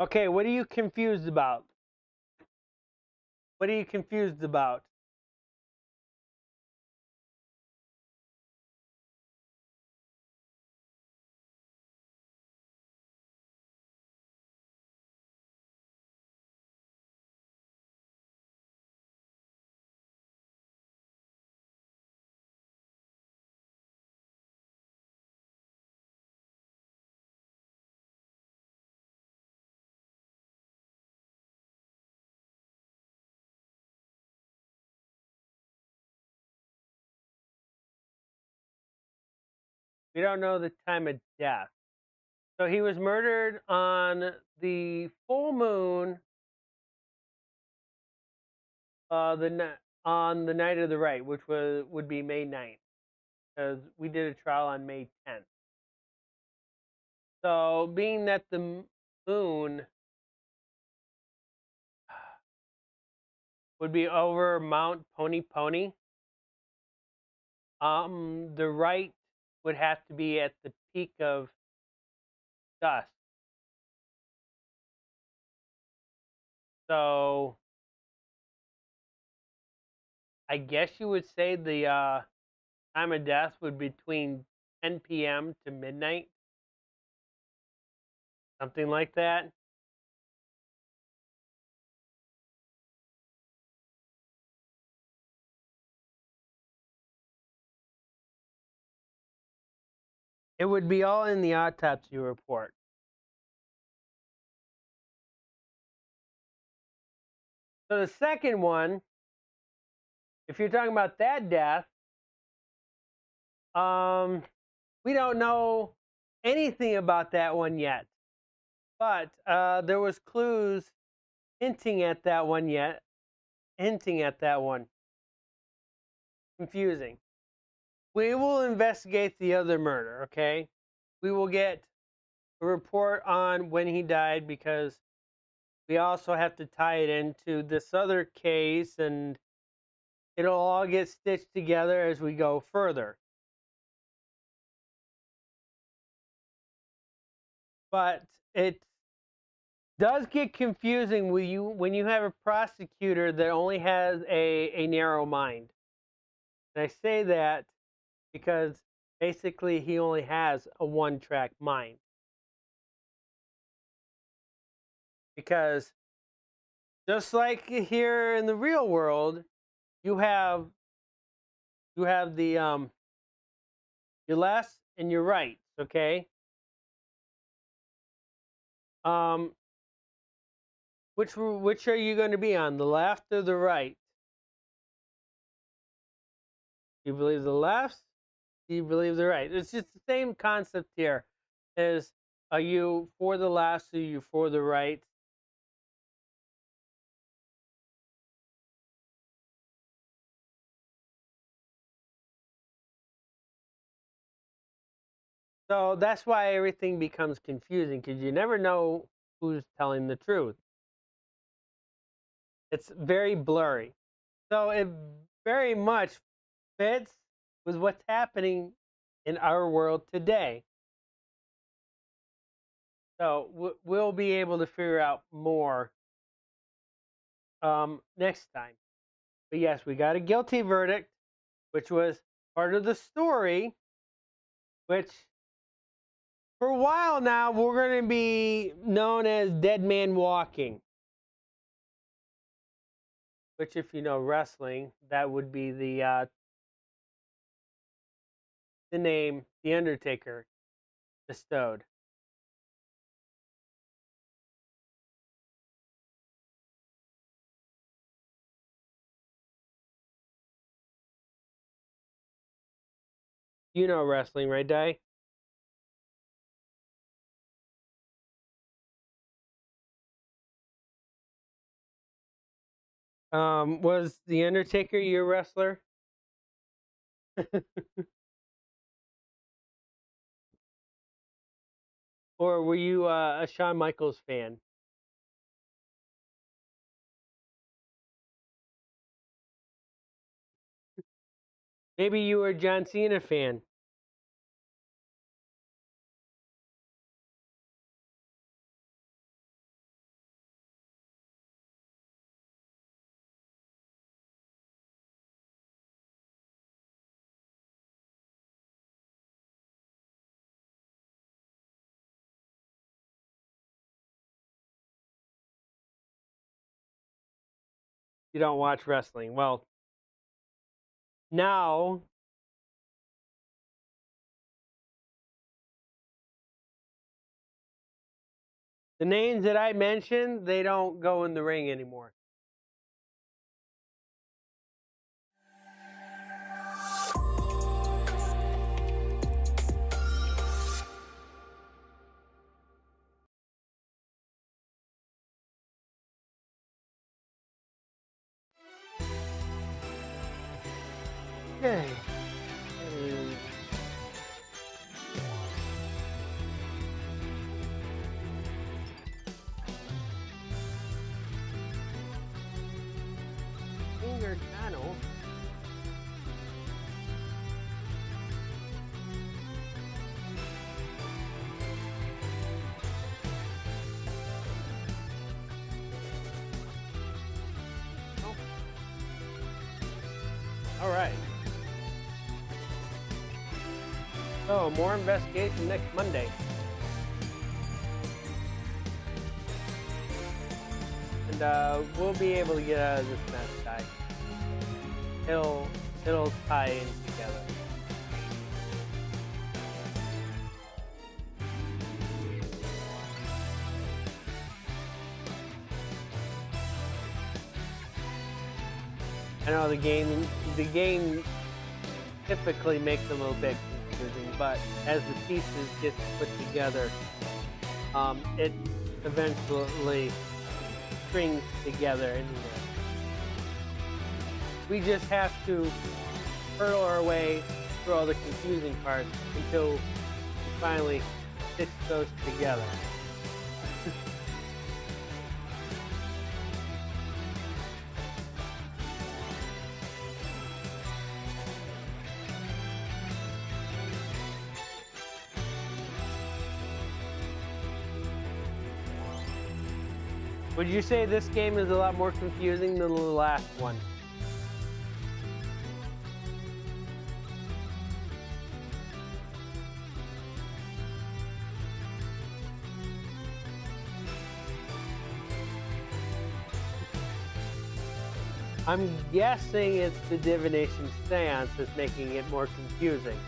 Okay, what are you confused about? What are you confused about? We don't know the time of death. So he was murdered on the full moon, on the night of the right, which would be May 9th, because we did a trial on May 10th. So being that the moon would be over Mount Pony Pony, the right would have to be at the peak of dusk. So I guess you would say the time of death would be between 10 p.m. to midnight, something like that. It would be all in the autopsy report. So the second one, if you're talking about that death, we don't know anything about that one yet. But there was clues hinting at that one yet. Hinting at that one. Confusing. We will investigate the other murder, okay? We will get a report on when he died because we also have to tie it into this other case and it'll all get stitched together as we go further. But it does get confusing when you have a prosecutor that only has a narrow mind. And I say that because basically he only has a one-track mind. Because just like here in the real world, you have the your lefts and your rights, okay? Um, which are you going to be on, the left or the right? Do you believe the left? Do you believe the right? It's just the same concept here. Is are you for the left? Are you for the right? So that's why everything becomes confusing because you never know who's telling the truth. It's very blurry. So it very much fits with what's happening in our world today. So we'll be able to figure out more next time. But yes, we got a guilty verdict, which was part of the story, which for a while now we're going to be known as Dead Man Walking. Which, if you know wrestling, that would be the name The Undertaker bestowed. You know wrestling, right, Di? Was The Undertaker your wrestler? Or were you a Shawn Michaels fan? Maybe you were a John Cena fan. You don't watch wrestling. Well, now the names that I mentioned, they don't go in the ring anymore. Okay. Finger channel. Oh. All right. So, more investigation next Monday. And we'll be able to get out of this mess, guys. It'll tie in together. I know the game typically makes it a little bit confusing, but as the pieces get put together, it eventually strings together anyway. We just have to hurdle our way through all the confusing parts until we finally stitch those together. Would you say this game is a lot more confusing than the last one? I'm guessing it's the divination seance that's making it more confusing.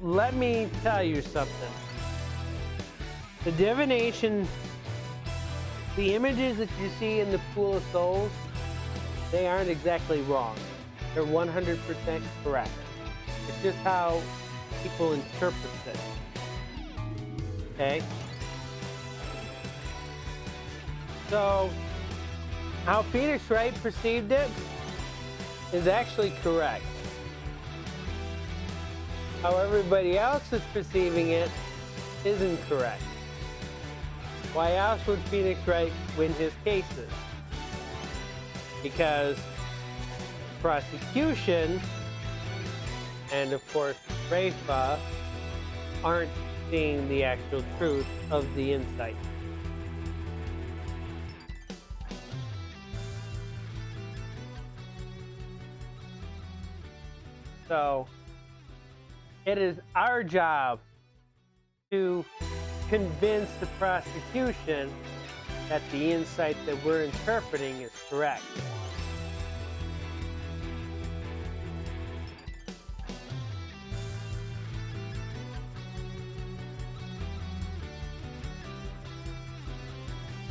Let me tell you something. The divination, the images that you see in the Pool of Souls, they aren't exactly wrong. They're 100% correct. It's just how people interpret it. Okay? So, how Phoenix Wright perceived it is actually correct. How everybody else is perceiving it is incorrect. Why else would Phoenix Wright win his cases? Because prosecution and of course Rafa aren't seeing the actual truth of the insight. So it is our job to convince the prosecution that the insight that we're interpreting is correct.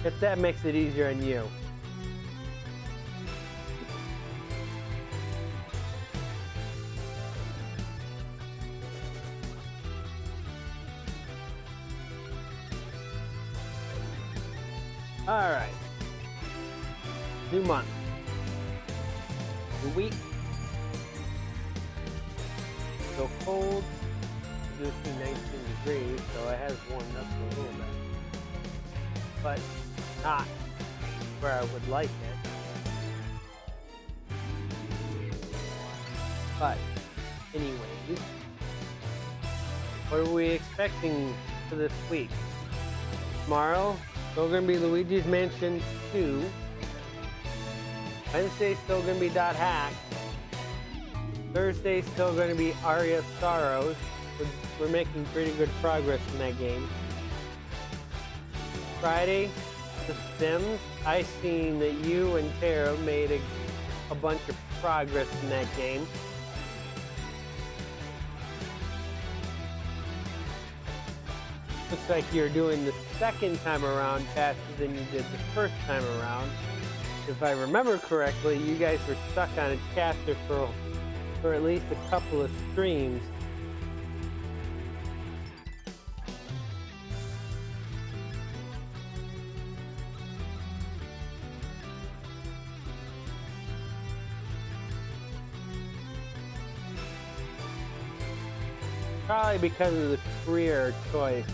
If that makes it easier on you. All right. New month. New week. So cold. You see 19 degrees, so it has warmed up a little bit. But not where I would like it. But anyways, what are we expecting for this week? Tomorrow, still going to be Luigi's Mansion 2. Wednesday, still going to be Dot Hack. Thursday, still going to be Aria Sorrows. We're making pretty good progress in that game. Friday, The Sims. I seen that you and Tara made a bunch of progress in that game. Looks like you're doing the second time around faster than you did the first time around. If I remember correctly, you guys were stuck on a chapter for at least a couple of streams. Probably because of the career choice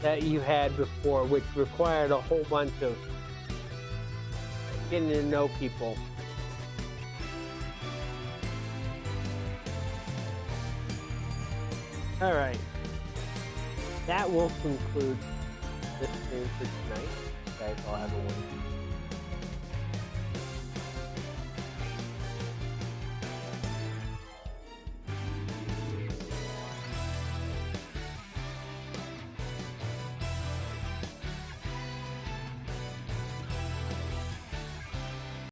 that you had before, which required a whole bunch of getting to know people. All right, that will conclude this stream for tonight. You guys all have a wonderful